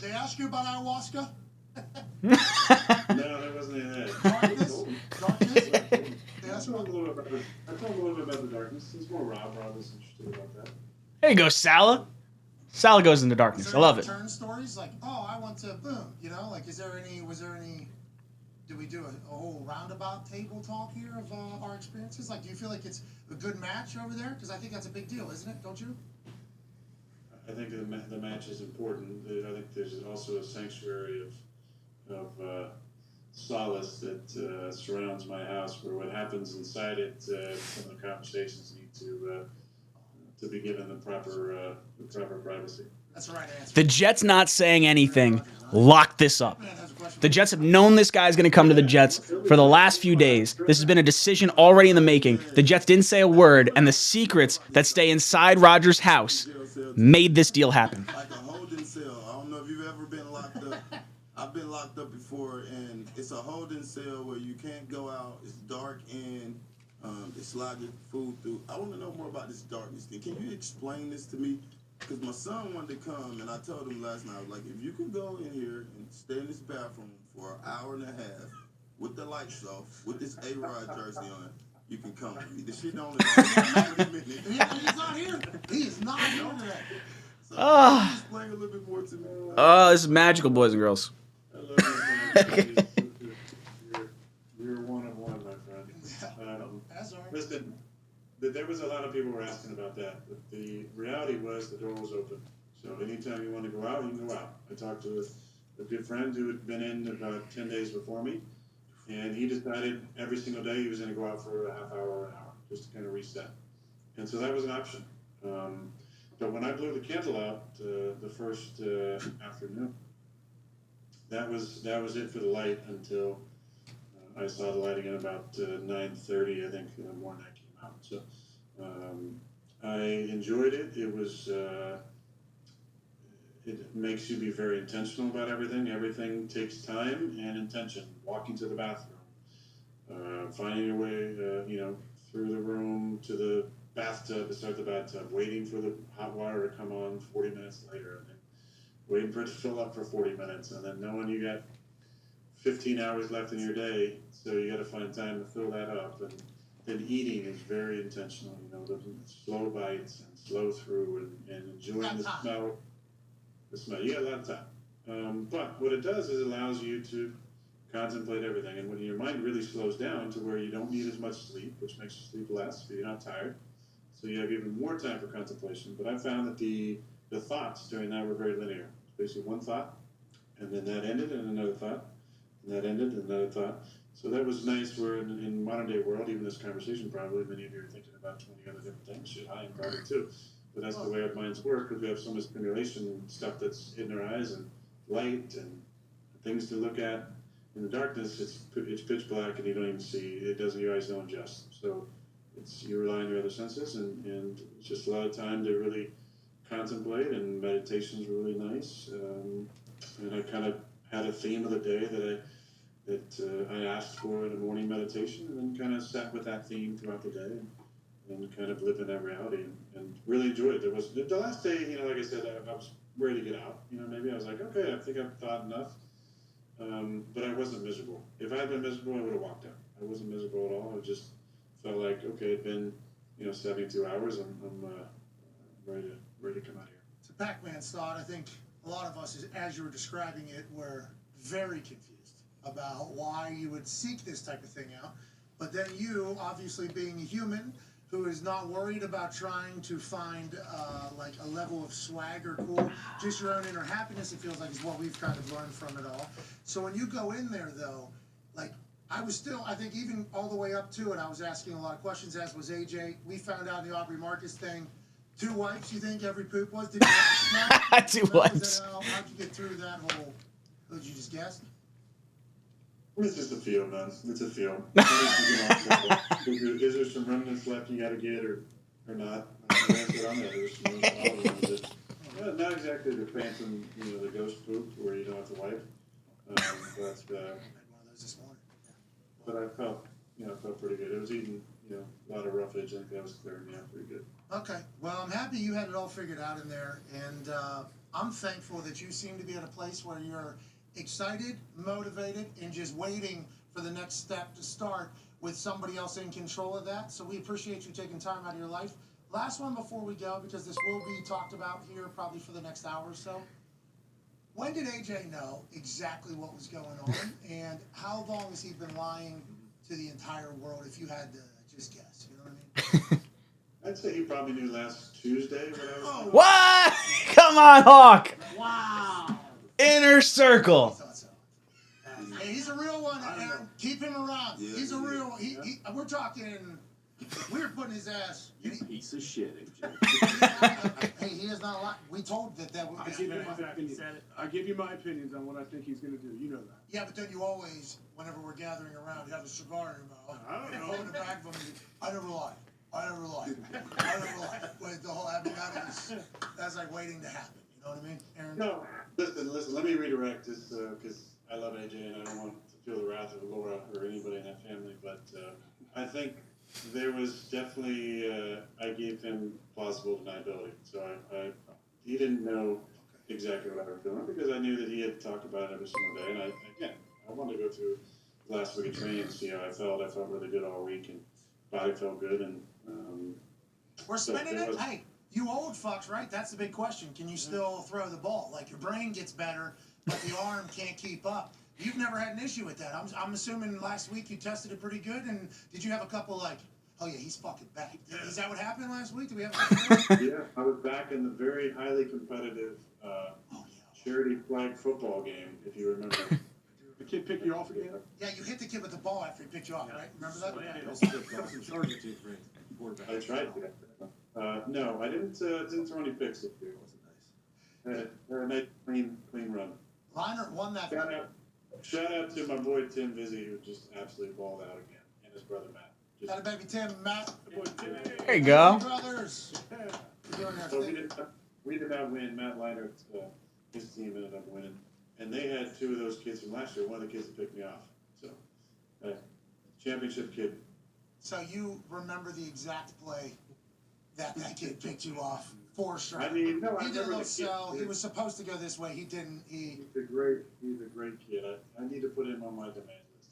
They ask you about ayahuasca? No, there wasn't any of that. Darkness? I told him a little bit about the darkness. It's more Rob. Rob was interested about that. There you go, Salah. Salah goes into darkness. I love it. Turn stories like, oh, I went to boom. You know, like, was there any? Did we do a whole roundabout table talk here of our experiences? Like, do you feel like it's a good match over there? Because I think that's a big deal, isn't it? Don't you? I think the match is important. I think there's also a sanctuary of solace that surrounds my house, where what happens inside it, some of the conversations need to be given the proper privacy. That's the right answer. The Jets not saying anything locked this up. The Jets have known this guy's going to come to the Jets for the last few days. This has been a decision already in the making. The Jets didn't say a word, and the secrets that stay inside Rodgers' house made this deal happen. Like a holding cell. I don't know if you've ever been locked up. I've been locked up before, and it's a holding cell where you can't go out. It's dark and they slide your food through. I want to know more about this darkness thing. Can you explain this to me? Because my son wanted to come, and I told him last night, I was like, if you can go in here and stay in this bathroom for an hour and a half with the lights off, with this A-Rod jersey on, you can come with me. The shit don't He's not here. He is not here today. So can you explain a little bit more to me? Oh, this is magical, boys and girls. I love you, man. You're one of one, my friend. That's all right. Listen, there was a lot of people were asking about that. But the reality was the door was open. So anytime you want to go out, you can go out. I talked to a good friend who had been in about 10 days before me, and he decided every single day he was going to go out for a half hour or an hour just to kind of reset. And so that was an option. But when I blew the candle out the first afternoon, that was it for the light until I saw the light again about 9:30, I think, in the morning I came out. So I enjoyed it. It was it makes you be very intentional about everything. Everything takes time and intention. Walking to the bathroom, finding your way, through the room to the bathtub, to start the bathtub, waiting for the hot water to come on 40 minutes later, and waiting for it to fill up for 40 minutes, and then knowing you got 15 hours left in your day, so you got to find time to fill that up. And then eating is very intentional, the slow bites and slow through and enjoying the smell. You got a lot of time. But what it does is it allows you to contemplate everything. And when your mind really slows down to where you don't need as much sleep, which makes you sleep less, so you're not tired. So you have even more time for contemplation. But I found that the thoughts during that were very linear. Basically one thought, and then that ended, and another thought, and that ended, and another thought. So that was nice. Where in modern day world, even this conversation, probably many of you are thinking about 20 other different things. Shit, I am probably too. But that's the way our minds work, because we have so much stimulation and stuff that's in our eyes, and light and things to look at. In the darkness, it's pitch black, and you don't even see. Your eyes don't adjust. So you rely on your other senses, and it's just a lot of time to really contemplate. And meditation's really nice. And I kind of had a theme of the day that I asked for in a morning meditation, and then kind of sat with that theme throughout the day, and kind of lived in that reality, and really enjoyed it. There was the last day, like I said, I was ready to get out. Maybe I was like, okay, I think I've thought enough. But I wasn't miserable. If I had been miserable, I would have walked out. I wasn't miserable at all. I just felt like, okay, it'd been 72 hours. I'm ready to come out here. To Pac-Man's thought, I think a lot of us, as you were describing it, were very confused about why you would seek this type of thing out. But then you, obviously being a human who is not worried about trying to find like a level of swag or cool, just your own inner happiness, it feels like is what we've kind of learned from it all. So when you go in there though, like I think even all the way up to it, I was asking a lot of questions, as was AJ. We found out the Aubrey Marcus thing. 2 wipes, you think every poop was? Did you have to smell? 2 wipes. How'd you get through that whole, did you just guess? It's just a feel, man. It's a feel. Is there some remnants left you got to get or not? Not exactly the phantom, the ghost poop where you don't have to wipe. I had one of those this morning. But I felt pretty good. It was eating, a lot of roughage. I think that was clearing me out pretty good. Okay. Well, I'm happy you had it all figured out in there, and I'm thankful that you seem to be at a place where you're excited, motivated, and just waiting for the next step to start with somebody else in control of that. So we appreciate you taking time out of your life. Last one before we go, because this will be talked about here probably for the next hour or so. When did AJ know exactly what was going on, and how long has he been lying to the entire world, if you had to just guess? You know what I mean? I'd say he probably knew last Tuesday what I was doing. What? Come on, Hawk. Wow. Inner circle. I thought so. Hey, he's a real one, Aaron. Keep him around. Yeah, He's a real one. We're talking, we're putting his ass. You piece of shit, AJ. Hey, he is not a lot. We told that I give you my opinions on what I think he's going to do. You know that. Yeah, but then you always, whenever we're gathering around, you have a cigar in your mouth. I don't know. Go in the back of him. I never lie. With the whole that's like waiting to happen. You know what I mean, Aaron? No, listen. Let me redirect this because I love AJ and I don't want to feel the wrath of Laura or anybody in that family. But I think there was definitely I gave him plausible deniability. So he didn't know exactly what I was doing because I knew that he had talked about it every single day. And I wanted to go through last week of training and see how I felt. I felt really good all week and body felt good and. We're spinning it. Hey, you old fucks, right? That's the big question. Can you still throw the ball? Like your brain gets better, but the arm can't keep up. You've never had an issue with that. I'm assuming last week you tested it pretty good. And did you have a couple like, oh yeah, he's fucking back? Is that what happened last week? Did we have? Yeah, I was back in the very highly competitive charity flag football game, if you remember. The kid picked you off again? Yeah, you hit the kid with the ball after he picked you off, right? Remember that? I tried to. No, I didn't throw any picks this year. A nice clean run. Leinart won that. Shout out to my boy Tim Vizzy, who just absolutely balled out again, and his brother Matt. Got a baby Tim, Matt. There you go. Brothers. So we did not win. Matt Leinart, his team ended up winning. And they had 2 of those kids from last year. One of the kids that picked me off. So, championship kid. So you remember the exact play that kid picked you off for sure. I mean, no, I he did a remember little the kid. sell. He was supposed to go this way. He didn't. He's a great kid. I need to put him on my demand list.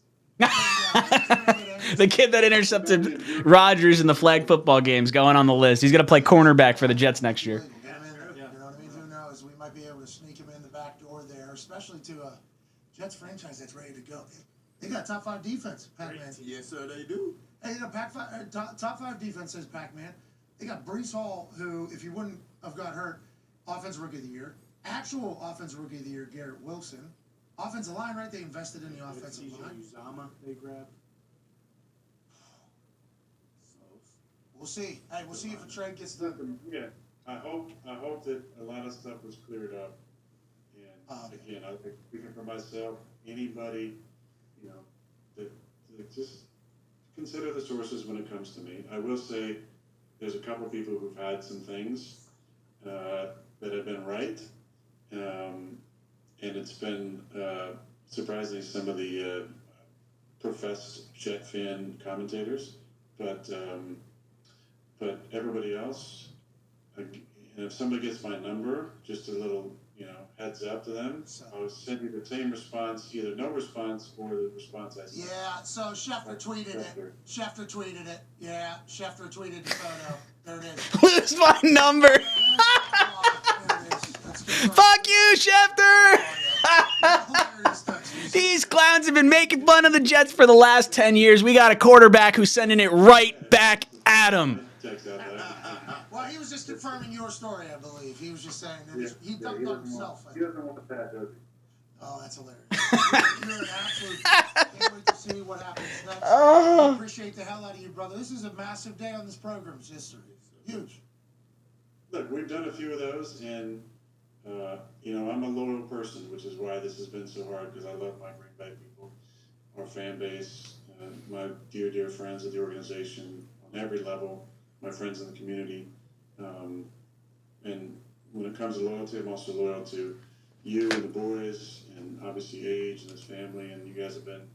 The kid that intercepted Rodgers in the flag football games going on the list. He's going to play cornerback for the Jets next year. You know what I mean? Who knows? We might be able to sneak him in the back door there, especially to a Jets franchise that's ready to go. They got top 5 defense, Pac-Man. Yes, sir, they do. Hey, you know, top 5 defense says Pac-Man. They got Brees Hall, who, if you wouldn't have got hurt, Offensive Rookie of the Year. Actual Offensive Rookie of the Year, Garrett Wilson. Offensive line, right? They invested in the offensive line. Uzama they grabbed. We'll see. Hey, we'll see if a trade gets done. Yeah, I hope that a lot of stuff was cleared up. And again, I think speaking for myself, anybody, you know, that just consider the sources when it comes to me. I will say there's a couple people who've had some things that have been right, and it's been surprisingly some of the professed Jet fan commentators, but everybody else, and if somebody gets my number, just a little, you know, heads up to them, I'll send you the same response, either no response or the response I sent. Yeah, so Schefter tweeted it. Schefter tweeted it. Yeah, Schefter tweeted the photo. There it is. Lose my number. Fuck you, Schefter. These clowns have been making fun of the Jets for the last 10 years. We got a quarterback who's sending it right back at him. Well, he was just confirming your story, I believe. He was just saying that he dumped on himself. He doesn't want that, does he? Oh, that's hilarious. You're an absolute. Can't wait to see what happens next. I appreciate the hell out of you, brother. This is a massive day on this program's history. Huge. Look, we've done a few of those, and you know, I'm a loyal person, which is why this has been so hard, because I love my Green Bay people, our fan base, my dear friends of the organization on every level, my friends in the community, and when it comes to loyalty, I'm also loyal to you and the boys, and obviously Age and his family, and you guys have been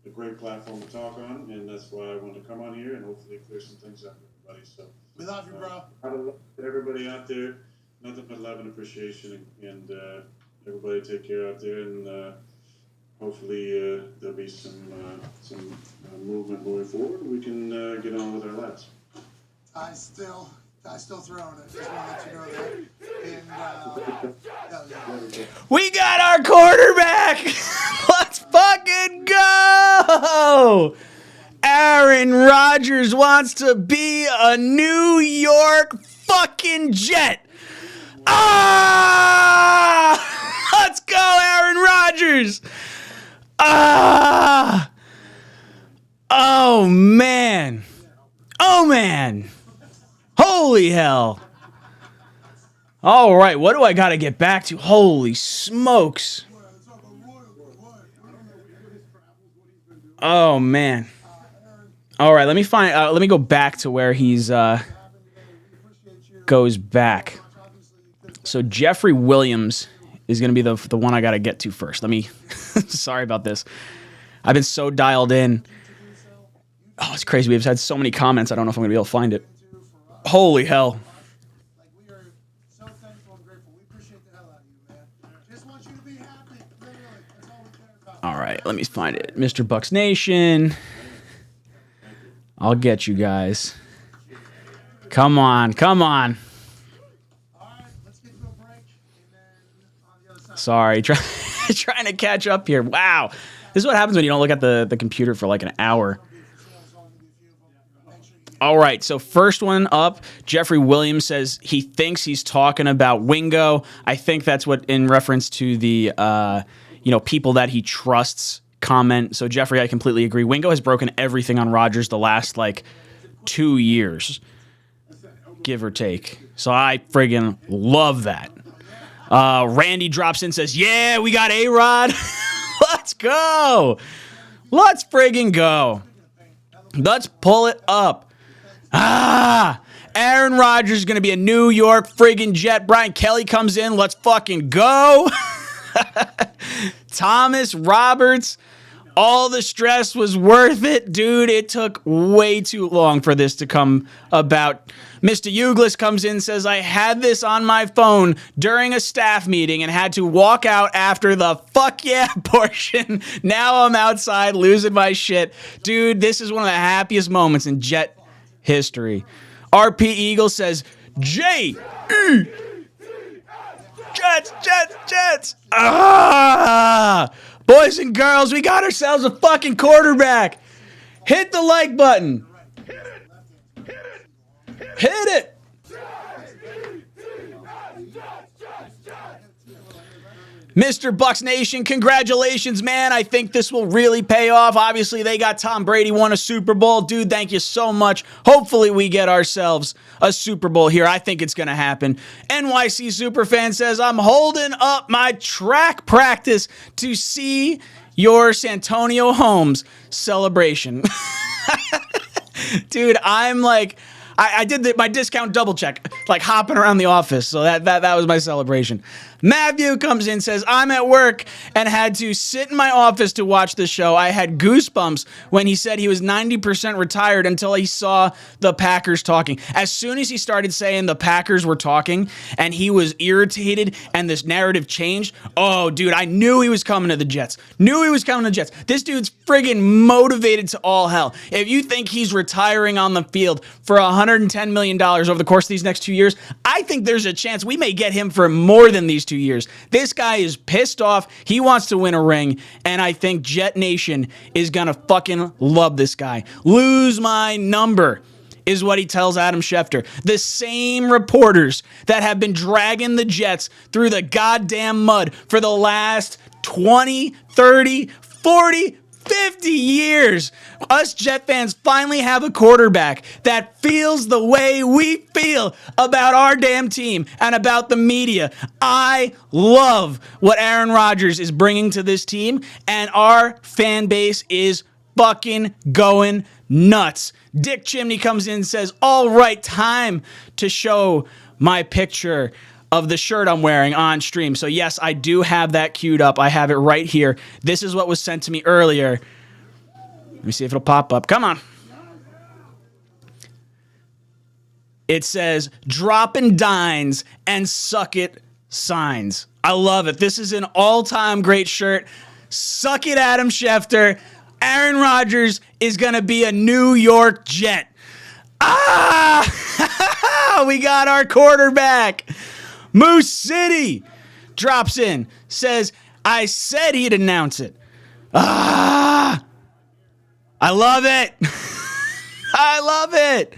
a great platform to talk on, and that's why I wanted to come on here and hopefully clear some things up for everybody. So We love you, bro. I love everybody out there. Nothing but love and appreciation, and everybody take care out there, and hopefully there'll be some movement going forward. We can get on with our lives. I still throwing it. Just want to let you know that. And hell yeah. We got our quarterback. Let's fucking go. Aaron Rodgers wants to be a New York fucking Jet. Let's go, Aaron Rodgers. Oh, man. Holy hell. All right, what do I got to get back to? Holy smokes. Oh, man. All right, let me go back to where he's goes back. So Jeffrey Williams is going to be the one I got to get to first. Sorry about this. I've been so dialed in. Oh, it's crazy. We've had so many comments. I don't know if I'm going to be able to find it. Holy hell. We are so thankful and grateful. We appreciate the hell out of you, man. Just want you to be happy. Literally. That's all we care about. All right, let me find it. Mr. Bucks Nation. I'll get you guys. Come on. All right, let's get to a break. And then on the other side. Sorry, trying to catch up here. Wow. This is what happens when you don't look at the computer for like an hour. All right, so first one up, Jeffrey Williams says he thinks he's talking about Wingo. I think that's what in reference to the people that he trusts comment. So Jeffrey, I completely agree. Wingo has broken everything on Rodgers the last 2 years, give or take. So I friggin' love that. Randy drops in, says, yeah, we got A-Rod. Let's go. Let's friggin' go. Let's pull it up. Aaron Rodgers is going to be a New York friggin' Jet. Brian Kelly comes in. Let's fucking go. Thomas Roberts. All the stress was worth it, dude. It took way too long for this to come about. Mr. Uglis comes in and says, I had this on my phone during a staff meeting and had to walk out after the fuck yeah portion. Now I'm outside losing my shit. Dude, this is one of the happiest moments in Jet history. RP Eagle says, J-E. Jets. Ah! Boys and girls, we got ourselves a fucking quarterback. Hit the like button. Hit it. Mr. Bucks Nation, congratulations, man. I think this will really pay off. Obviously, they got Tom Brady won a Super Bowl. Dude, thank you so much. Hopefully, we get ourselves a Super Bowl here. I think it's going to happen. NYC Superfan says, I'm holding up my track practice to see your Santonio Holmes celebration. Dude, I'm like... I did my discount double check, like hopping around the office. So that was my celebration. Matthew comes in, says, I'm at work and had to sit in my office to watch the show. I had goosebumps when he said he was 90% retired until he saw the Packers talking. As soon as he started saying the Packers were talking and he was irritated and this narrative changed, oh, dude, I knew he was coming to the Jets. This dude's friggin' motivated to all hell. If you think he's retiring on the field for $110 million over the course of these next 2 years, I think there's a chance we may get him for more than these 2 years. This guy is pissed off. He wants to win a ring, and I think Jet Nation is going to fucking love this guy. Lose my number is what he tells Adam Schefter. The same reporters that have been dragging the Jets through the goddamn mud for the last 20, 30, 40, 50 years. Us Jet fans finally have a quarterback that feels the way we feel about our damn team and about the media. I love what Aaron Rodgers is bringing to this team, and our fan base is fucking going nuts. Dick Chimney comes in and says, all right, time to show my picture of the shirt I'm wearing on stream. So yes, I do have that queued up. I have it right here. This is what was sent to me earlier. Let me see if it'll pop up. Come on. It says, dropping dines and suck it signs. I love it. This is an all-time great shirt. Suck it, Adam Schefter. Aaron Rodgers is going to be a New York Jet. We got our quarterback. Moose City drops in, says, I said he'd announce it. I love it. I love it.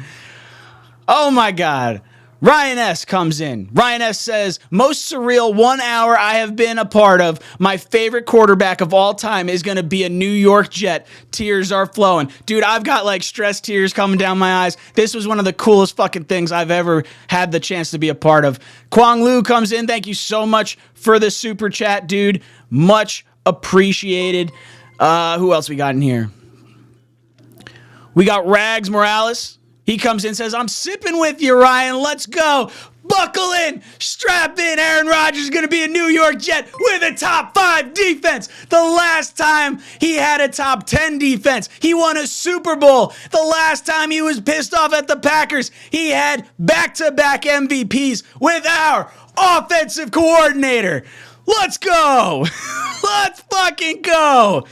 Oh, my God. Ryan S. comes in. Ryan S. says, most surreal 1 hour I have been a part of. My favorite quarterback of all time is going to be a New York Jet. Tears are flowing. Dude, I've got like stress tears coming down my eyes. This was one of the coolest fucking things I've ever had the chance to be a part of. Kwang Lu comes in. Thank you so much for the super chat, dude. Much appreciated. Who else we got in here? We got Rags Morales. He comes in and says, I'm sipping with you, Ryan. Let's go. Buckle in. Strap in. Aaron Rodgers is going to be a New York Jet with a top 5 defense. The last time he had a top 10 defense, he won a Super Bowl. The last time he was pissed off at the Packers, he had back-to-back MVPs with our offensive coordinator. Let's go. Let's fucking go.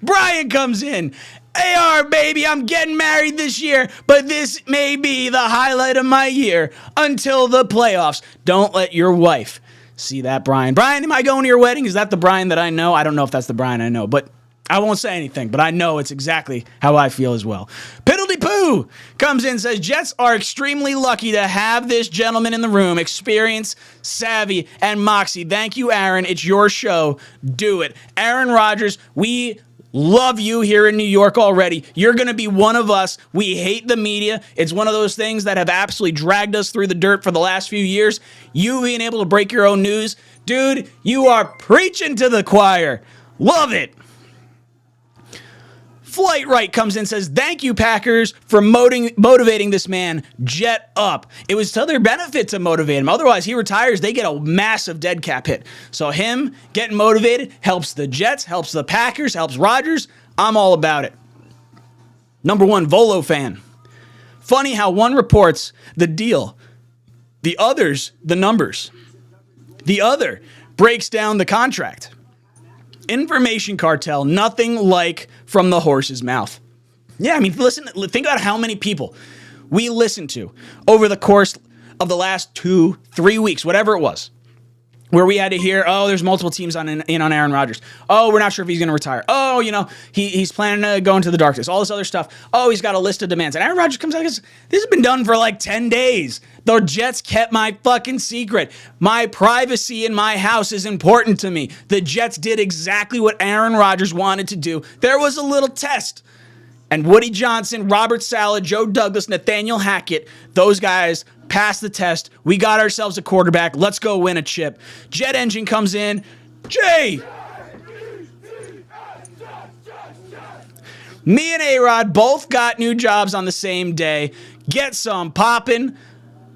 Brian comes in. AR, baby, I'm getting married this year, but this may be the highlight of my year until the playoffs. Don't let your wife see that, Brian. Brian, am I going to your wedding? Is that the Brian that I know? I don't know if that's the Brian I know, but I won't say anything, but I know it's exactly how I feel as well. Piddly Poo comes in and says, Jets are extremely lucky to have this gentleman in the room, experience, savvy, and moxie. Thank you, Aaron. It's your show. Do it. Aaron Rodgers, we love you here in New York already. You're going to be one of us. We hate the media. It's one of those things that have absolutely dragged us through the dirt for the last few years. You being able to break your own news, dude, you are preaching to the choir. Love it. Flight Right comes in and says, thank you, Packers, for motivating this man jet up. It was to their benefit to motivate him. Otherwise, he retires, they get a massive dead cap hit. So him getting motivated helps the Jets, helps the Packers, helps Rodgers. I'm all about it. Number one, Volo fan. Funny how one reports the deal, the others, the numbers. The other breaks down the contract. Information cartel, nothing like from the horse's mouth. Yeah, I mean, listen, think about how many people we listened to over the course of the last 2-3 weeks, whatever it was, where we had to hear, oh, there's multiple teams in on Aaron Rodgers. Oh, we're not sure if he's going to retire. Oh, he's planning to go into the darkness. All this other stuff. Oh, he's got a list of demands. And Aaron Rodgers comes out and goes, this has been done for like 10 days. The Jets kept my fucking secret. My privacy in my house is important to me. The Jets did exactly what Aaron Rodgers wanted to do. There was a little test. And Woody Johnson, Robert Saleh, Joe Douglas, Nathaniel Hackett, those guys passed the test. We got ourselves a quarterback. Let's go win a chip. Jet Engine comes in. Jay! Me and A-Rod both got new jobs on the same day. Get some poppin'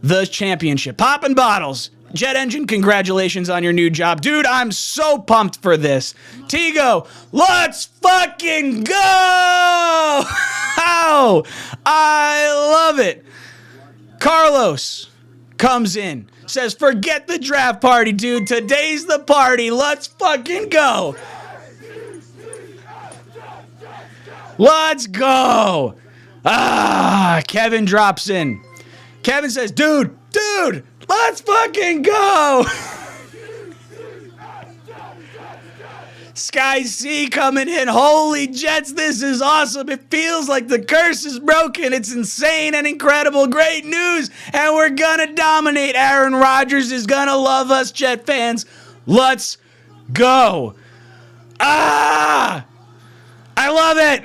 the championship. Poppin' bottles. Jet Engine, congratulations on your new job. Dude, I'm so pumped for this. Tigo, let's fucking go! I love it. Carlos comes in, says, forget the draft party, dude. Today's the party. Let's fucking go. Let's go. Kevin drops in. Kevin says, dude, let's fucking go. Sky C coming in. Holy Jets, this is awesome. It feels like the curse is broken. It's insane and incredible. Great news. And we're going to dominate. Aaron Rodgers is going to love us, Jet fans. Let's go. I love it.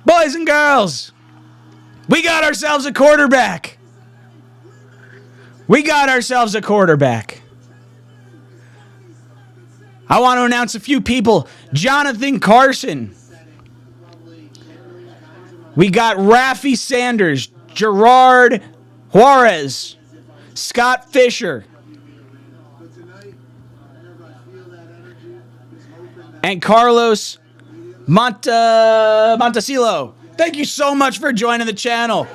Boys and girls, we got ourselves a quarterback. I want to announce a few people. Jonathan Carson. We got Rafi Sanders, Gerard Juarez, Scott Fisher, and Carlos Montecillo. Thank you so much for joining the channel.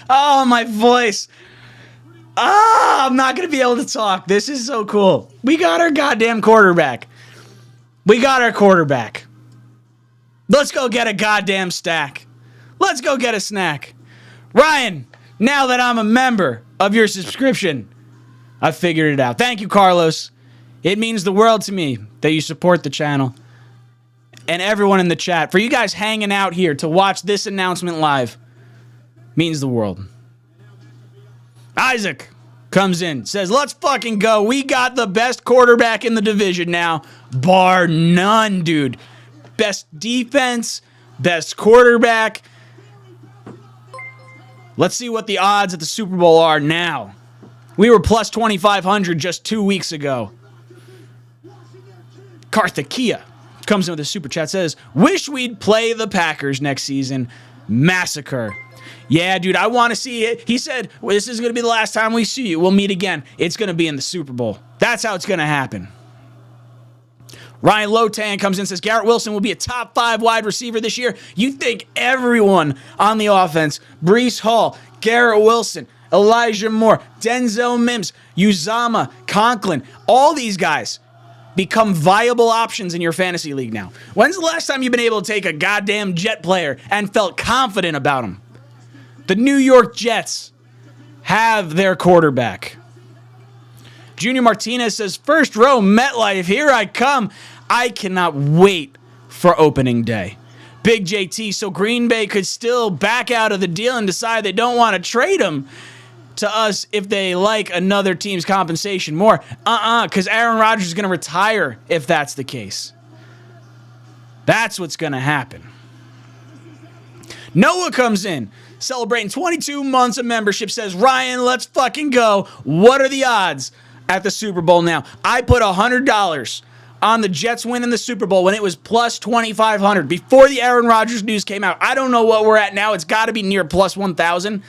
Oh, my voice. I'm not going to be able to talk. This is so cool. We got our goddamn quarterback. We got our quarterback. Let's go get a goddamn stack. Let's go get a snack. Ryan, now that I'm a member of your subscription, I figured it out. Thank you, Carlos. It means the world to me that you support the channel. And everyone in the chat, for you guys hanging out here to watch this announcement live, means the world. Isaac comes in, says, let's fucking go. We got the best quarterback in the division now, bar none, dude. Best defense, best quarterback. Let's see what the odds at the Super Bowl are now. We were plus 2,500 just 2 weeks ago. Karthikeya comes in with a super chat, says, wish we'd play the Packers next season. Massacre. Yeah, dude, I want to see it. He said, well, this is going to be the last time we see you. We'll meet again. It's going to be in the Super Bowl. That's how it's going to happen. Ryan Lotan comes in and says, Garrett Wilson will be a top 5 wide receiver this year. You think everyone on the offense, Breece Hall, Garrett Wilson, Elijah Moore, Denzel Mims, Uzama, Conklin, all these guys become viable options in your fantasy league now. When's the last time you've been able to take a goddamn Jet player and felt confident about him? The New York Jets have their quarterback. Junior Martinez says, first row MetLife, here I come. I cannot wait for opening day. Big JT, so Green Bay could still back out of the deal and decide they don't want to trade him to us if they like another team's compensation more. Because Aaron Rodgers is going to retire if that's the case. That's what's going to happen. Noah comes in, celebrating 22 months of membership, says, Ryan, let's fucking go. What are the odds at the Super Bowl now? I put $100 on the Jets winning the Super Bowl when it was plus 2,500 before the Aaron Rodgers news came out. I don't know what we're at now. It's got to be near plus 1,000.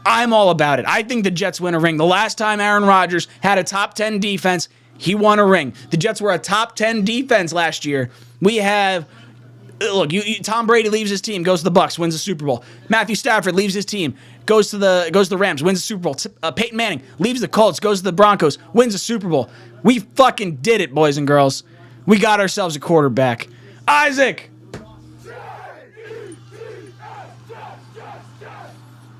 I'm all about it. I think the Jets win a ring. The last time Aaron Rodgers had a top 10 defense, he won a ring. The Jets were a top 10 defense last year. We have, look, Tom Brady leaves his team, goes to the Bucs, wins the Super Bowl. Matthew Stafford leaves his team, goes to the Rams, wins the Super Bowl. Peyton Manning leaves the Colts, goes to the Broncos, wins the Super Bowl. We fucking did it, boys and girls. We got ourselves a quarterback. Isaac!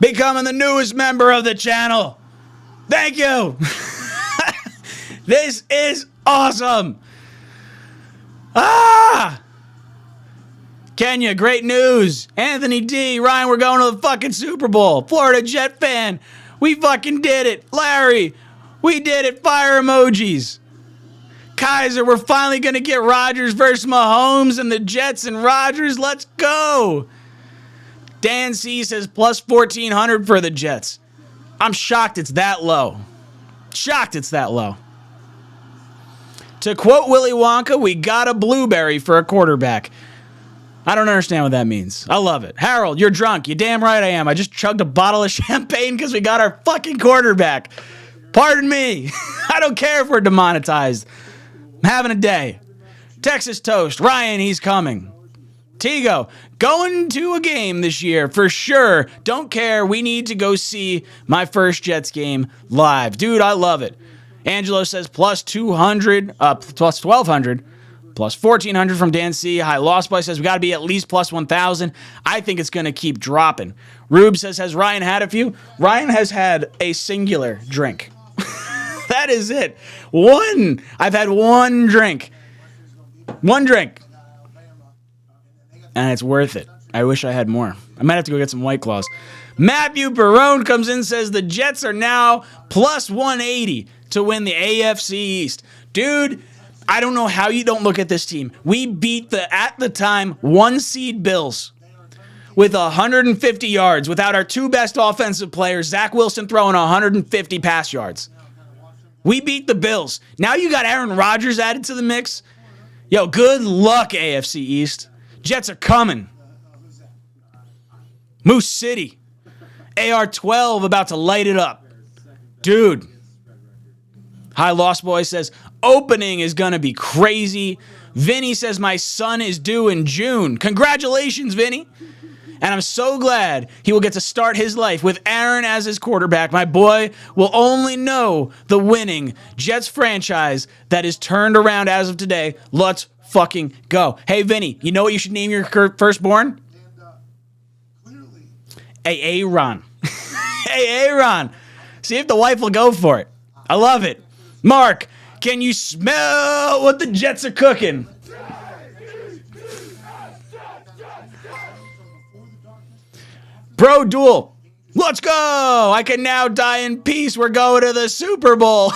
Becoming the newest member of the channel. Thank you. This is awesome. Kenya, great news. Anthony D, Ryan, we're going to the fucking Super Bowl. Florida Jet fan, we fucking did it. Larry, we did it. Fire emojis. Kaiser, we're finally going to get Rodgers versus Mahomes and the Jets and Rodgers. Let's go. Dan C says plus 1,400 for the Jets. I'm shocked it's that low. Shocked it's that low. To quote Willy Wonka, we got a blueberry for a quarterback. I don't understand what that means. I love it. Harold, you're drunk. You damn right I am. I just chugged a bottle of champagne because we got our fucking quarterback. Pardon me. I don't care if we're demonetized. I'm having a day. Texas Toast. Ryan, he's coming. Tigo, going to a game this year for sure. Don't care. We need to go see my first Jets game live. Dude, I love it. Angelo says plus 200, plus 1,200, plus 1,400 from Dan C. High Lost Boy says we got to be at least plus 1,000. I think it's going to keep dropping. Rube says, has Ryan had a few? Ryan has had a singular drink. That is it. One. I've had one drink. One drink. And it's worth it. I wish I had more. I might have to go get some White Claws. Matthew Barone comes in and says the Jets are now plus 180 to win the AFC East. Dude, I don't know how you don't look at this team. We beat the, at the time, 1 seed Bills with 150 yards without our 2 best offensive players, Zach Wilson throwing 150 pass yards. We beat the Bills. Now you got Aaron Rodgers added to the mix. Yo, good luck, AFC East. Jets are coming. Moose City. AR-12 about to light it up. Dude. High Lost Boy says, opening is going to be crazy. Vinny says, my son is due in June. Congratulations, Vinny. And I'm so glad he will get to start his life with Aaron as his quarterback. My boy will only know the winning Jets franchise that is turned around as of today. Let's fucking go. Hey, Vinny, you know what you should name your firstborn? Aaron. Hey, Aaron. See if the wife will go for it. I love it. Mark, can you smell what the Jets are cooking? Pro Duel. Let's go. I can now die in peace. We're going to the Super Bowl.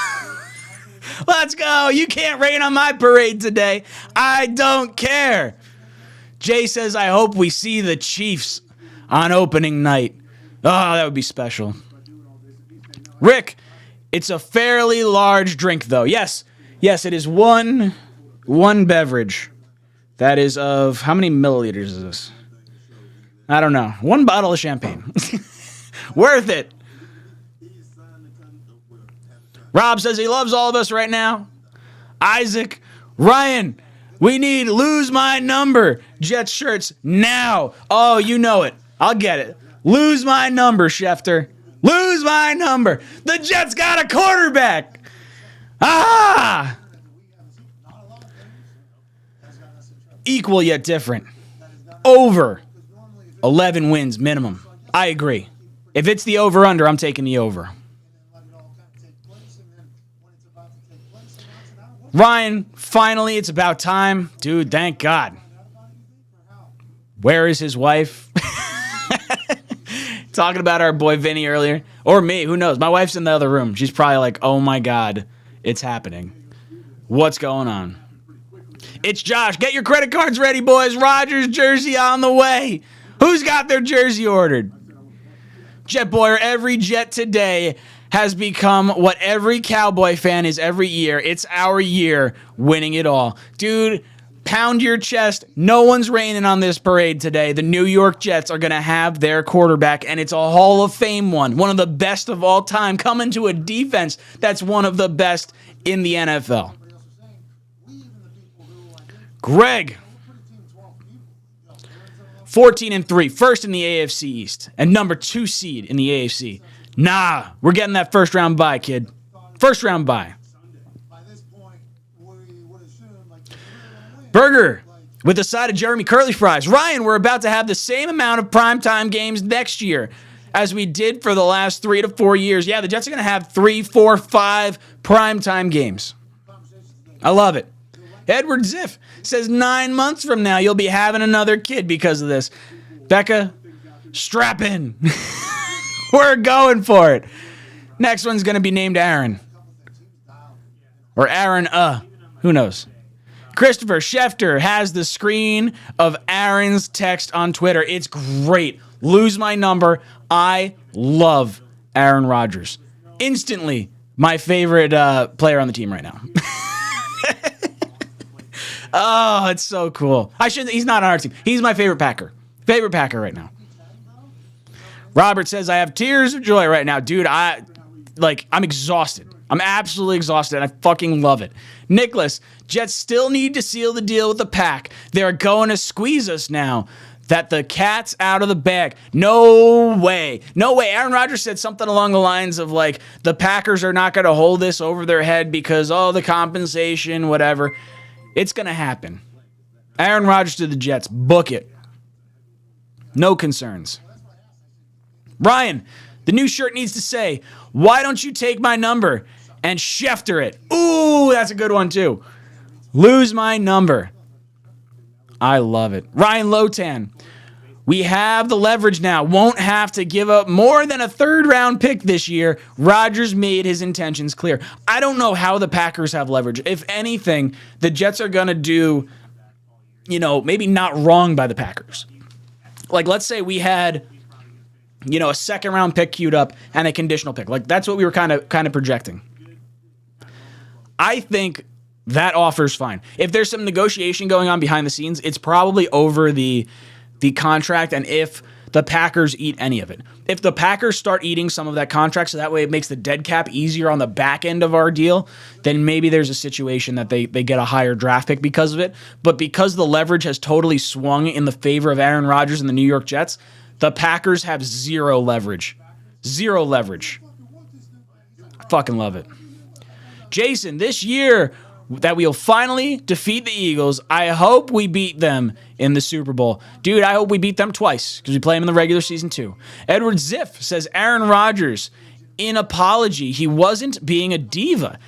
Let's go. You can't rain on my parade today. I don't care. Jay says, I hope we see the Chiefs on opening night. Oh, that would be special. Rick, it's a fairly large drink, though. Yes, it is one beverage. That is of, how many milliliters is this? I don't know. 1 bottle of champagne. Worth it. Rob says he loves all of us right now. Isaac, Ryan, we need lose my number Jets shirts now. Oh, you know it. I'll get it. Lose my number, Schefter. Lose my number. The Jets got a quarterback. Ah! Equal yet different. Over 11 wins minimum. I agree. If it's the over-under, I'm taking the over. Ryan, finally, it's about time. Dude, thank God. Where is his wife? Talking about our boy Vinny earlier. Or me, who knows? My wife's in the other room. She's probably like, oh my God, it's happening. What's going on? It's Josh. Get your credit cards ready, boys. Rodgers jersey on the way. Who's got their jersey ordered? Jet Boyer, every Jet today has become what every Cowboy fan is every year. It's our year winning it all. Dude, pound your chest. No one's raining on this parade today. The New York Jets are going to have their quarterback, and it's a Hall of Fame one of the best of all time, coming to a defense that's one of the best in the NFL. Greg, 14-3, first in the AFC East, and number 2 seed in the AFC. Nah, we're getting that first round bye, kid. First round bye. Burger with a side of Jeremy Curly fries. Ryan, we're about to have the same amount of primetime games next year as we did for the last 3 to 4 years. Yeah, the Jets are going to have 3, 4, 5 primetime games. I love it. Edward Ziff says 9 months from now you'll be having another kid because of this. Becca, strap in. We're going for it. Next one's going to be named Aaron. Or Aaron, who knows? Christopher Schefter has the screen of Aaron's text on Twitter. It's great. Lose my number. I love Aaron Rodgers. Instantly my favorite player on the team right now. Oh, it's so cool. He's not on our team. He's my favorite Packer. Favorite Packer right now. Robert says, I have tears of joy right now. Dude, I'm exhausted. I'm absolutely exhausted, and I fucking love it. Nicholas, Jets still need to seal the deal with the Pack. They're going to squeeze us now that the cat's out of the bag. No way. No way. Aaron Rodgers said something along the lines of, like, the Packers are not going to hold this over their head because, the compensation, whatever. It's going to happen. Aaron Rodgers to the Jets. Book it. No concerns. Ryan, the new shirt needs to say, why don't you take my number and Schefter it? Ooh, that's a good one too. Lose my number. I love it. Ryan Lotan, we have the leverage now. Won't have to give up more than a 3rd round pick this year. Rodgers made his intentions clear. I don't know how the Packers have leverage. If anything, the Jets are going to do, maybe not wrong by the Packers. Like, let's say we had, a 2nd round pick queued up and a conditional pick. Like, that's what we were kind of projecting. I think that offer's fine. If there's some negotiation going on behind the scenes, it's probably over the contract and if the Packers eat any of it. If the Packers start eating some of that contract so that way it makes the dead cap easier on the back end of our deal, then maybe there's a situation that they get a higher draft pick because of it. But because the leverage has totally swung in the favor of Aaron Rodgers and the New York Jets, the Packers have 0 leverage. 0 leverage. I fucking love it. Jason, this year that we'll finally defeat the Eagles. I hope we beat them in the Super Bowl. Dude, I hope we beat them twice because we play them in the regular season too. Edward Ziff says Aaron Rodgers, in apology, he wasn't being a diva.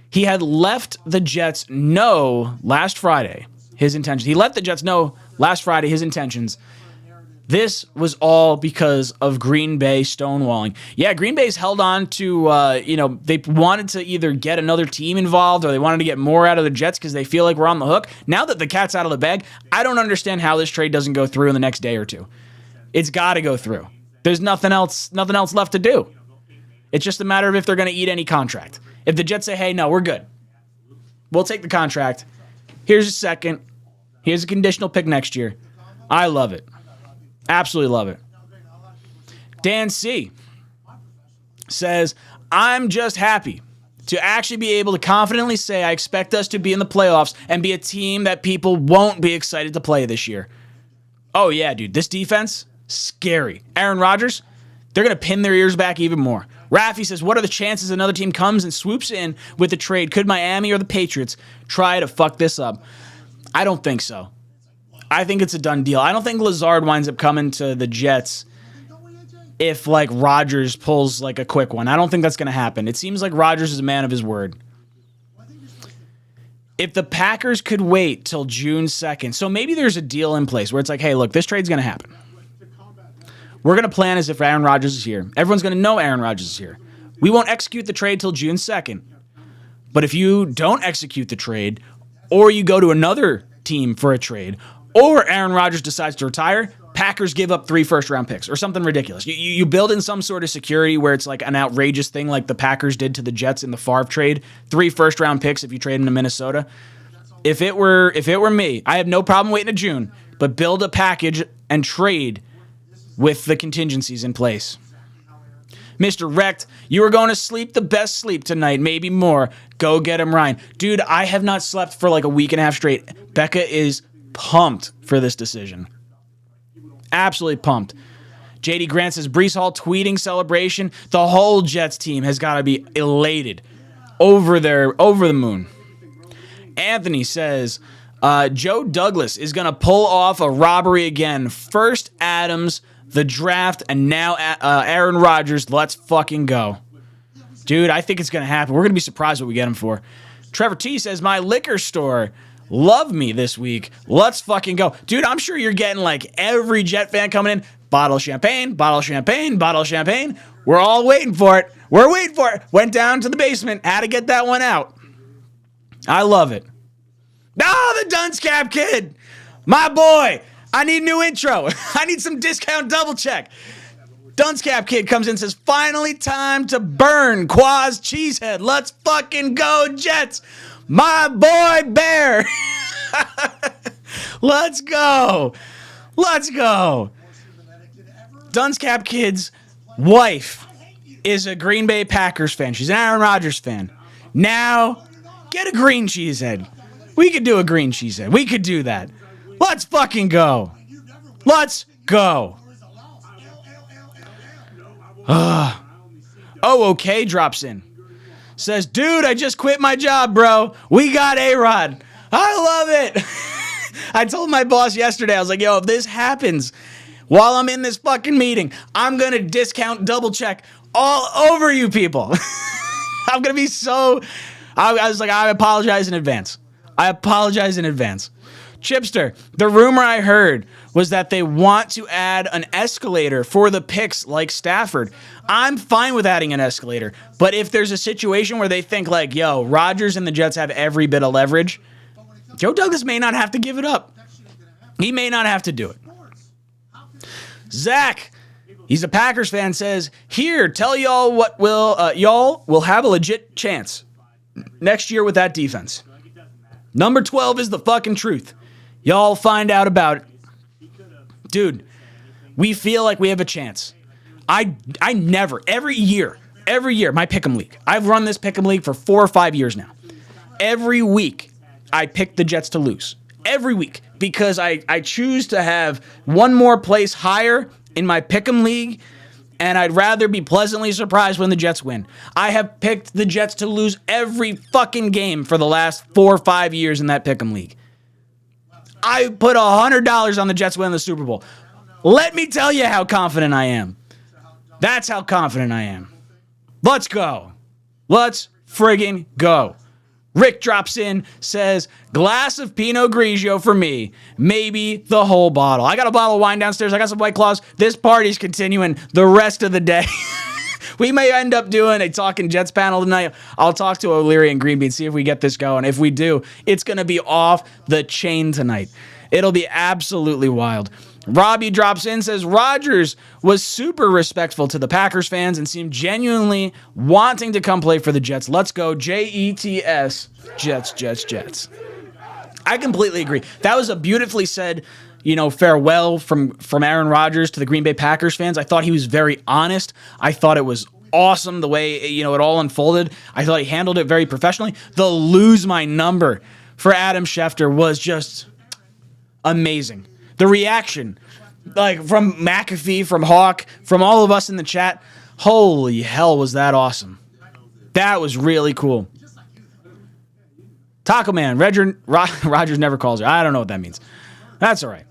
He had left the Jets know last Friday his intentions. He let the Jets know last Friday his intentions. This was all because of Green Bay stonewalling. Yeah, Green Bay's held on to, they wanted to either get another team involved or they wanted to get more out of the Jets because they feel like we're on the hook. Now that the cat's out of the bag, I don't understand how this trade doesn't go through in the next day or two. It's got to go through. There's nothing else left to do. It's just a matter of if they're going to eat any contract. If the Jets say, hey, no, we're good. We'll take the contract. Here's a second. Here's a conditional pick next year. I love it. Absolutely love it. Dan C. says, I'm just happy to actually be able to confidently say I expect us to be in the playoffs and be a team that people won't be excited to play this year. Oh, yeah, dude. This defense, scary. Aaron Rodgers, they're going to pin their ears back even more. Rafi says, what are the chances another team comes and swoops in with the trade? Could Miami or the Patriots try to fuck this up? I don't think so. I think it's a done deal. I don't think Lazard winds up coming to the Jets if, Rodgers pulls, a quick one. I don't think that's going to happen. It seems like Rodgers is a man of his word. If the Packers could wait till June 2nd, so maybe there's a deal in place where it's like, hey, look, this trade's going to happen. We're going to plan as if Aaron Rodgers is here. Everyone's going to know Aaron Rodgers is here. We won't execute the trade till June 2nd. But if you don't execute the trade, or you go to another team for a trade, or Aaron Rodgers decides to retire, Packers give up 3 first-round picks or something ridiculous. You build in some sort of security where it's like an outrageous thing like the Packers did to the Jets in the Favre trade. 3 first-round picks if you trade them to Minnesota. If it were me, I have no problem waiting to June, but build a package and trade with the contingencies in place. Mr. Wrecked, you are going to sleep the best sleep tonight, maybe more. Go get him, Ryan. Dude, I have not slept for like a week and a half straight. Becca is pumped for this decision. Absolutely pumped. JD Grant says, Breece Hall tweeting celebration. The whole Jets team has got to be elated over the moon. Anthony says, Joe Douglas is going to pull off a robbery again. First Adams, the draft, and now Aaron Rodgers. Let's fucking go. Dude, I think it's going to happen. We're going to be surprised what we get him for. Trevor T says, my liquor store love me this week. Let's fucking go. Dude, I'm sure you're getting like every Jet fan coming in. Bottle of champagne, bottle of champagne, bottle of champagne. We're all waiting for it. We're waiting for it. Went down to the basement. Had to get that one out. I love it. Oh, the Dunce Cap Kid. My boy. I need a new intro. I need some discount double check. Dunce Cap Kid comes in and says, finally time to burn Quaz Cheesehead. Let's fucking go, Jets. My boy Bear. Let's go. Let's go. Dunce Cap Kid's wife is a Green Bay Packers fan. She's an Aaron Rodgers fan. Now, get a green cheesehead. We could do a green cheesehead. We could do that. Let's fucking go. Let's go. Okay drops in. Says, dude, I just quit my job, bro. We got A-Rod. I love it. I told my boss yesterday, I was like, yo, if this happens while I'm in this fucking meeting, I'm going to discount double check all over you people. I'm going to be so... I was like, I apologize in advance. I apologize in advance. Chipster, the rumor I heard was that they want to add an escalator for the picks like Stafford. I'm fine with adding an escalator, but if there's a situation where they think like, yo, Rodgers and the Jets have every bit of leverage, Joe Douglas may not have to give it up. He may not have to do it. Zach, he's a Packers fan, says, here, tell y'all what y'all will have a legit chance next year with that defense. Number 12 is the fucking truth. Y'all find out about it. Dude, we feel like we have a chance. I never, every year, my pick'em league. I've run this pick'em league for 4 or 5 years now. Every week, I pick the Jets to lose. Every week. Because I choose to have one more place higher in my pick'em league, and I'd rather be pleasantly surprised when the Jets win. I have picked the Jets to lose every fucking game for the last 4 or 5 years in that pick'em league. I put $100 on the Jets winning the Super Bowl. Let me tell you how confident I am. That's how confident I am. Let's go. Let's friggin' go. Rick drops in, says, glass of Pinot Grigio for me. Maybe the whole bottle. I got a bottle of wine downstairs. I got some White Claws. This party's continuing the rest of the day. We may end up doing a Talking Jets panel tonight. I'll talk to O'Leary and Greenbean, see if we get this going. If we do, it's going to be off the chain tonight. It'll be absolutely wild. Robbie drops in, says, Rodgers was super respectful to the Packers fans and seemed genuinely wanting to come play for the Jets. Let's go, Jets, Jets, Jets, Jets. I completely agree. That was a beautifully said, farewell from Aaron Rodgers to the Green Bay Packers fans. I thought he was very honest. I thought it was awesome the way, it all unfolded. I thought he handled it very professionally. The lose my number for Adam Schefter was just amazing. The reaction, like from McAfee, from Hawk, from all of us in the chat, holy hell was that awesome. That was really cool. Taco Man, Rodgers never calls her. I don't know what that means. That's all right.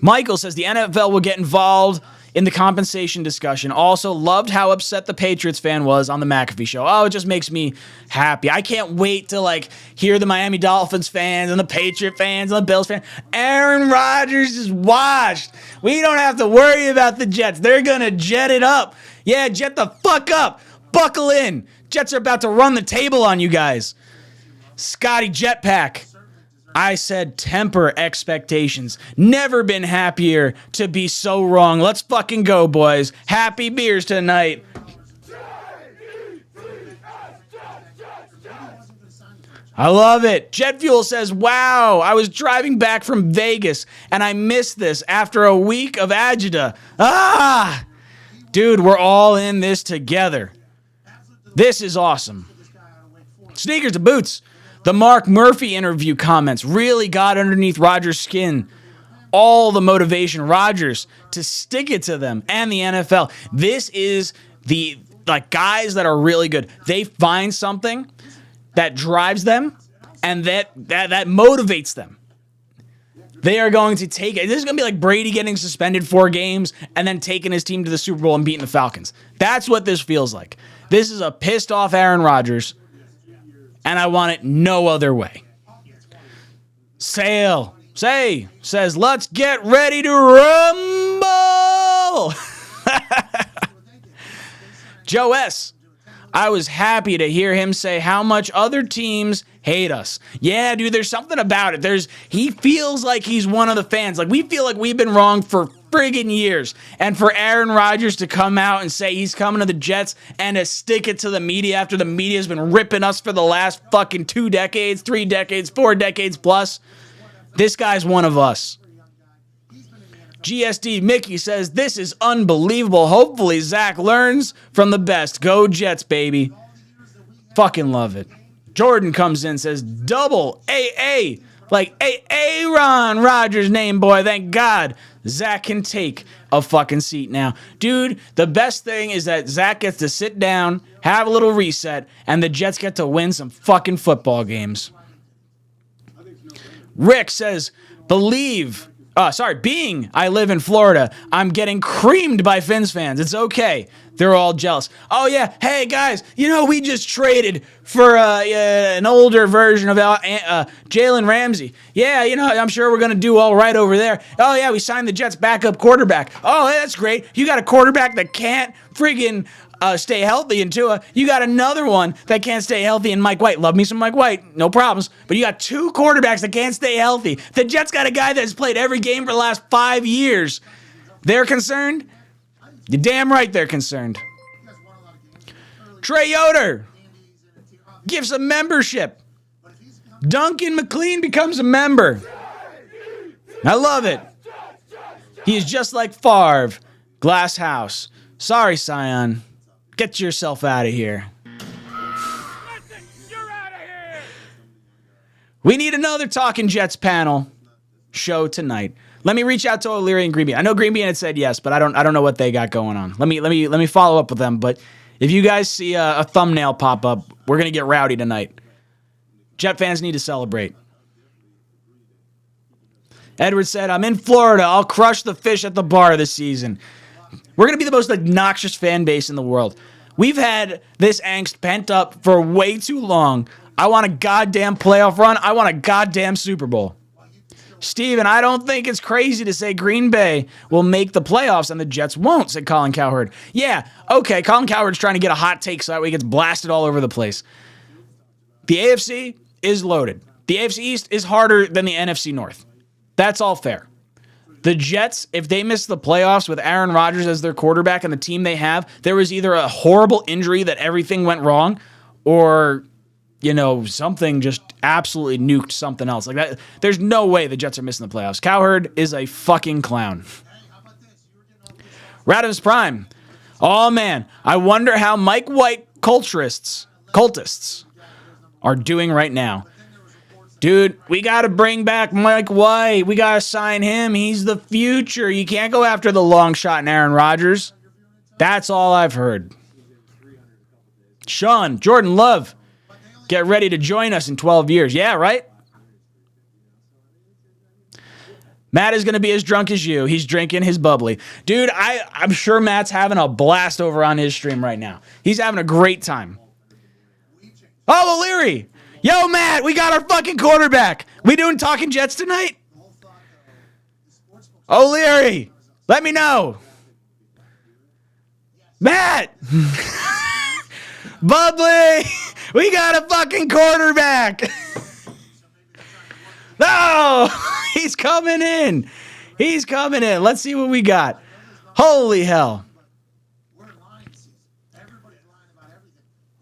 Michael says the NFL will get involved in the compensation discussion. Also loved how upset the Patriots fan was on the McAfee show. Oh, it just makes me happy. I can't wait to hear the Miami Dolphins fans and the Patriot fans and the Bills fans. Aaron Rodgers is washed. We don't have to worry about the Jets. They're going to jet it up. Yeah, jet the fuck up. Buckle in. Jets are about to run the table on you guys. Scotty Jetpack. I said temper expectations. Never been happier to be so wrong. Let's fucking go, boys. Happy beers tonight. I love it. Jet Fuel says, wow, I was driving back from Vegas and I missed this after a week of agita. Ah! Dude, we're all in this together. This is awesome. Sneakers to boots. The Mark Murphy interview comments really got underneath Rodgers' skin. All the motivation, Rodgers, to stick it to them and the NFL. This is the guys that are really good. They find something that drives them and that motivates them. They are going to take it. This is going to be like Brady getting suspended 4 games and then taking his team to the Super Bowl and beating the Falcons. That's what this feels like. This is a pissed off Aaron Rodgers, and I want it no other way. Say says, let's get ready to rumble. Joe S. I was happy to hear him say how much other teams hate us. Yeah, dude, there's something about it. He feels like he's one of the fans. Like, we feel like we've been wrong for friggin' years. And for Aaron Rodgers to come out and say he's coming to the Jets and to stick it to the media after the media's been ripping us for the last fucking 2 decades, 3 decades, 4 decades plus. This guy's one of us. GSD Mickey says, this is unbelievable. Hopefully Zach learns from the best. Go Jets, baby. Fucking love it. Jordan comes in, says, double AA. Like Aaron Rodgers' name, boy. Thank God Zach can take a fucking seat now. Dude, the best thing is that Zach gets to sit down, have a little reset, and the Jets get to win some fucking football games. Rick says, being I live in Florida, I'm getting creamed by Fins fans. It's okay. They're all jealous. Oh, yeah. Hey, guys, we just traded for an older version of Jalen Ramsey. Yeah, I'm sure we're going to do all right over there. Oh, yeah, we signed the Jets' backup quarterback. Oh, that's great. You got a quarterback that can't friggin' stay healthy in Tua. You got another one that can't stay healthy in Mike White. Love me some Mike White. No problems. But you got 2 quarterbacks that can't stay healthy. The Jets got a guy that's played every game for the last 5 years. They're concerned? You're damn right they're concerned. Trey Yoder gives a membership. Duncan McLean becomes a member. I love it. He is just like Favre. Glass house. Sorry, Scion. Get yourself out of here. We need another Talking Jets panel show tonight. Let me reach out to O'Leary and Greenby. I know Greenby had said yes, but I don't know what they got going on. Let me follow up with them. But if you guys see a thumbnail pop up, we're gonna get rowdy tonight. Jet fans need to celebrate. Edward said, I'm in Florida. I'll crush the fish at the bar this season. We're going to be the most obnoxious fan base in the world. We've had this angst pent up for way too long. I want a goddamn playoff run. I want a goddamn Super Bowl. Steven, I don't think it's crazy to say Green Bay will make the playoffs and the Jets won't, said Colin Cowherd. Yeah, okay, Colin Cowherd's trying to get a hot take so that way he gets blasted all over the place. The AFC is loaded. The AFC East is harder than the NFC North. That's all fair. The Jets, if they miss the playoffs with Aaron Rodgers as their quarterback and the team they have, there was either a horrible injury that everything went wrong or, something just absolutely nuked something else. Like that, there's no way the Jets are missing the playoffs. Cowherd is a fucking clown. Radams Prime. Oh, man. I wonder how Mike White cultists are doing right now. Dude, we got to bring back Mike White. We got to sign him. He's the future. You can't go after the long shot in Aaron Rodgers. That's all I've heard. Sean, Jordan Love, get ready to join us in 12 years. Yeah, right? Matt is going to be as drunk as you. He's drinking his bubbly. Dude, I'm sure Matt's having a blast over on his stream right now. He's having a great time. Oh, O'Leary. Yo, Matt, we got our fucking quarterback. We doing Talking Jets tonight? O'Leary, let me know. Matt. Bubbly, we got a fucking quarterback. No, he's coming in. He's coming in. Let's see what we got. Holy hell.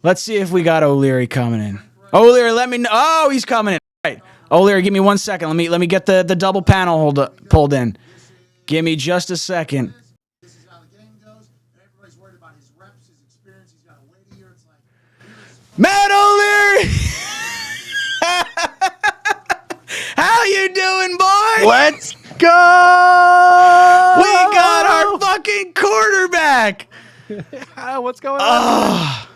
Let's see if we got O'Leary coming in. O'Leary, let me know. Oh, he's coming in. All right. O'Leary, give me 1 second. Let me get the double panel pulled in. Give me just a second. This is how the game goes. Everybody's worried about his reps, his experience. He's got to wait a year. It's like, Matt O'Leary! How you doing, boy? Let's go! We got our fucking quarterback! What's going on?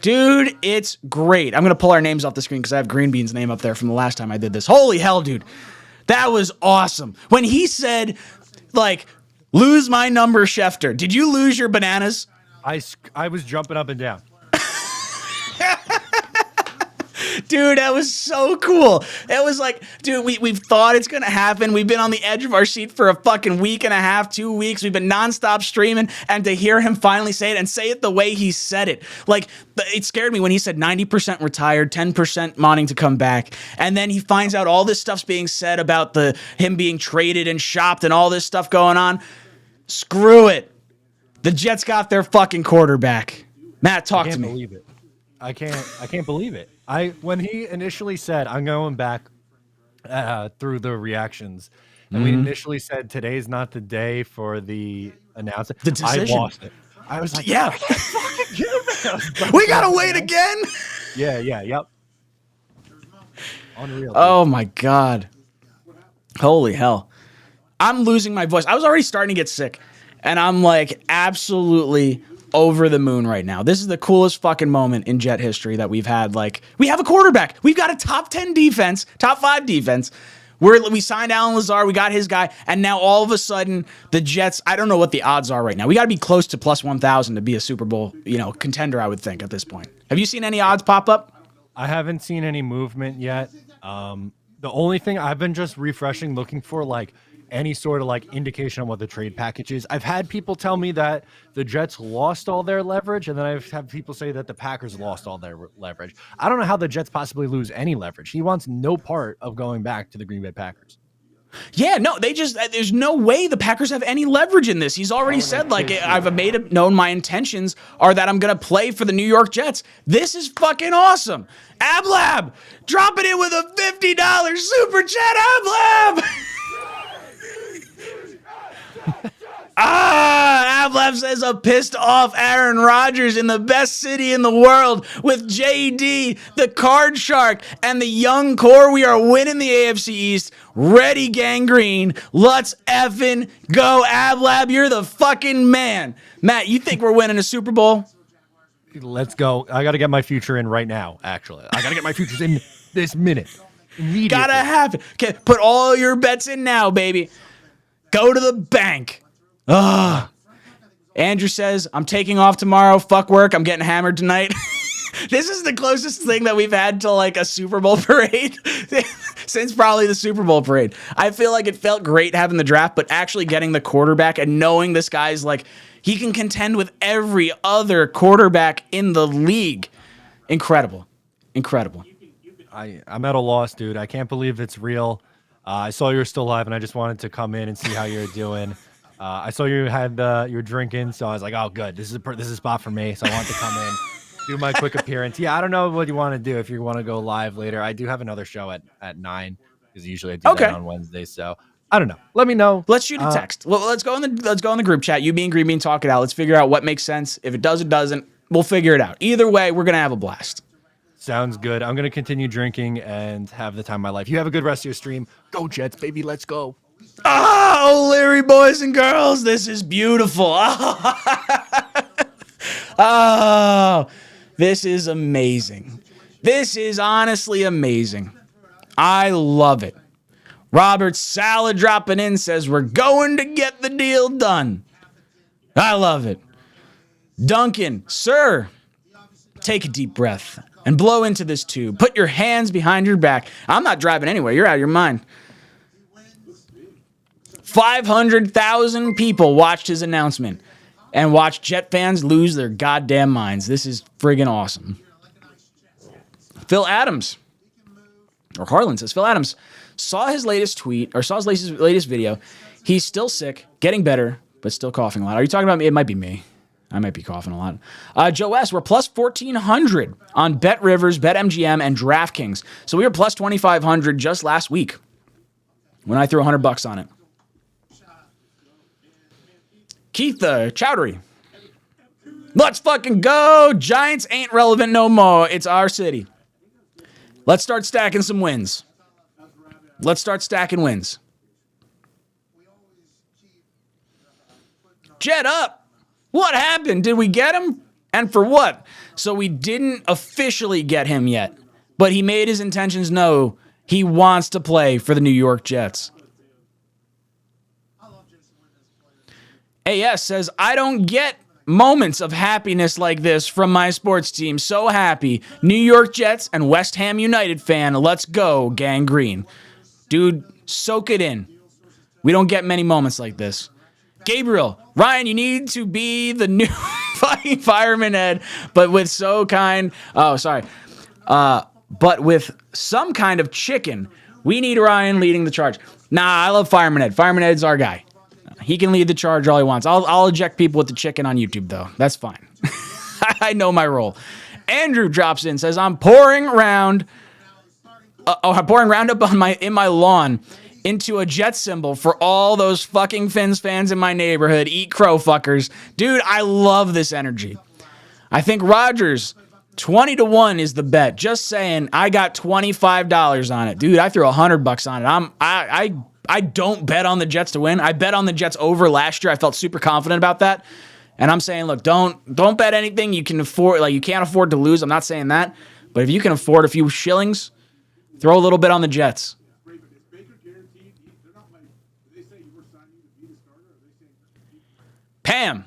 Dude, it's great. I'm going to pull our names off the screen because I have Green Bean's name up there from the last time I did this. Holy hell, dude. That was awesome. When he said, like, lose my number, Schefter, did you lose your bananas? I was jumping up and down. Dude, that was so cool. It was like, dude, we've thought it's going to happen. We've been on the edge of our seat for a fucking week and a half, 2 weeks. We've been nonstop streaming, and to hear him finally say it and say it the way he said it, like, it scared me when he said 90% retired, 10% wanting to come back, and then he finds out all this stuff's being said about him being traded and shopped and all this stuff going on. Screw it. The Jets got their fucking quarterback. Matt, talk to me. I can't believe it. I can't believe it. When he initially said, I'm going back through the reactions, and we initially said today's not the day for the announcement. The decision. I lost it. I was like, Yeah. get him out. We got to wait again? Yep. Unreal. Oh my God. Holy hell. I'm losing my voice. I was already starting to get sick, and I'm like absolutely over the moon right now. This is the coolest fucking moment in Jet history that we've had. Like, we have a quarterback. We've got a top 10 defense, top 5 defense. We signed Alan Lazar. We got his guy. And now all of a sudden, the Jets, I don't know what the odds are right now. We got to be close to plus 1,000 to be a Super Bowl, contender, I would think, at this point. Have you seen any odds pop up? I haven't seen any movement yet. The only thing I've been just refreshing, looking for like any sort of like indication on what the trade package is. I've had people tell me that the Jets lost all their leverage, and then I've had people say that the Packers lost all their leverage. I don't know how the Jets possibly lose any leverage. He wants no part of going back to the Green Bay Packers. Yeah, no, there's no way the Packers have any leverage in this. He's already said, like, I've made it known my intentions are that I'm going to play for the New York Jets. This is fucking awesome. Ablab, dropping in with a $50 super chat, Ablab. Ablab says a pissed off Aaron Rodgers in the best city in the world with JD, the card shark, and the young core. We are winning the AFC East. Ready, gangrene. Let's effing go, Ablab. You're the fucking man. Matt, you think we're winning a Super Bowl? Let's go. I got to get my future in right now, actually. I got to get my futures in this minute. Immediately. Gotta have it. Okay, put all your bets in now, baby. Go to the bank. Andrew says, I'm taking off tomorrow. Fuck work. I'm getting hammered tonight. This is the closest thing that we've had to like a Super Bowl parade since probably the Super Bowl parade. I feel like it felt great having the draft, but actually getting the quarterback and knowing this guy's like, he can contend with every other quarterback in the league. Incredible. I'm at a loss, dude. I can't believe it's real. I saw you were still alive, and I just wanted to come in and see how you're doing. I saw you had you were drinking, so I was like, "Oh, good. This is a spot for me." So I wanted to come in, do my quick appearance. Yeah, I don't know what you want to do. If you want to go live later, I do have another show at 9 because usually I do that on Wednesday. So I don't know. Let me know. Let's shoot a text. Well, let's go in the group chat. You, me, and Green Bean talk it out. Let's figure out what makes sense. If it does, it doesn't. We'll figure it out. Either way, we're gonna have a blast. Sounds good. I'm going to continue drinking and have the time of my life. You have a good rest of your stream. Go Jets, baby. Let's go. Oh, Larry, boys and girls, this is beautiful. Oh, this is amazing. This is honestly amazing. I love it. Robert Salad dropping in says, we're going to get the deal done. I love it. Duncan, sir, take a deep breath and blow into this tube. Put your hands behind your back. I'm not driving anywhere. You're out of your mind. 500,000 people watched his announcement and watched Jet fans lose their goddamn minds. This is friggin' awesome. Phil Adams, or Harlan says, Phil Adams saw his latest tweet, or saw his latest video. He's still sick, getting better, but still coughing a lot. Are you talking about me? It might be me. I might be coughing a lot. Joe S., we're plus 1,400 on Bet Rivers, Bet MGM, and DraftKings. So we were plus 2,500 just last week when I threw $100 on it. Keith Chowdhury. Let's fucking go. Giants ain't relevant no more. It's our city. Let's start stacking some wins. Let's start stacking wins. Jet up. What happened? Did we get him? And for what? So we didn't officially get him yet, but he made his intentions known. He wants to play for the New York Jets. AS says, I don't get moments of happiness like this from my sports team. So happy. New York Jets and West Ham United fan. Let's go, Gang Green. Dude, soak it in. We don't get many moments like this. Gabriel, Ryan, you need to be the new fucking fireman head, but with but with some kind of chicken. We need Ryan leading the charge. Nah, I love Fireman Ed. Fireman Ed's our guy. He can lead the charge all he wants. I'll eject people with the chicken on YouTube, though. That's fine. I know my role. Andrew drops in, says, I'm pouring Roundup in my lawn into a Jet symbol for all those fucking Finns fans in my neighborhood. Eat crow fuckers. Dude, I love this energy. I think Rodgers, 20-1 is the bet. Just saying, I got $25 on it. Dude, I threw $100 on it. I don't bet on the Jets to win. I bet on the Jets over last year. I felt super confident about that. And I'm saying, look, don't bet anything you can afford. Like, you can't afford to lose. I'm not saying that. But if you can afford a few shillings, throw a little bit on the Jets. Pam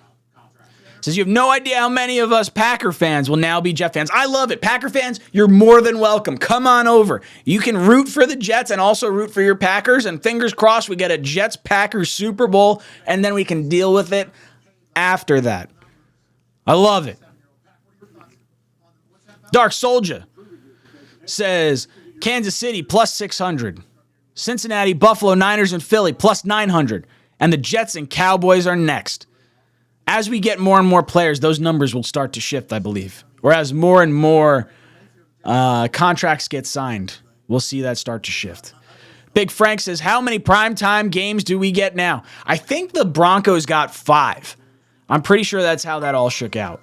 says, you have no idea how many of us Packer fans will now be Jet fans. I love it. Packer fans, you're more than welcome. Come on over. You can root for the Jets and also root for your Packers. And fingers crossed we get a Jets-Packers Super Bowl, and then we can deal with it after that. I love it. Dark Soldier says, Kansas City plus 600. Cincinnati, Buffalo, Niners, and Philly plus 900. And the Jets and Cowboys are next. As we get more and more players, those numbers will start to shift, I believe. Or as more and more contracts get signed, we'll see that start to shift. Big Frank says, how many primetime games do we get now? I think the Broncos got 5. I'm pretty sure that's how that all shook out.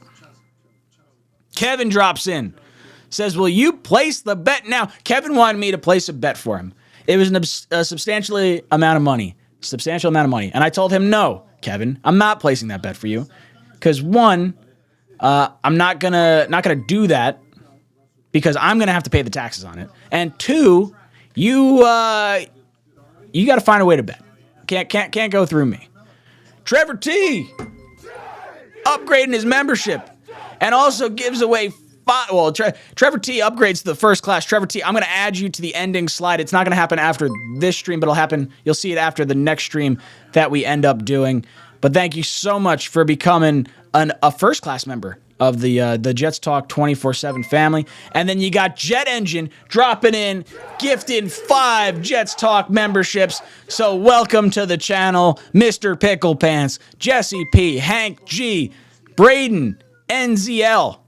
Kevin drops in. Says, will you place the bet now? Kevin wanted me to place a bet for him. It was a substantial amount of money. And I told him, no, Kevin, I'm not placing that bet for you. Because one, I'm not gonna do that because I'm gonna have to pay the taxes on it. And two, you got to find a way to bet. Can't go through me. Trevor T upgrading his membership and also gives away Trevor T upgrades to the first class. Trevor T, I'm going to add you to the ending slide. It's not going to happen after this stream, but it'll happen. You'll see it after the next stream that we end up doing. But thank you so much for becoming a first class member of the Jets Talk 24/7 family. And then you got Jet Engine dropping in, gifting 5 Jets Talk memberships. So welcome to the channel, Mr. Pickle Pants, Jesse P, Hank G, Braden, NZL,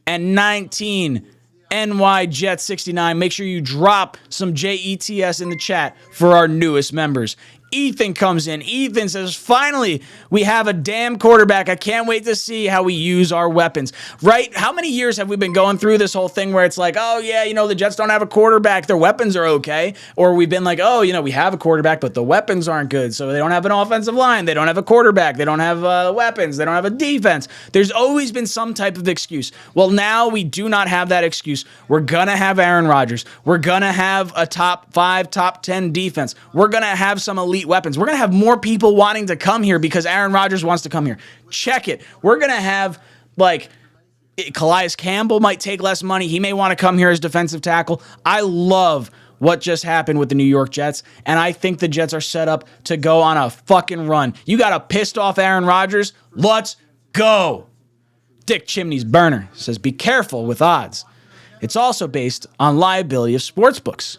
and 19 NY Jet 69. Make sure you drop some JETS in the chat for our newest members. Ethan comes in. Ethan says, finally, we have a damn quarterback. I can't wait to see how we use our weapons. Right? How many years have we been going through this whole thing where it's like, oh, yeah, the Jets don't have a quarterback. Their weapons are okay. Or we've been like, oh, we have a quarterback, but the weapons aren't good. So they don't have an offensive line. They don't have a quarterback. They don't have weapons. They don't have a defense. There's always been some type of excuse. Well, now we do not have that excuse. We're going to have Aaron Rodgers. We're going to have a top 5, top 10 defense. We're going to have some elite weapons. We're going to have more people wanting to come here because Aaron Rodgers wants to come here. Check it. We're going to have, Calais Campbell might take less money. He may want to come here as defensive tackle. I love what just happened with the New York Jets, and I think the Jets are set up to go on a fucking run. You got a pissed off Aaron Rodgers? Let's go. Dick Chimney's Burner says, be careful with odds. It's also based on liability of sportsbooks.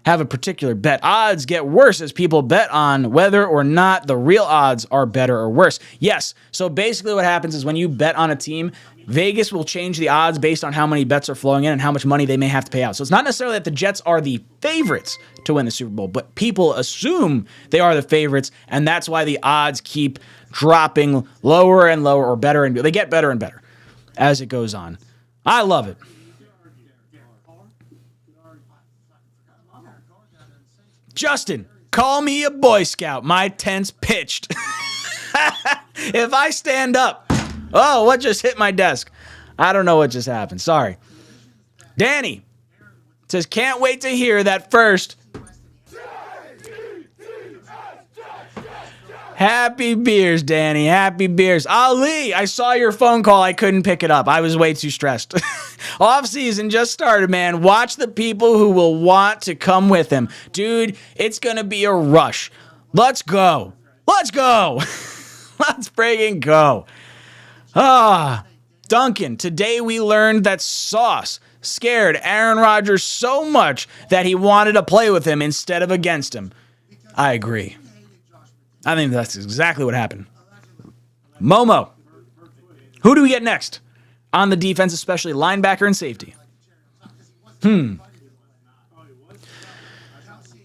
have a particular bet. Odds get worse as people bet on whether or not the real odds are better or worse. Yes, so basically what happens is when you bet on a team, Vegas will change the odds based on how many bets are flowing in and how much money they may have to pay out. So it's not necessarily that the Jets are the favorites to win the Super Bowl, but people assume they are the favorites, and that's why the odds keep dropping lower and lower, or better, and they get better and better as it goes on. I love it. Justin, call me a Boy Scout. My tent's pitched. If I stand up. Oh, what just hit my desk? I don't know what just happened. Sorry. Danny says, can't wait to hear that first. Happy beers, Danny. Happy beers. Ali, I saw your phone call. I couldn't pick it up. I was way too stressed. Off-season just started, man. Watch the people who will want to come with him. Dude, it's going to be a rush. Let's go. Let's go. Let's friggin' go. Duncan, today we learned that Sauce scared Aaron Rodgers so much that he wanted to play with him instead of against him. I agree. I think that's exactly what happened. Momo, who do we get next on the defense, especially linebacker and safety?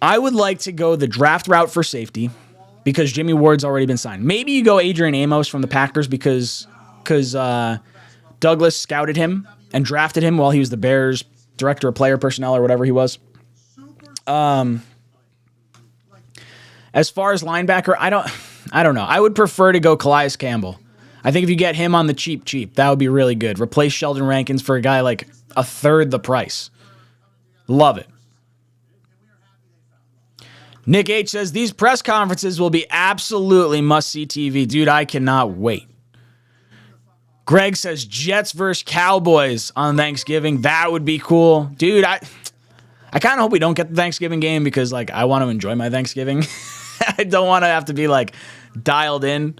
I would like to go the draft route for safety because Jimmy Ward's already been signed. Maybe you go Adrian Amos from the Packers because Douglas scouted him and drafted him while he was the Bears director of player personnel or whatever he was. As far as linebacker, I don't know. I would prefer to go Calais Campbell. I think if you get him on the cheap, that would be really good. Replace Sheldon Rankins for a guy like a third the price. Love it. Nick H says, these press conferences will be absolutely must-see TV. Dude, I cannot wait. Greg says, Jets versus Cowboys on Thanksgiving. That would be cool. Dude, I kind of hope we don't get the Thanksgiving game because, like, I want to enjoy my Thanksgiving. I don't want to have to be, like, dialed in.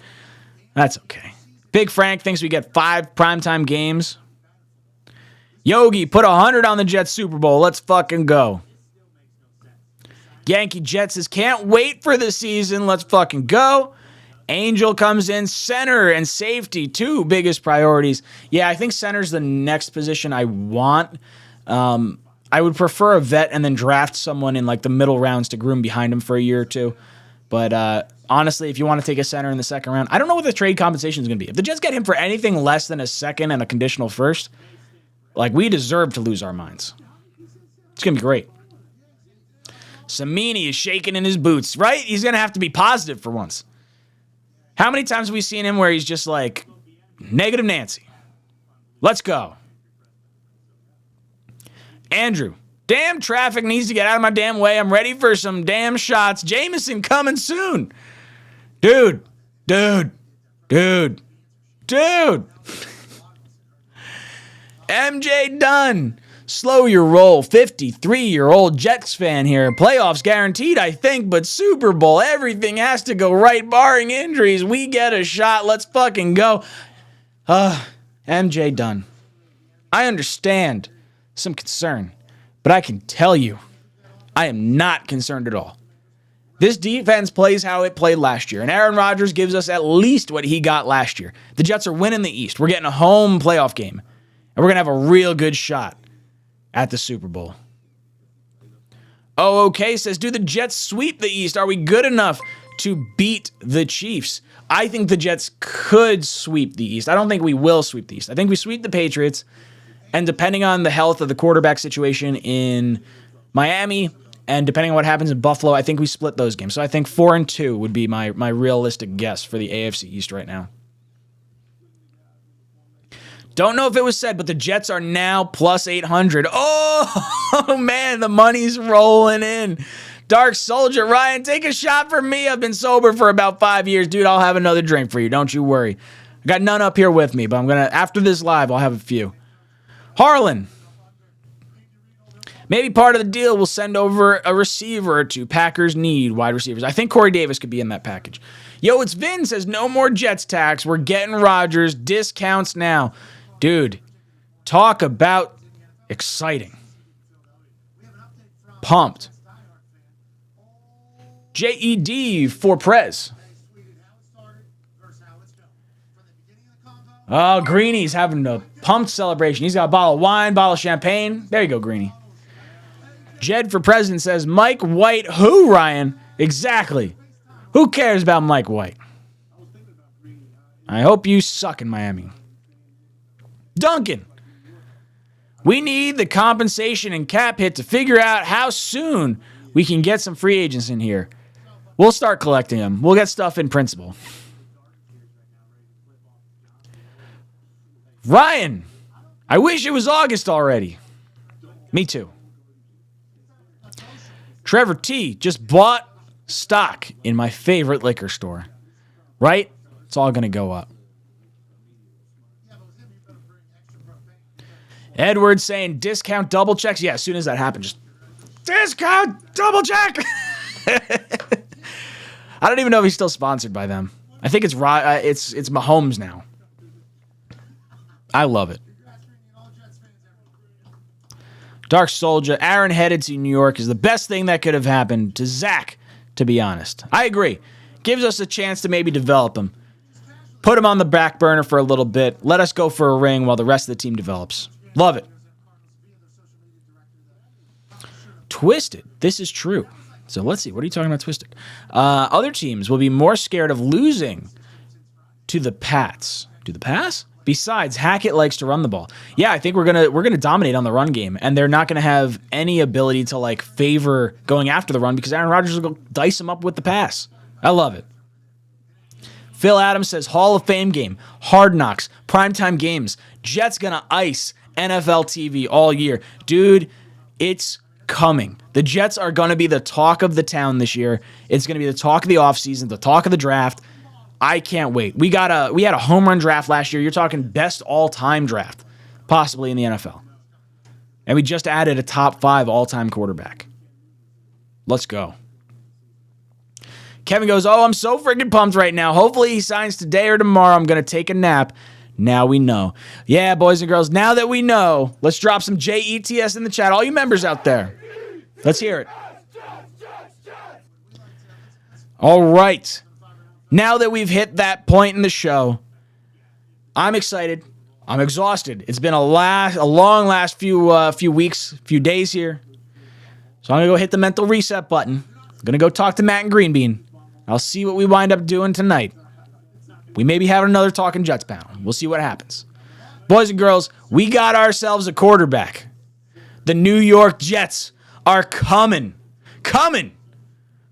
That's okay. Big Frank thinks we get 5 primetime games. Yogi, put 100 on the Jets Super Bowl. Let's fucking go. Yankee Jets says, can't wait for the season. Let's fucking go. Angel comes in, center and safety, 2 biggest priorities. Yeah, I think center's the next position I want. I would prefer a vet and then draft someone in like the middle rounds to groom behind him for a year or 2. But honestly, if you want to take a center in the second round, I don't know what the trade compensation is going to be. If the Jets get him for anything less than a second and a conditional first, like we deserve to lose our minds. It's going to be great. Samini is shaking in his boots, right? He's going to have to be positive for once. How many times have we seen him where he's just like, negative Nancy? Let's go. Andrew, damn traffic needs to get out of my damn way. I'm ready for some damn shots. Jameson coming soon. Dude. MJ Dunn. Slow your roll. 53-year-old Jets fan here. Playoffs guaranteed, I think, but Super Bowl, everything has to go right, barring injuries. We get a shot. Let's fucking go. MJ Dunn. I understand some concern, but I can tell you, I am not concerned at all. This defense plays how it played last year, and Aaron Rodgers gives us at least what he got last year. The Jets are winning the East. We're getting a home playoff game, and we're going to have a real good shot at the Super Bowl. Oh, okay, says, do the Jets sweep the East? Are we good enough to beat the Chiefs? I think the Jets could sweep the East. I don't think we will sweep the East. I think we sweep the Patriots, and depending on the health of the quarterback situation in Miami, and depending on what happens in Buffalo, I think we split those games. So I think 4-2 would be my realistic guess for the AFC East right now. Don't know if it was said, but the Jets are now plus 800. Oh, man, the money's rolling in. Dark Soldier, Ryan, take a shot for me. I've been sober for about 5 years. Dude, I'll have another drink for you. Don't you worry. I got none up here with me, but I'm going to, after this live, I'll have a few. Harlan. Maybe part of the deal will send over a receiver or 2. Packers need wide receivers. I think Corey Davis could be in that package. Yo, it's Vin says, no more Jets tax. We're getting Rodgers. Discounts now. Dude, talk about exciting. Pumped. JED for Prez. Oh, Greenie's having a pumped celebration. He's got a bottle of wine, bottle of champagne. There you go, Greenie. Jed for President says, Mike White, who, Ryan? Exactly. Who cares about Mike White? I hope you suck in Miami. Duncan. We need the compensation and cap hit to figure out how soon we can get some free agents in here. We'll start collecting them. We'll get stuff in principle. Ryan, I wish it was August already. Me too. Trevor T just bought stock in my favorite liquor store. Right? It's all going to go up. Edward saying discount double checks. Yeah, as soon as that happens, just discount double check. I don't even know if he's still sponsored by them. I think it's Mahomes now. I love it. Dark Soldier, Aaron headed to New York is the best thing that could have happened to Zach, to be honest. I agree. Gives us a chance to maybe develop him. Put him on the back burner for a little bit. Let us go for a ring while the rest of the team develops. Love it. Twisted. This is true. So let's see. What are you talking about, Twisted? Other teams will be more scared of losing to the Pats. Do the Pats? Besides, Hackett likes to run the ball. Yeah, I think we're gonna dominate on the run game, and they're not gonna have any ability to like favor going after the run because Aaron Rodgers will go dice him up with the pass. I love it. Phil Adams says Hall of Fame game, Hard Knocks, primetime games. Jets gonna ice NFL TV all year, dude. It's coming. The Jets are gonna be the talk of the town this year. It's gonna be the talk of the offseason, the talk of the draft. I can't wait. We had a home run draft last year. You're talking best all-time draft, possibly in the NFL. And we just added a top 5 all-time quarterback. Let's go. Kevin goes, oh, I'm so freaking pumped right now. Hopefully he signs today or tomorrow. I'm going to take a nap. Now we know. Yeah, boys and girls, now that we know, let's drop some JETS in the chat. All you members out there, let's hear it. All right. Now that we've hit that point in the show, I'm excited. I'm exhausted. It's been a long last few weeks, few days here. So I'm going to go hit the mental reset button. I'm going to go talk to Matt and Green Bean. I'll see what we wind up doing tonight. We may be having another Talking Jets panel. We'll see what happens. Boys and girls, we got ourselves a quarterback. The New York Jets are coming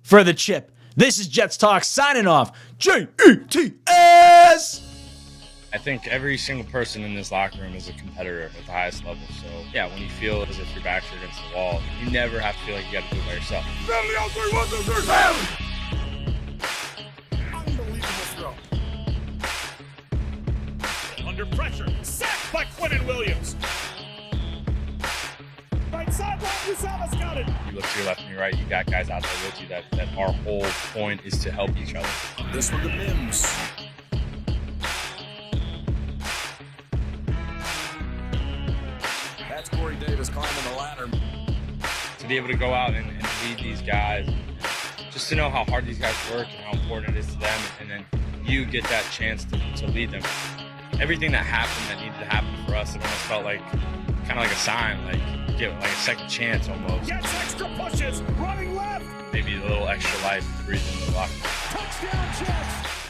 for the chip. This is Jets Talk signing off. JETS! I think every single person in this locker room is a competitor at the highest level. So, yeah, when you feel as if your backs are against the wall, you never have to feel like you got to do it by yourself. Unbelievable throw. Under pressure. Sacked by Quentin Williams. Right sideline, Usamas got it. You look to your left and your right, you got guys out there with you that our whole point is to help each other. This one to Mims. That's Corey Davis climbing the ladder. To be able to go out and lead these guys, just to know how hard these guys work and how important it is to them, and then you get that chance to lead them. Everything that happened that needed to happen for us, it almost felt like kind of like a sign, like get like a second chance almost. Gets extra pushes, running left. Maybe a little extra life to breathe into the locker room. Touchdown Jets.